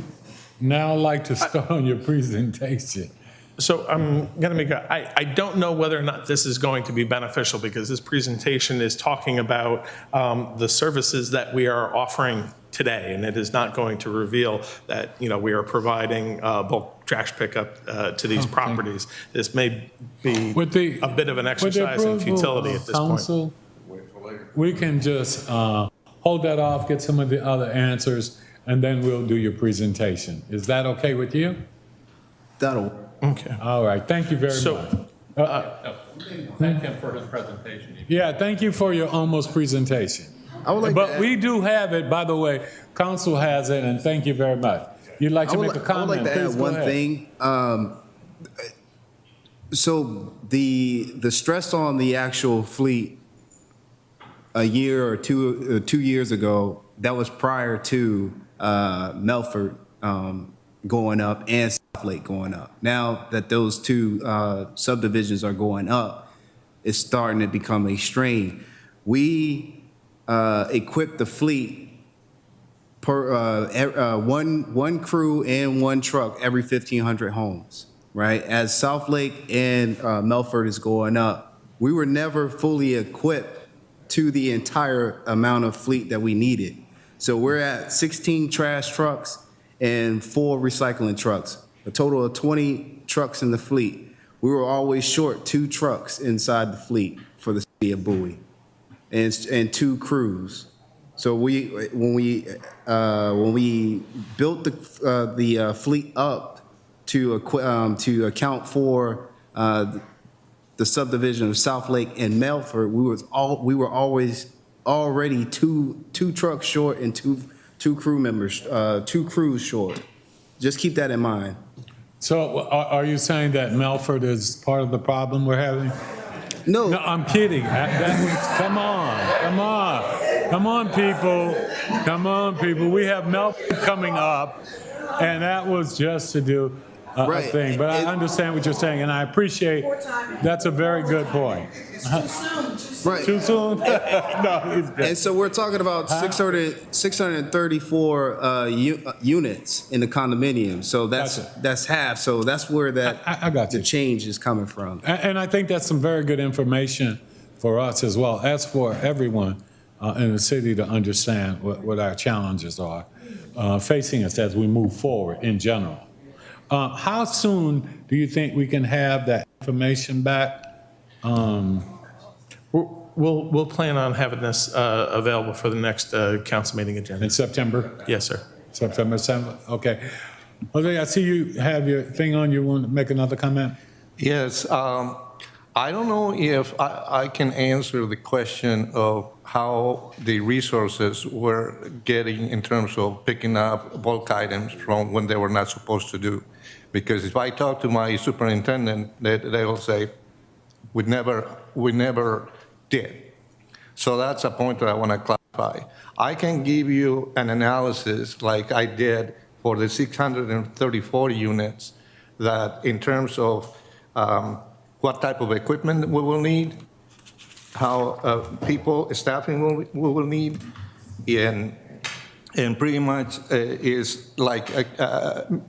now like to start on your presentation? So I'm going to make I don't know whether or not this is going to be beneficial because this presentation is talking about the services that we are offering today, and it is not going to reveal that, we are providing bulk trash pickup to these properties. This may be a bit of an exercise in futility at this Council, we can just hold that off, get some of the other answers, and then we'll do your presentation. Is that okay with you? That'll work. Okay. All right, thank you very much. Thank him for his presentation. Yeah, thank you for your almost presentation. But we do have it, by the way, council has it, and thank you very much. You'd like to make a comment? I would like to add one thing. So the stress on the actual fleet a year or 2 years ago, that was prior to Melford going up and South Lake going up. Now that those 2 subdivisions are going up, it's starting to become a strain. We equip the fleet per one crew and 1 truck every 1,500 homes, right? As South Lake and Melford is going up, we were never fully equipped to the entire amount of fleet that we needed. So we're at 16 trash trucks and 4 recycling trucks, a total of 20 trucks in the fleet. We were always short 2 trucks inside the fleet for the city of Bowie and 2 crews. So when we built the fleet up to account for the subdivision of South Lake and Melford, we were always already two trucks short and two crew members, 2 crews short. Just keep that in mind. So are you saying that Melford is part of the problem we're having? No, I'm kidding. Come on, people. We have Melford coming up, and that was just to do. Right. thing. But I understand what you're saying, and I appreciate, that's a very good point. Right. Too soon? No, he's good. And so we're talking about 634 units in the condominium. So that's half. So that's where I got you. the change is coming from. And I think that's some very good information for us as well, as for everyone in the city to understand what our challenges are facing us as we move forward in general. How soon do you think we can have that information back? We'll plan on having this available for the next council meeting agenda. In September? Yes, sir. September 7th? Okay. Jose, I see you have your thing on. You want to make another comment? Yes, I don't know if I can answer the question of how the resources were getting in terms of picking up bulk items from when they were not supposed to do. Because if I talk to my superintendent, they will say, we never did. So that's a point that I want to clarify. I can give you an analysis like I did for the 634 units that in terms of what type of equipment we will need, how staffing we will need, and pretty much is like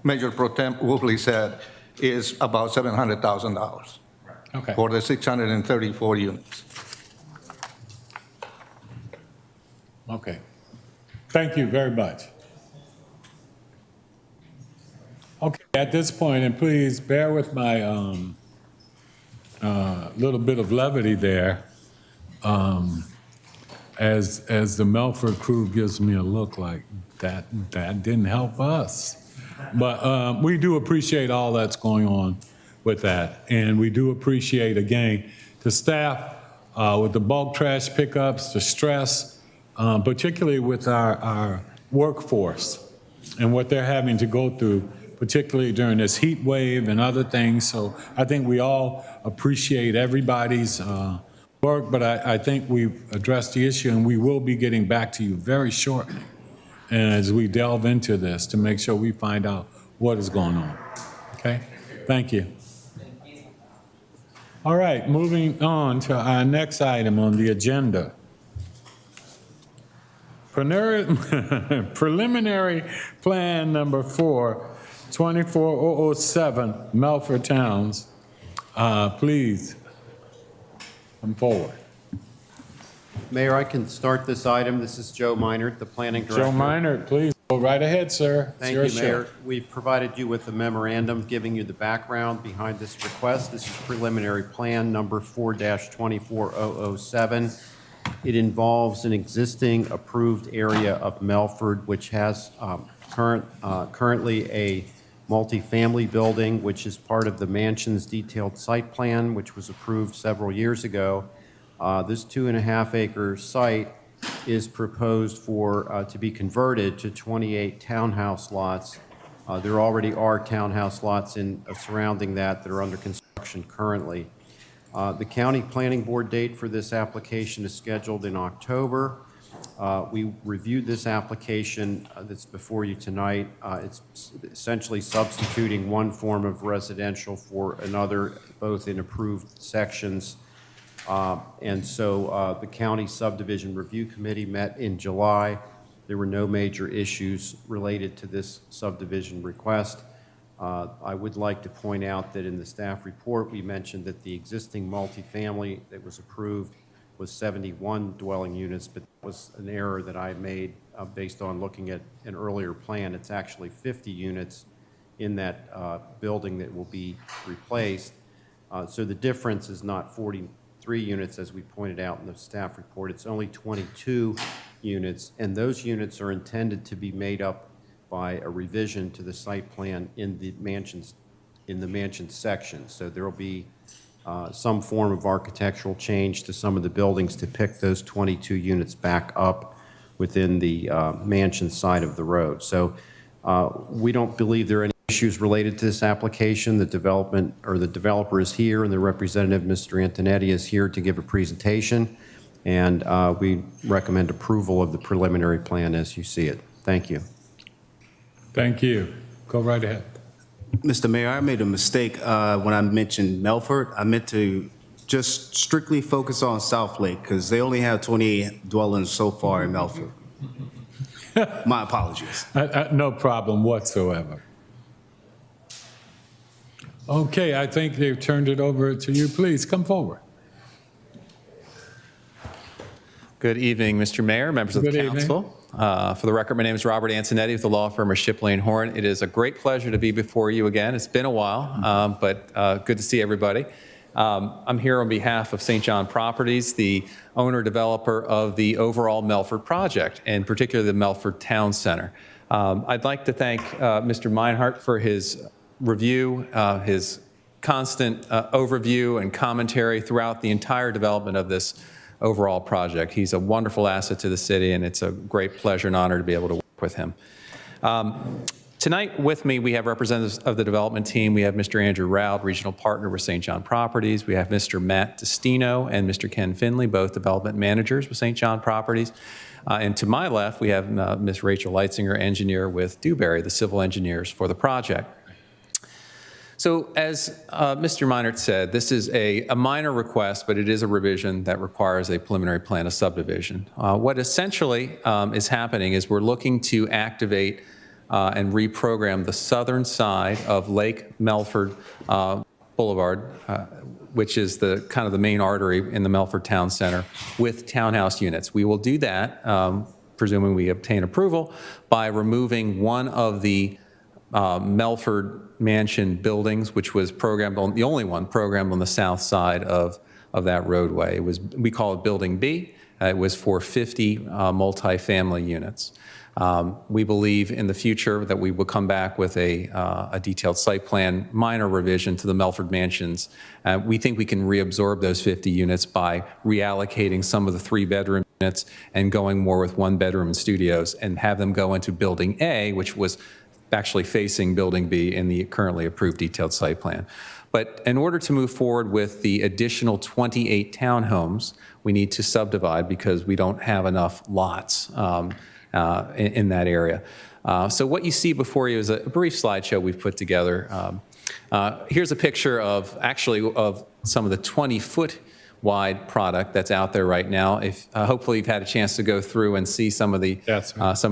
Major Pro Tem Wolfley said, is about $700,000 for the 634 units. Okay. Thank you very much. Okay, at this point, and please bear with my little bit of levity there, as the Melford crew gives me a look like that didn't help us. But we do appreciate all that's going on with that. And we do appreciate, again, the staff with the bulk trash pickups, the stress, particularly with our workforce and what they're having to go through, particularly during this heat wave and other things. So I think we all appreciate everybody's work, but I think we've addressed the issue, and we will be getting back to you very shortly as we delve into this to make sure we find out what is going on. Okay? Thank you. All right, moving on to our next item on the agenda. Preliminary Plan Number 4, 24007, Melford Towns. Please come forward. Mayor, I can start this item. This is Joe Minert, the planning director. Joe Minert, please go right ahead, sir. It's Thank your you, show. Mayor. We've provided you with a memorandum giving you the background behind this request. This is preliminary plan number 4-24007. It involves an existing approved area of Melford, which has currently a multifamily building, which is part of the mansion's detailed site plan, which was approved several years ago. This 2.5-acre site is proposed to be converted to 28 townhouse lots. There already are townhouse lots surrounding that are under construction currently. The county planning board date for this application is scheduled in October. We reviewed this application that's before you tonight. It's essentially substituting one form of residential for another, both in approved sections. And so the county subdivision review committee met in July. There were no major issues related to this subdivision request. I would like to point out that in the staff report, we mentioned that the existing multifamily that was approved was 71 dwelling units, but that was an error that I made based on looking at an earlier plan. It's actually 50 units in that building that will be replaced. So the difference is not 43 units, as we pointed out in the staff report. It's only 22 units, and those units are intended to be made up by a revision to the site plan in the mansion section. So there will be some form of architectural change to some of the buildings to pick those 22 units back up within the mansion side of the road. So we don't believe there are any issues related to this application. The developer is here, and the representative, Mr. Antonetti, is here to give a presentation, and we recommend approval of the preliminary plan as you see it. Thank you. Thank you. Go right ahead. Mr. Mayor, I made a mistake when I mentioned Melford. I meant to just strictly focus on South Lake because they only have 28 dwellings so far in Melford. My apologies. No problem whatsoever. Okay, I think they've turned it over to you. Please come forward. Good evening, Mr. Mayor, members of the Good evening. council. For the record, my name is Robert Antonetti with the law firm of Shipley and Horn. It is a great pleasure to be before you again. It's been a while, but good to see everybody. I'm here on behalf of St. John Properties, the owner-developer of the overall Melford project, and particularly the Melford Town Center. I'd like to thank Mr. Meinhardt for his review, his constant overview and commentary throughout the entire development of this overall project. He's a wonderful asset to the city, and it's a great pleasure and honor to be able to work with him. Tonight with me, we have representatives of the development team. We have Mr. Andrew Roud, regional partner with St. John Properties. We have Mr. Matt Destino and Mr. Ken Finley, both development managers with St. John Properties. And to my left, we have Ms. Rachel Leitzinger, engineer with Dewberry, the civil engineers for the project. So as Mr. Meinert said, this is a minor request, but it is a revision that requires a preliminary plan of subdivision. What essentially is happening is we're looking to activate and reprogram the southern side of Lake Melford Boulevard, which is the kind of the main artery in the Melford Town Center, with townhouse units. We will do that, presuming we obtain approval, by removing one of the Melford Mansion buildings, which was programmed on, the only one programmed on the south side of that roadway. It was, we call it Building B. It was for 50 multifamily units. We believe in the future that we will come back with a detailed site plan, minor revision to the Melford Mansions. We think we can reabsorb those 50 units by reallocating some of the 3-bedroom units and going more with 1-bedroom and studios, and have them go into Building A, which was actually facing Building B in the currently approved detailed site plan. But in order to move forward with the additional 28 townhomes, we need to subdivide because we don't have enough lots in that area. So what you see before you is a brief slideshow we've put together. Here's a picture of some of the 20-foot wide product that's out there right now. If hopefully you've had a chance to go through and see some of the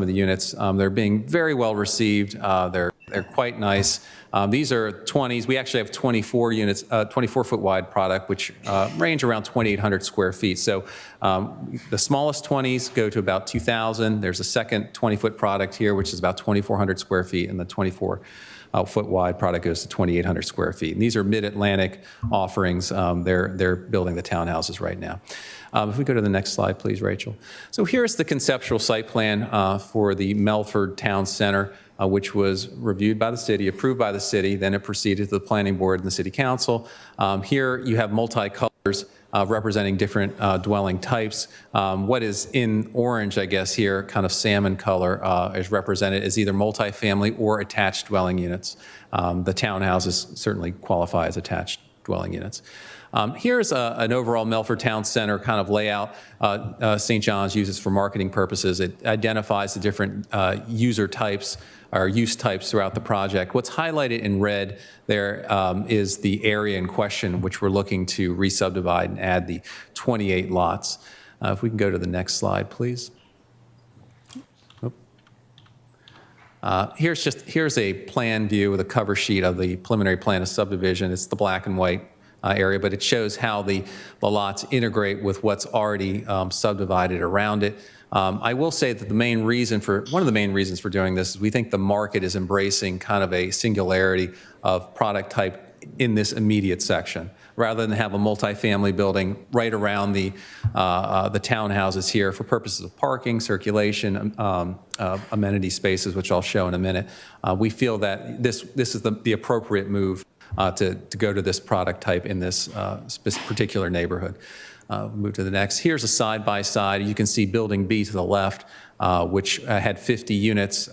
units. They're being very well received. They're quite nice. These are 20s. We actually have 24 units, 24-foot wide product, which range around 2,800 square feet. So the smallest 20s go to about 2,000. There's a second 20-foot product here, which is about 2,400 square feet, and the 24-foot wide product goes to 2,800 square feet. And these are mid-Atlantic offerings. They're building the townhouses right now. If we go to the next slide, please, Rachel. So here's the conceptual site plan for the Melford Town Center, which was reviewed by the city, approved by the city, then it proceeded to the planning board and the city council. Here you have multicolors representing different dwelling types. What is in orange, I guess here, kind of salmon color, is represented as either multifamily or attached dwelling units. The townhouses certainly qualify as attached dwelling units. Here's an overall Melford Town Center kind of layout. St. John's uses for marketing purposes. It identifies the different user types or use types throughout the project. What's highlighted in red there is the area in question, which we're looking to re-subdivide and add the 28 lots. If we can go to the next slide, please. Here's a plan view with a cover sheet of the preliminary plan of subdivision. It's the black and white area, but it shows how the lots integrate with what's already subdivided around it. I will say that one of the main reasons for doing this is we think the market is embracing kind of a singularity of product type in this immediate section, rather than have a multifamily building right around the townhouses here for purposes of parking, circulation, amenity spaces, which I'll show in a minute. We feel that this is the appropriate move to go to this product type in this particular neighborhood. Move to the next. Here's a side-by-side. You can see Building B to the left, which had 50 units,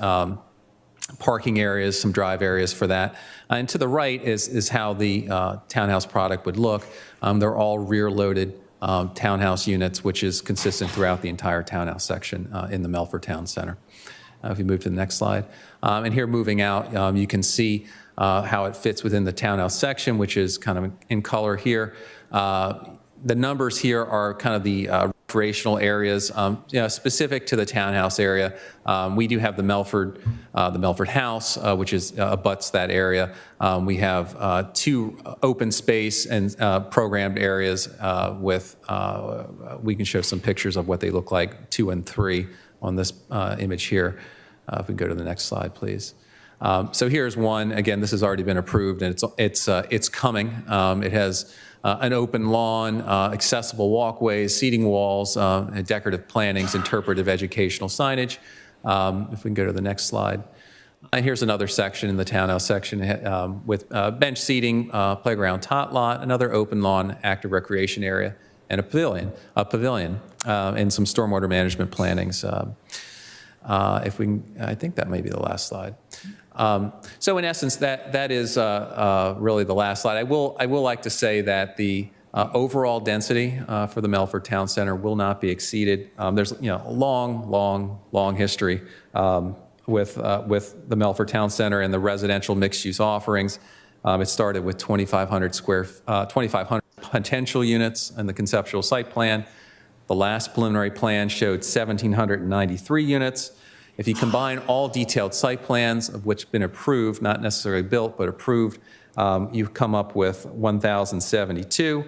parking areas, some drive areas for that. And to the right is how the townhouse product would look. They're all rear-loaded townhouse units, which is consistent throughout the entire townhouse section in the Melford Town Center. If you move to the next slide. And here moving out, you can see how it fits within the townhouse section, which is kind of in color here. The numbers here are kind of the recreational areas, specific to the townhouse area. We do have the Melford House, which is abuts that area. We have 2 open space and programmed areas with, we can show some pictures of what they look like, 2 and 3 on this image here. If we go to the next slide, please. So here's one. Again, this has already been approved, and it's coming. It has an open lawn, accessible walkways, seating walls, decorative plantings, interpretive educational signage. If we can go to the next slide. Here's another section in the townhouse section with bench seating, playground tot lot, another open lawn, active recreation area, and a pavilion, and some stormwater management plantings. If we can, I think that may be the last slide. So in essence, that is really the last slide. I will like to say that the overall density for the Melford Town Center will not be exceeded. There's a long history with the Melford Town Center and the residential mixed-use offerings. It started with 2,500 potential units in the conceptual site plan. The last preliminary plan showed 1,793 units. If you combine all detailed site plans, of which have been approved, not necessarily built, but approved, you come up with 1,072.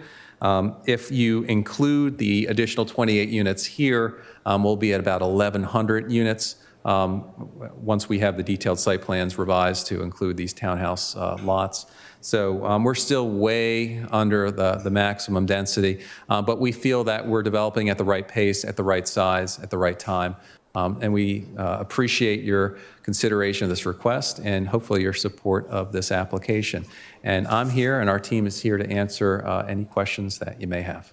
If you include the additional 28 units here, we'll be at about 1,100 units once we have the detailed site plans revised to include these townhouse lots. So we're still way under the maximum density, but we feel that we're developing at the right pace, at the right size, at the right time. And we appreciate your consideration of this request and hopefully your support of this application. And I'm here and our team is here to answer any questions that you may have.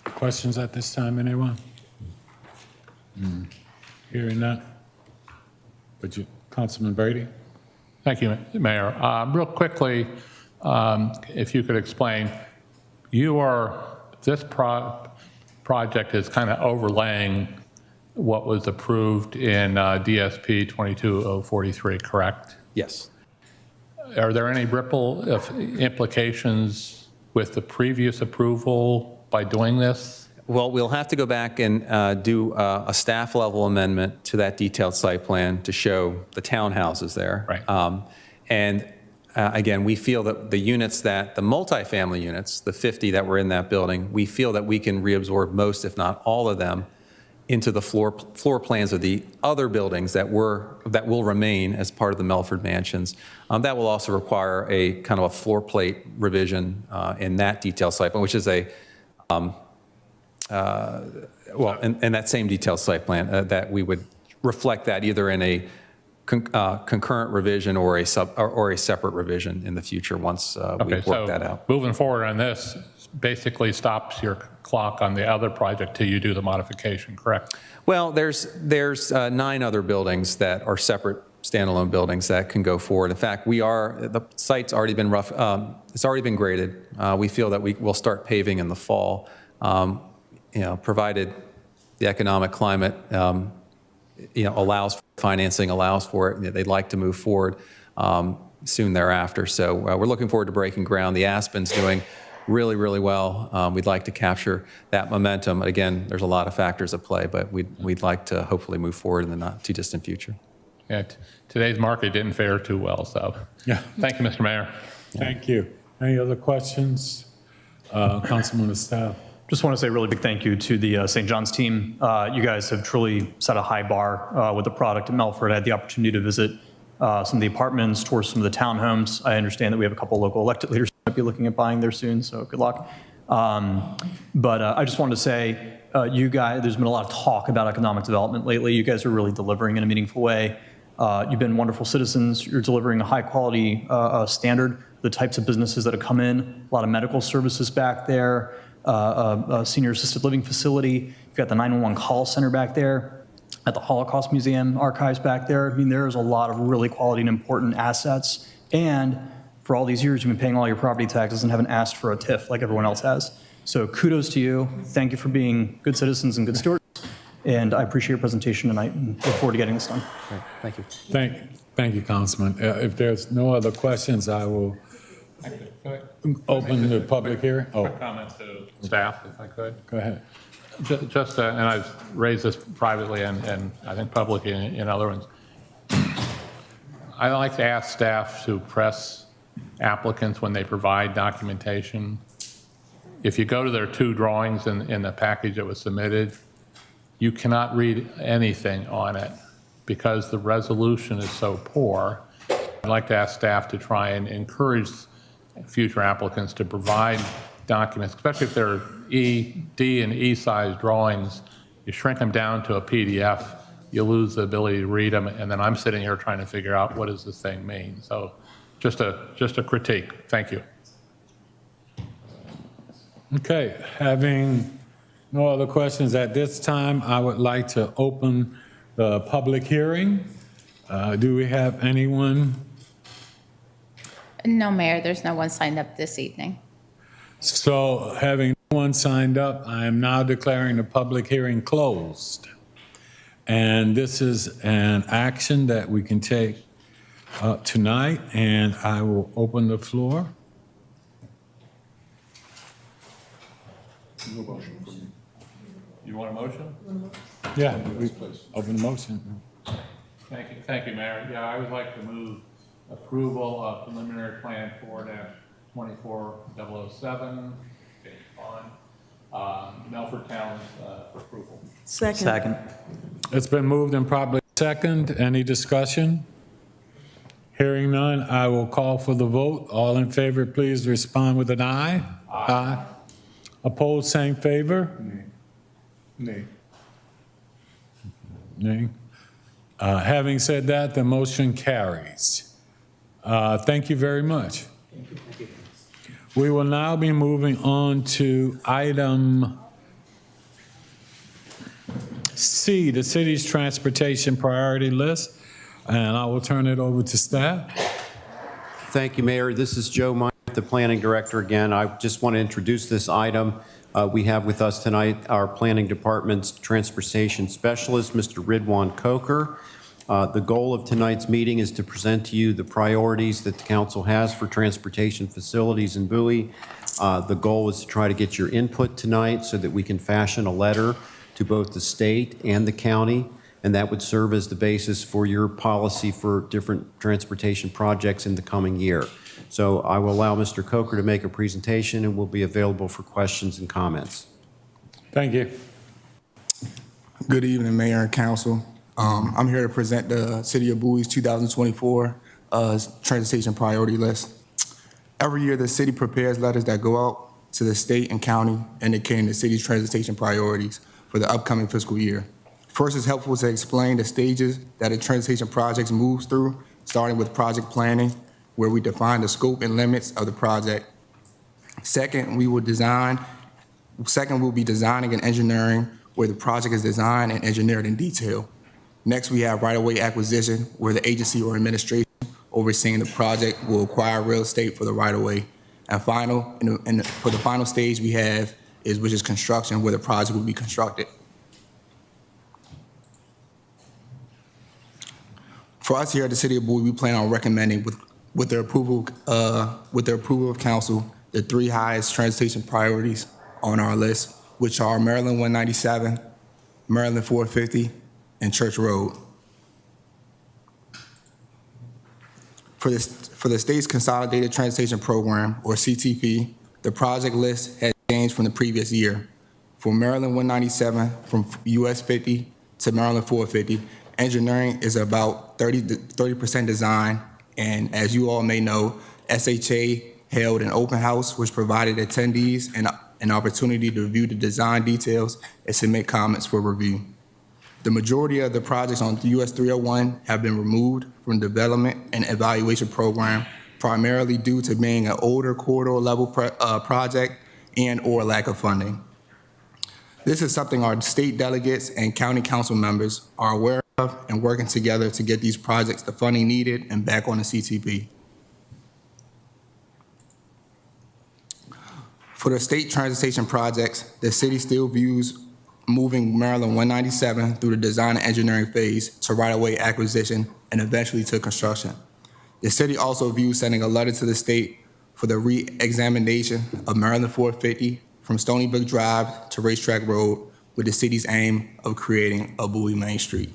Questions at this time, anyone? Hearing none. Would you, Councilman Brady? Thank you, Mayor. Real quickly, if you could explain, this project is kind of overlaying what was approved in DSP 22043, correct? Yes. Are there any ripple implications with the previous approval by doing this? Well, we'll have to go back and do a staff level amendment to that detailed site plan to show the townhouses there. Right. Again, we feel that the multifamily units, the 50 that were in that building, we feel that we can reabsorb most, if not all of them, into the floor plans of the other buildings that will remain as part of the Melford Mansions. That will also require a kind of a floor plate revision in that detailed site plan, which is in that same detailed site plan that we would reflect that either in a concurrent revision or a separate revision in the future once we've worked that out. Moving forward on this basically stops your clock on the other project till you do the modification, correct? Well, there's 9 other buildings that are separate standalone buildings that can go forward. In fact, the site's already been it's already been graded. We feel that we'll start paving in the fall, provided the economic climate financing allows for it. They'd like to move forward soon thereafter. So we're looking forward to breaking ground. The Aspen's doing really, really well. We'd like to capture that momentum. Again, there's a lot of factors at play, but we'd like to hopefully move forward in the not too distant future. Yeah, today's market didn't fare too well, so. Yeah. Thank you, Mr. Mayor. Thank you. Any other questions? Councilman Estelle. Just want to say a really big thank you to the St. John's team. You guys have truly set a high bar with the product at Melford. I had the opportunity to visit some of the apartments, tour some of the townhomes. I understand that we have a couple local elected leaders who might be looking at buying there soon, so good luck. But I just wanted to say, you guys, there's been a lot of talk about economic development lately. You guys are really delivering in a meaningful way. You've been wonderful citizens. You're delivering a high quality standard, the types of businesses that have come in, a lot of medical services back there, a senior assisted living facility. You've got the 911 call center back there, at the Holocaust Museum archives back there. I mean, there's a lot of really quality and important assets. And for all these years, you've been paying all your property taxes and haven't asked for a TIF like everyone else has. So kudos to you. Thank you for being good citizens and good stewards. And I appreciate your presentation tonight and look forward to getting this done. Thank you. Thank you, Councilman. If there's no other questions, I will open the public hearing. Oh, Quick comment to staff, if I could. go ahead. Just, and I've raised this privately and I think publicly in other ones. I like to ask staff to press applicants when they provide documentation. If you go to their 2 drawings in the package that was submitted, you cannot read anything on it because the resolution is so poor. I'd like to ask staff to try and encourage future applicants to provide documents, especially if they're D and E size drawings. You shrink them down to a PDF, you lose the ability to read them, and then I'm sitting here trying to figure out what does this thing mean. So just a critique. Thank you. Okay, having no other questions at this time, I would like to open the public hearing. Do we have anyone? No, Mayor, there's no one signed up this evening. So having no one signed up, I am now declaring the public hearing closed. And this is an action that we can take tonight, and I will open the floor. No motion from you. You want a motion? Yeah, we open the motion. Thank you, Mayor. Yeah, I would like to move approval of preliminary plan 4-24007 on Melford Towns for approval. Second. It's been moved and probably second. Any discussion? Hearing none, I will call for the vote. All in favor, please respond with an aye. Aye. Opposed, same favor? Nay. Nay. Having said that, the motion carries. Thank you very much. We will now be moving on to item C, the city's transportation priority list, and I will turn it over to staff. Thank you, Mayor. This is Joe Meyer, the Planning Director again. I just want to introduce this item. We have with us tonight our Planning Department's Transportation Specialist, Mr. Ridwan Coker. The goal of tonight's meeting is to present to you the priorities that the council has for transportation facilities in Bowie. The goal is to try to get your input tonight so that we can fashion a letter to both the state and the county, and that would serve as the basis for your policy for different transportation projects in the coming year. So I will allow Mr. Coker to make a presentation and will be available for questions and comments. Thank you. Good evening, Mayor and Council. I'm here to present the City of Bowie's 2024 transportation priority list. Every year, the city prepares letters that go out to the state and county indicating the city's transportation priorities for the upcoming fiscal year. First, it's helpful to explain the stages that a transportation project moves through, starting with project planning, where we define the scope and limits of the project. Second, we'll be designing and engineering, where the project is designed and engineered in detail. Next, we have right-of-way acquisition, where the agency or administration overseeing the project will acquire real estate for the right-of-way. And for the final stage we have which is construction, where the project will be constructed. For us here at the City of Bowie, we plan on recommending with their approval of council, the 3 highest transportation priorities on our list, which are Maryland 197, Maryland 450, and Church Road. For the state's Consolidated Transportation Program, or CTP, the project list has changed from the previous year. For Maryland 197, from US 50 to Maryland 450, engineering is about 30% design, and as you all may know, SHA held an open house which provided attendees an opportunity to review the design details and submit comments for review. The majority of the projects on US 301 have been removed from the development and evaluation program, primarily due to being an older corridor level project and/or lack of funding. This is something our state delegates and county council members are aware of and working together to get these projects the funding needed and back on the CTP. For the state transportation projects, the city still views moving Maryland 197 through the design and engineering phase to right-of-way acquisition and eventually to construction. The city also views sending a letter to the state for the re-examination of Maryland 450 from Stony Brook Drive to Racetrack Road with the city's aim of creating a Bowie Main Street.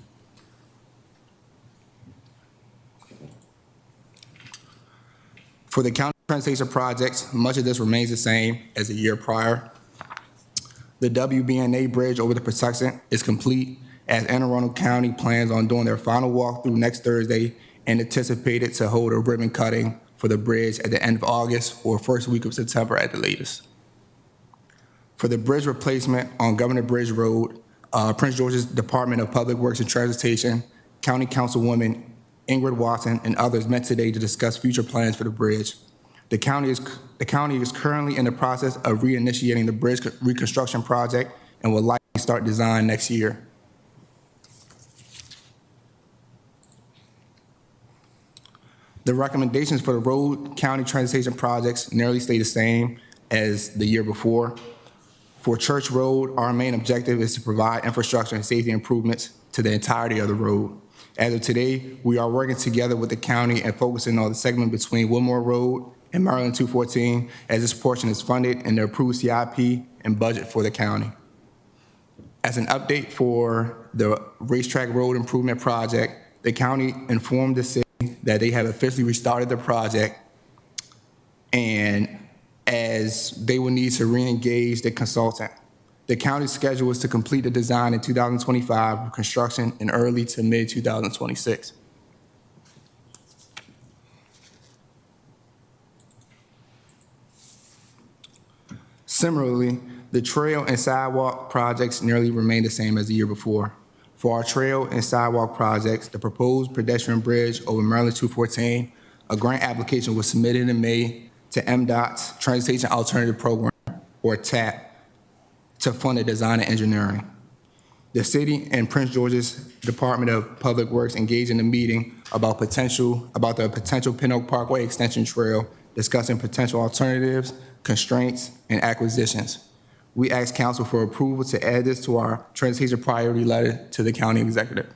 For the county transportation projects, much of this remains the same as the year prior. The WBNA Bridge over the Patuxent is complete as Anne Arundel County plans on doing their final walkthrough next Thursday and anticipated to hold a ribbon cutting for the bridge at the end of August or first week of September at the latest. For the bridge replacement on Governor Bridge Road, Prince George's Department of Public Works and Transportation, County Councilwoman Ingrid Watson, and others met today to discuss future plans for the bridge. The county is currently in the process of reinitiating the bridge reconstruction project and will likely start design next year. The recommendations for the road county transportation projects nearly stay the same as the year before. For Church Road, our main objective is to provide infrastructure and safety improvements to the entirety of the road. As of today, we are working together with the county and focusing on the segment between Wilmore Road and Maryland 214, as this portion is funded in the approved CIP and budget for the county. As an update for the Racetrack Road Improvement Project, the county informed the city that they have officially restarted the project, and as they will need to re-engage the consultant. The county's schedule is to complete the design in 2025 with construction in early to mid-2026. Similarly, the trail and sidewalk projects nearly remain the same as the year before. For our trail and sidewalk projects, the proposed pedestrian bridge over Maryland 214, a grant application was submitted in May to MDOT's Transportation Alternative Program, or TAP, to fund the design and engineering. The city and Prince George's Department of Public Works engaged in a meeting about the potential Pin Oak Parkway Extension Trail, discussing potential alternatives, constraints, and acquisitions. We asked council for approval to add this to our transportation priority letter to the county executive.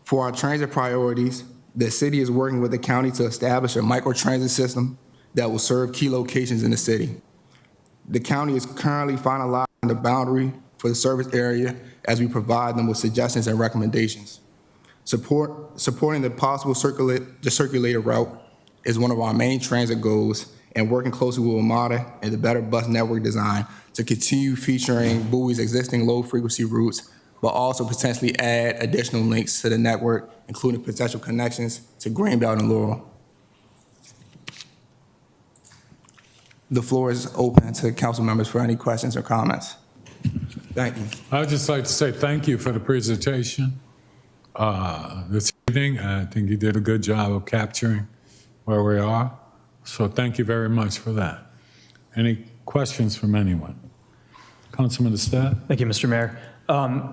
For our transit priorities, the city is working with the county to establish a microtransit system that will serve key locations in the city. The county is currently finalizing the boundary for the service area as we provide them with suggestions and recommendations. Supporting the possible circulator route is one of our main transit goals, and working closely with WMATA and the Better Bus Network design to continue featuring Bowie's existing low-frequency routes, but also potentially add additional links to the network, including potential connections to Greenbelt and Laurel. The floor is open to council members for any questions or comments. Thank you. I would just like to say thank you for the presentation this evening. I think you did a good job of capturing where we are. So thank you very much for that. Any questions from anyone? Councilman Estate? Thank you, Mr. Mayor.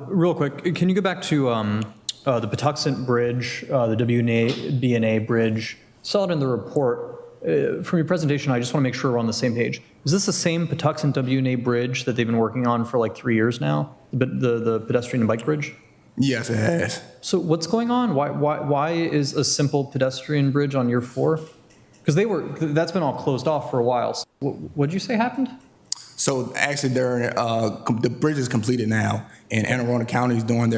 Real quick, can you go back to the Patuxent Bridge, the WBNA Bridge? Saw it in the report. From your presentation, I just want to make sure we're on the same page. Is this the same Patuxent WBNA Bridge that they've been working on for like 3 years now? The pedestrian and bike bridge? Yes, it has. So what's going on? Why is a simple pedestrian bridge on year 4? Because that's been all closed off for a while. So what did you say happened? So actually, the bridge is completed now, and Anne Arundel County is doing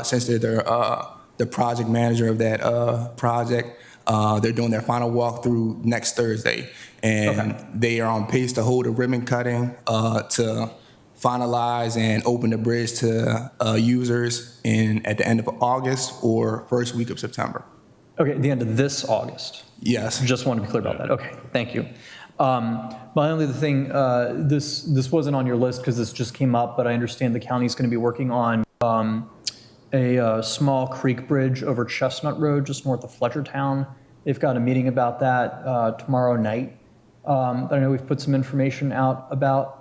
since they're the project manager of that project, they're doing their final walkthrough next Thursday, and they are on pace to hold a ribbon cutting to finalize and open the bridge to users at the end of August or first week of September. Okay, at the end of this August. Yes. Just want to be clear about that. Okay, thank you. My only other thing, this wasn't on your list because this just came up, but I understand the county is going to be working on a small creek bridge over Chestnut Road, just north of Fletchertown. They've got a meeting about that tomorrow night. I know we've put some information out about,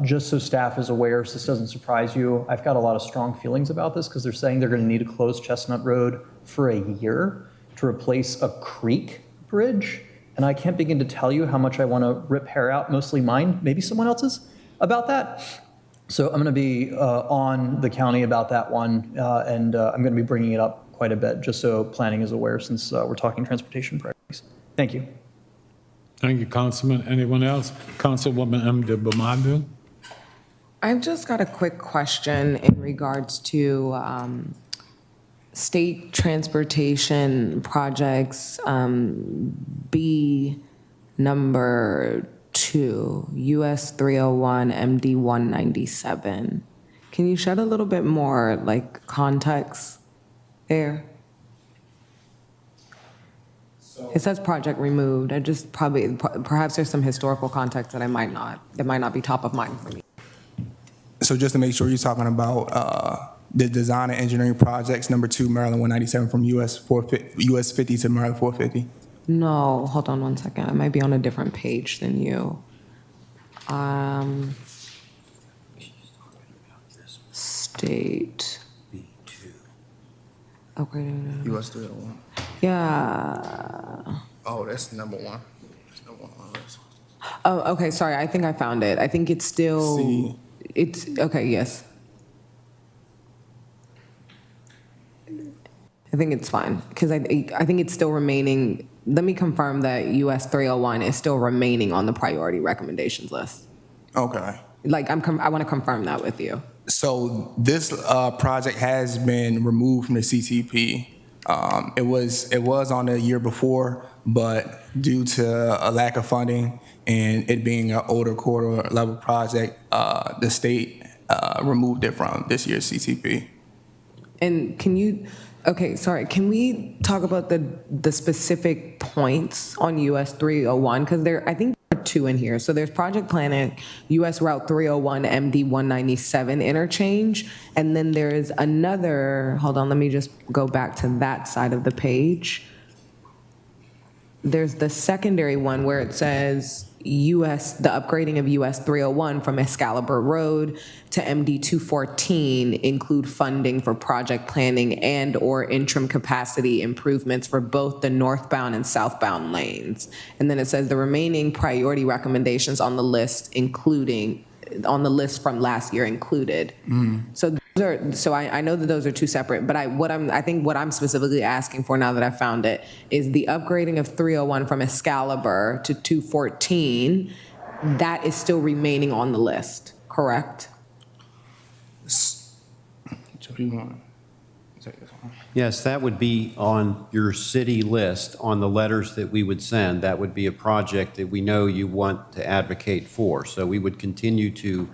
just so staff is aware, so this doesn't surprise you. I've got a lot of strong feelings about this because they're saying they're going to need to close Chestnut Road for a year to replace a creek bridge. And I can't begin to tell you how much I want to rip hair out, mostly mine, maybe someone else's, about that. So I'm going to be on the county about that one, and I'm going to be bringing it up quite a bit, just so planning is aware, since we're talking transportation priorities. Thank you. Thank you, Councilman. Anyone else? Councilwoman M. Dibbamadu? I've just got a quick question in regards to state transportation projects, B number 2, US 301 MD 197. Can you shed a little bit more context there? It says project removed. I just perhaps there's some historical context that might not be top of mind for me. So just to make sure, you're talking about the design and engineering projects, number 2, Maryland 197 from US 50 to Maryland 450? No, hold on one second. I might be on a different page than you. State. Okay. US 301. Yeah. Oh, that's number 1. That's number 1 on the list. Oh, okay, sorry. I think I found it. I think it's still. C. It's, okay, yes. I think it's fine, because I think it's still remaining. Let me confirm that US 301 is still remaining on the priority recommendations list. Okay. I want to confirm that with you. So this project has been removed from the CTP. It was on the year before, but due to a lack of funding and it being an older corridor level project, the state removed it from this year's CTP. And can we talk about the specific points on US 301? Because I think there are 2 in here. So there's project planning, US Route 301 MD 197 interchange, and then there's another, hold on, let me just go back to that side of the page. There's the secondary one where it says the upgrading of US 301 from Excalibur Road to MD 214 include funding for project planning and or interim capacity improvements for both the northbound and southbound lanes. And then it says the remaining priority recommendations on the list from last year included. So I know that those are 2 separate, but I think what I'm specifically asking for now that I found it is the upgrading of 301 from Excalibur to 214. That is still remaining on the list, correct? Yes, that would be on your city list, on the letters that we would send. That would be a project that we know you want to advocate for. So we would continue to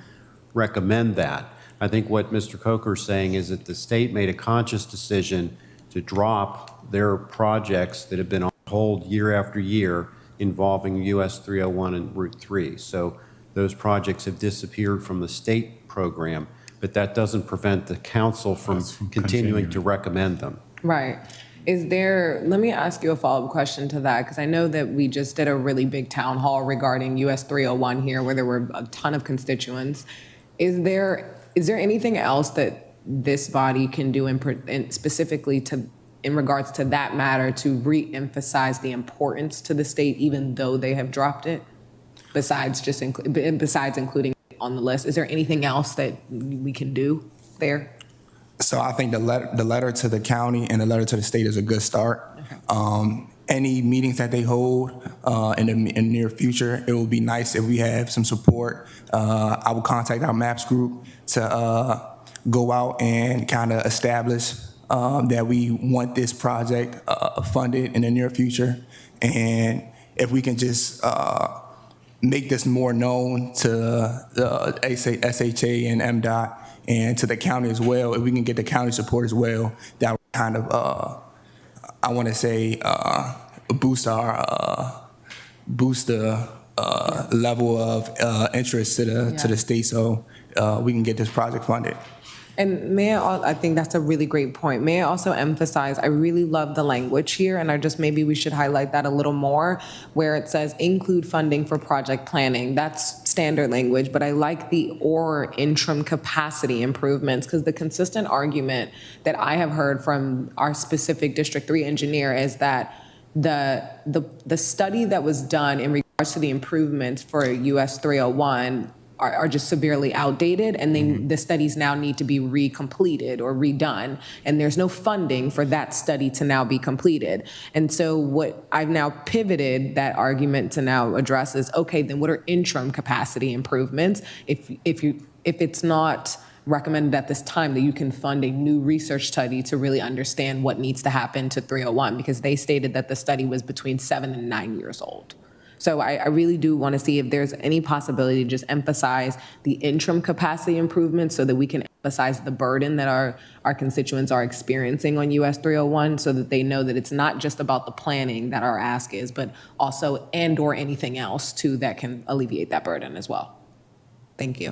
recommend that. I think what Mr. Coker is saying is that the state made a conscious decision to drop their projects that have been on hold year after year involving US 301 and Route 3. So those projects have disappeared from the state program, but that doesn't prevent the council from continuing to recommend them. Right. Let me ask you a follow-up question to that, because I know that we just did a really big town hall regarding US 301 here where there were a ton of constituents. Is there anything else that this body can do specifically in regards to that matter to re-emphasize the importance to the state, even though they have dropped it, besides including it on the list? Is there anything else that we can do there? So I think the letter to the county and the letter to the state is a good start. Okay. Any meetings that they hold in the near future, it would be nice if we have some support. I will contact our MAPS group to go out and kind of establish that we want this project funded in the near future. And if we can just make this more known to the SHA and MDOT and to the county as well, if we can get the county support as well, that would kind of, I want to say, boost the level of interest to the state, so we can get this project funded. And I think that's a really great point. May I also emphasize, I really love the language here, and maybe we should highlight that a little more, where it says include funding for project planning. That's standard language, but I like the or interim capacity improvements, because the consistent argument that I have heard from our specific District 3 engineer is that the study that was done in regards to the improvements for US 301 are just severely outdated, and the studies now need to be recompleted or redone, and there's no funding for that study to now be completed. And so what I've now pivoted that argument to now address is, okay, then what are interim capacity improvements? If it's not recommended at this time, that you can fund a new research study to really understand what needs to happen to 301, because they stated that the study was between 7 and 9 years old. So I really do want to see if there's any possibility to just emphasize the interim capacity improvements so that we can emphasize the burden that our constituents are experiencing on US 301, so that they know that it's not just about the planning that our ask is, but also and/or anything else too that can alleviate that burden as well. Thank you.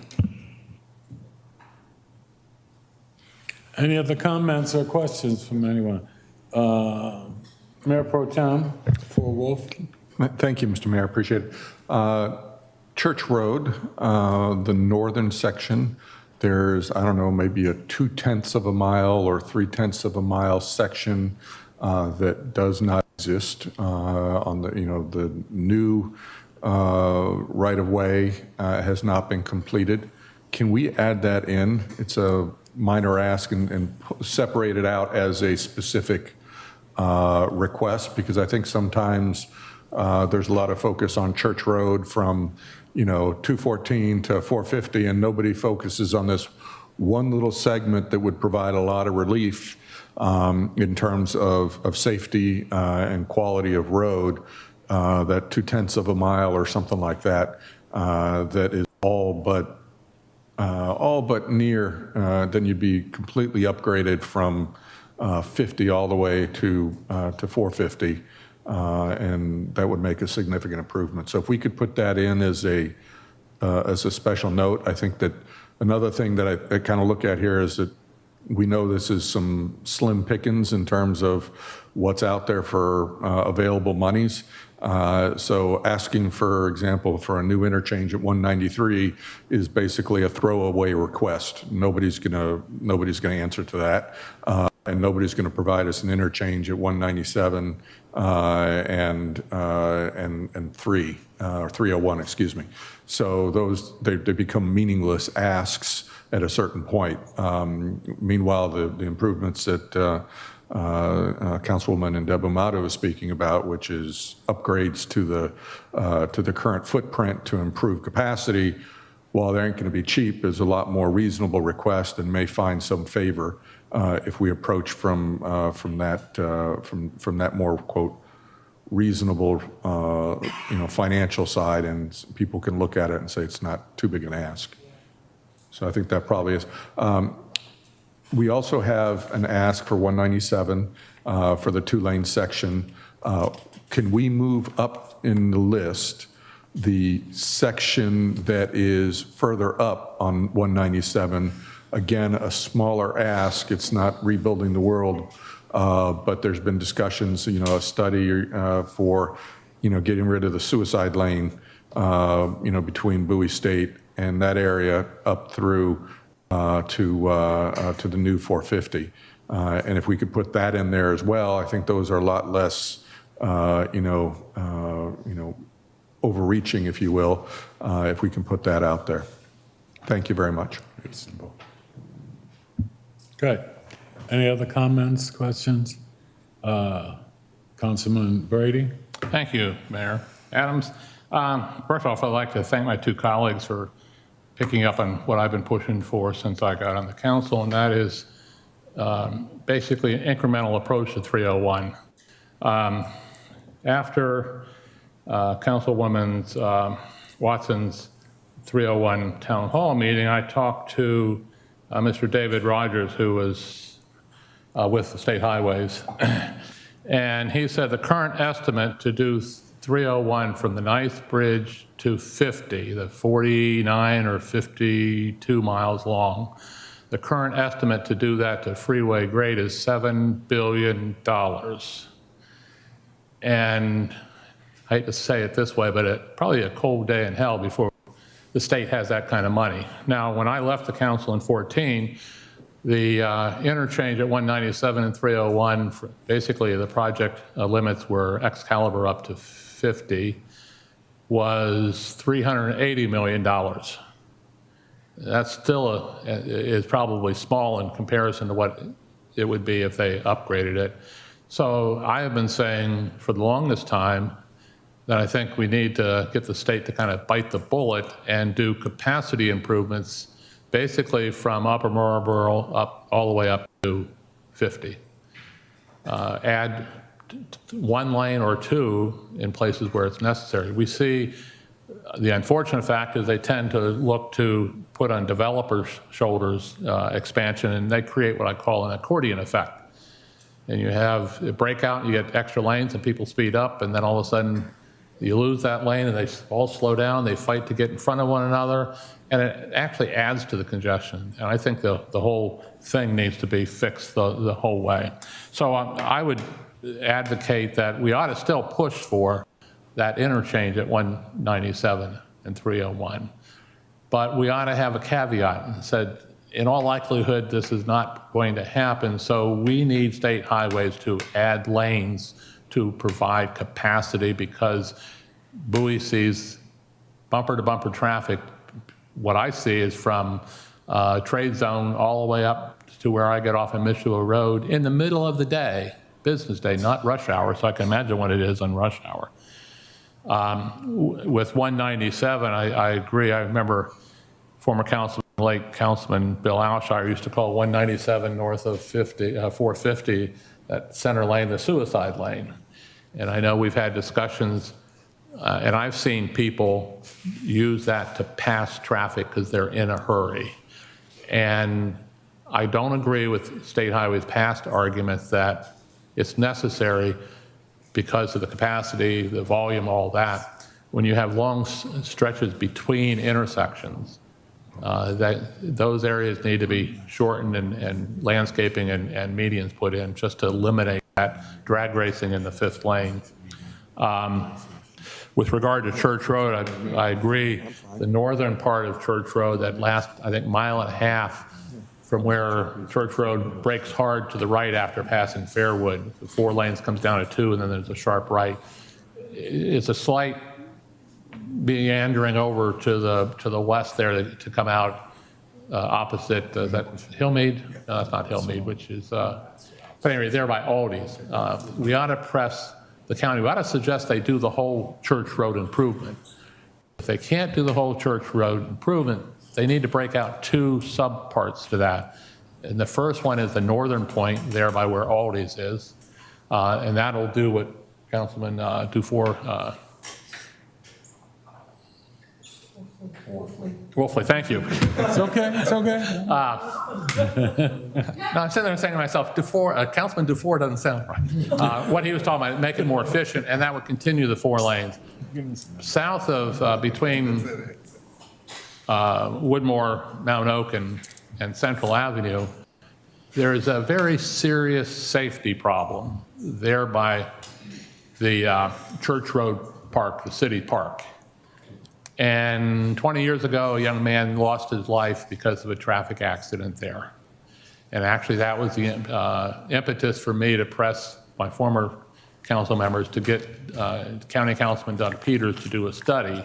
Any other comments or questions from anyone? Mayor Pro Tem for Wolf. Thank you, Mr. Mayor. Appreciate it. Church Road, the northern section, there's, I don't know, maybe a 2/10 of a mile or 3/10 of a mile section that does not exist on the, the new right-of-way has not been completed. Can we add that in? It's a minor ask and separate it out as a specific request, because I think sometimes there's a lot of focus on Church Road from, 214 to 450, and nobody focuses on this one little segment that would provide a lot of relief in terms of safety and quality of road, that 2/10 of a mile or something like that, that is all but near, then you'd be completely upgraded from 50 all the way to 450. And that would make a significant improvement. So if we could put that in as a special note, I think that another thing that I kind of look at here is that we know this is some slim pickings in terms of what's out there for available monies. So asking, for example, for a new interchange at 193 is basically a throwaway request. Nobody's gonna answer to that. And nobody's going to provide us an interchange at 197 and 3 or 301, excuse me. So those they become meaningless asks at a certain point. Meanwhile, the improvements that Councilwoman Ndebumado is speaking about, which is upgrades to the current footprint to improve capacity, while they aren't going to be cheap, is a lot more reasonable request and may find some favor if we approach from that more, quote, reasonable financial side, and people can look at it and say it's not too big an ask. So I think that probably is. We also have an ask for 197 for the 2-lane section. Can we move up in the list the section that is further up on 197? Again, a smaller ask. It's not rebuilding the world, but there's been discussions, a study for, getting rid of the suicide lane, between Bowie State and that area up through to the new 450. And if we could put that in there as well, I think those are a lot less, overreaching, if you will, if we can put that out there. Thank you very much. Good. Any other comments, questions? Councilman Brady? Thank you, Mayor Adams. First off, I'd like to thank my two colleagues for picking up on what I've been pushing for since I got on the council, and that is basically an incremental approach to 301. After Councilwoman Watson's 301 town hall meeting, I talked to Mr. David Rogers, who was with the State Highways, and he said the current estimate to do 301 from the Ninth Bridge to 50, the 49 or 52 miles long, the current estimate to do that to freeway grade is $7 billion. And I hate to say it this way, but probably a cold day in hell before the state has that kind of money. Now, when I left the council in 2014, The interchange at 197 and 301, basically the project limits were Excalibur up to 50, was $380 million. That still is probably small in comparison to what it would be if they upgraded it. So I have been saying for the longest time that I think we need to get the state to kind of bite the bullet and do capacity improvements basically from Upper Marlboro up all the way up to 50. Add one lane or two in places where it's necessary. We see the unfortunate fact is they tend to look to put on developers' shoulders expansion, and they create what I call an accordion effect. And you have a breakout, you get extra lanes, and people speed up, and then all of a sudden you lose that lane, and they all slow down, they fight to get in front of one another, and it actually adds to the congestion. And I think the whole thing needs to be fixed the whole way. So I would advocate that we ought to still push for that interchange at 197 and 301. But we ought to have a caveat and said, in all likelihood, this is not going to happen, so we need state highways to add lanes to provide capacity, because Bowie sees bumper-to-bumper traffic. What I see is from trade zone all the way up to where I get off on Mishua Road in the middle of the day, business day, not rush hour, so I can imagine what it is on rush hour. With 197, I agree. I remember former late Councilman Bill Alshire used to call 197 north of 450, that center lane, the suicide lane. And I know we've had discussions, and I've seen people use that to pass traffic because they're in a hurry. And I don't agree with State Highway's past arguments that it's necessary because of the capacity, the volume, all that. When you have long stretches between intersections, those areas need to be shortened and landscaping and medians put in just to eliminate that drag racing in the fifth lane. With regard to Church Road, I agree. The northern part of Church Road, that last, I think, mile and a half from where Church Road breaks hard to the right after passing Fairwood, the 4 lanes comes down to 2, and then there's a sharp right. It's a slight meandering over to the west there to come out opposite, is that Hillmead? No, that's not Hillmead, which is, but anyway, there by Aldi's. We ought to press the county, we ought to suggest they do the whole Church Road improvement. If they can't do the whole Church Road improvement, they need to break out 2 subparts to that. And the first one is the northern point there by where Aldi's is. And that'll do what Councilman Dufour, Wolfley, thank you. It's okay, it's okay. No, I'm sitting there saying to myself, Councilman Dufour doesn't sound right. What he was talking about, make it more efficient, and that would continue the 4 lanes. South of, between Woodmore, Mount Oak, and Central Avenue, there is a very serious safety problem there by the Church Road Park, the city park. And 20 years ago, a young man lost his life because of a traffic accident there. And actually, that was the impetus for me to press my former council members to get County Councilman Doug Peters to do a study,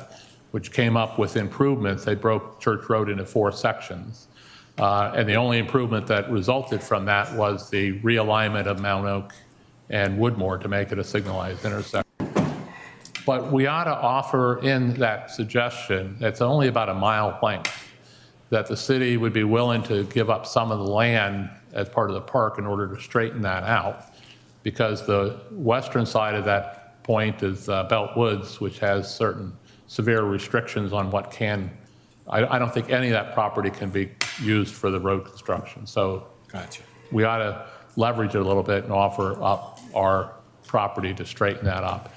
which came up with improvements. They broke Church Road into 4 sections. And the only improvement that resulted from that was the realignment of Mount Oak and Woodmore to make it a signalized intersection. But we ought to offer in that suggestion, it's only about a mile length, that the city would be willing to give up some of the land as part of the park in order to straighten that out. Because the western side of that point is Belt Woods, which has certain severe restrictions on what can, I don't think any of that property can be used for the road construction. So Gotcha. We ought to leverage it a little bit and offer up our property to straighten that up.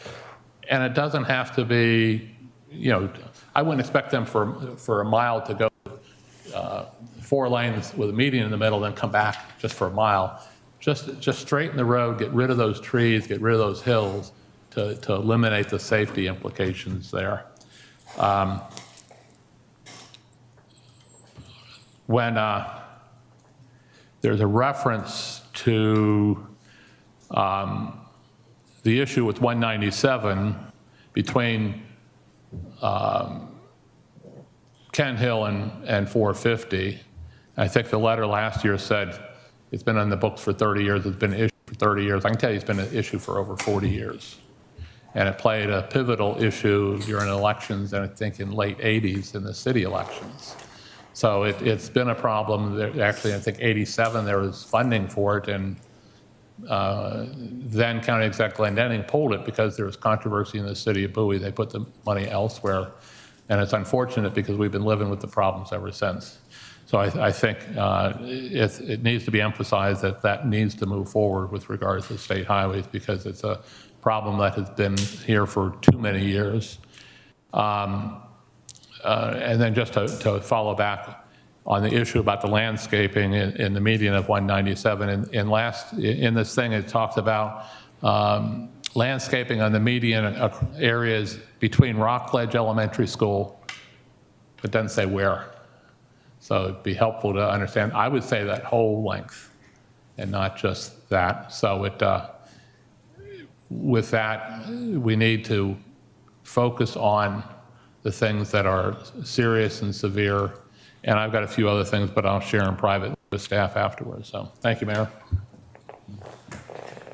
And it doesn't have to be, I wouldn't expect them for a mile to go 4 lanes with a median in the middle, then come back just for a mile. Just straighten the road, get rid of those trees, get rid of those hills to eliminate the safety implications there. When there's a reference to the issue with 197 between Kent Hill and 450. I think the letter last year said it's been on the books for 30 years, it's been issued for 30 years. I can tell you it's been an issue for over 40 years. And it played a pivotal issue during elections, and I think in late 80s in the city elections. So it's been a problem. Actually, I think 87 there was funding for it, and then County Exec Glendenning pulled it because there was controversy in the city of Bowie. They put the money elsewhere, and it's unfortunate because we've been living with the problems ever since. So I think it needs to be emphasized that that needs to move forward with regards to state highways, because it's a problem that has been here for too many years. And then just to follow back on the issue about the landscaping in the median of 197, in this thing it talks about landscaping on the median areas between Rockledge Elementary School, but doesn't say where. So it'd be helpful to understand. I would say that whole length and not just that. So with that, we need to focus on the things that are serious and severe. And I've got a few other things, but I'll share in private with staff afterwards. So thank you, Mayor.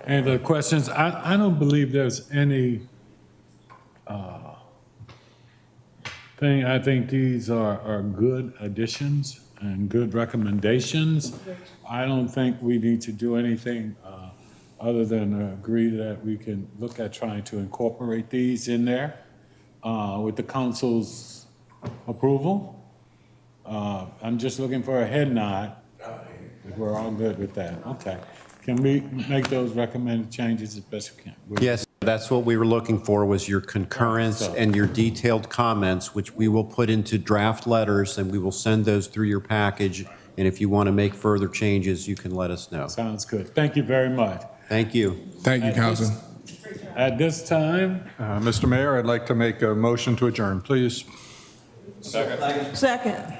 Any other questions? I don't believe there's any thing. I think these are good additions and good recommendations. I don't think we need to do anything other than agree that we can look at trying to incorporate these in there with the council's approval. I'm just looking for a head nod. We're all good with that. Okay. Can we make those recommended changes as best we can? Yes, that's what we were looking for, was your concurrence and your detailed comments, which we will put into draft letters, and we will send those through your package. And if you want to make further changes, you can let us know. Sounds good. Thank you very much. Thank you. Thank you, Council. At this time, Mr. Mayor, I'd like to make a motion to adjourn, please. Second.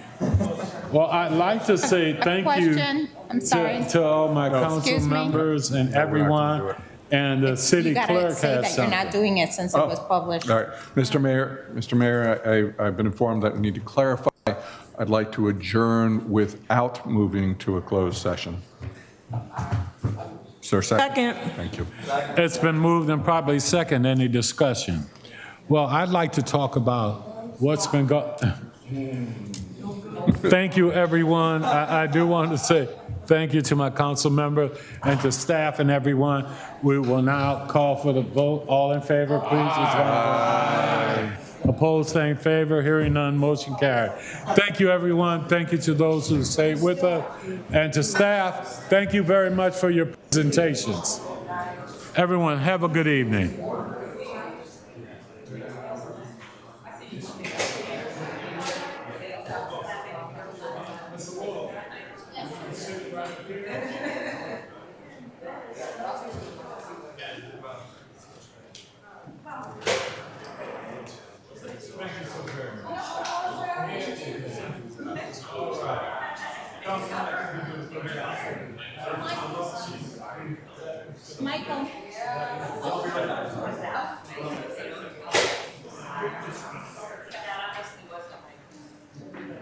well, I'd like to say thank you Question, I'm sorry. to all my council Excuse me? members and everyone, and the city You gotta clerk say has that you're something. not doing it since it was published. All right, Mr. Mayor, I've been informed that we need to clarify. I'd like to adjourn without moving to a closed session. Is there a second? Second. Thank you. It's been moved and probably second. Any discussion? Well, I'd like to talk about what's been Thank you, everyone. I do want to say thank you to my council member and to staff and everyone. We will now call for the vote. All in favor, please. Aye. Opposed, say in favor. Hearing none, motion carried. Thank you, everyone. Thank you to those who stayed with us. And to staff, thank you very much for your presentations. Everyone, have a good evening. Michael.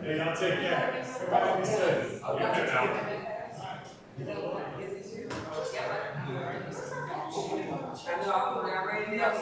Hey, I'll take care. Everybody be safe. I'll get it out. I know I'm already up.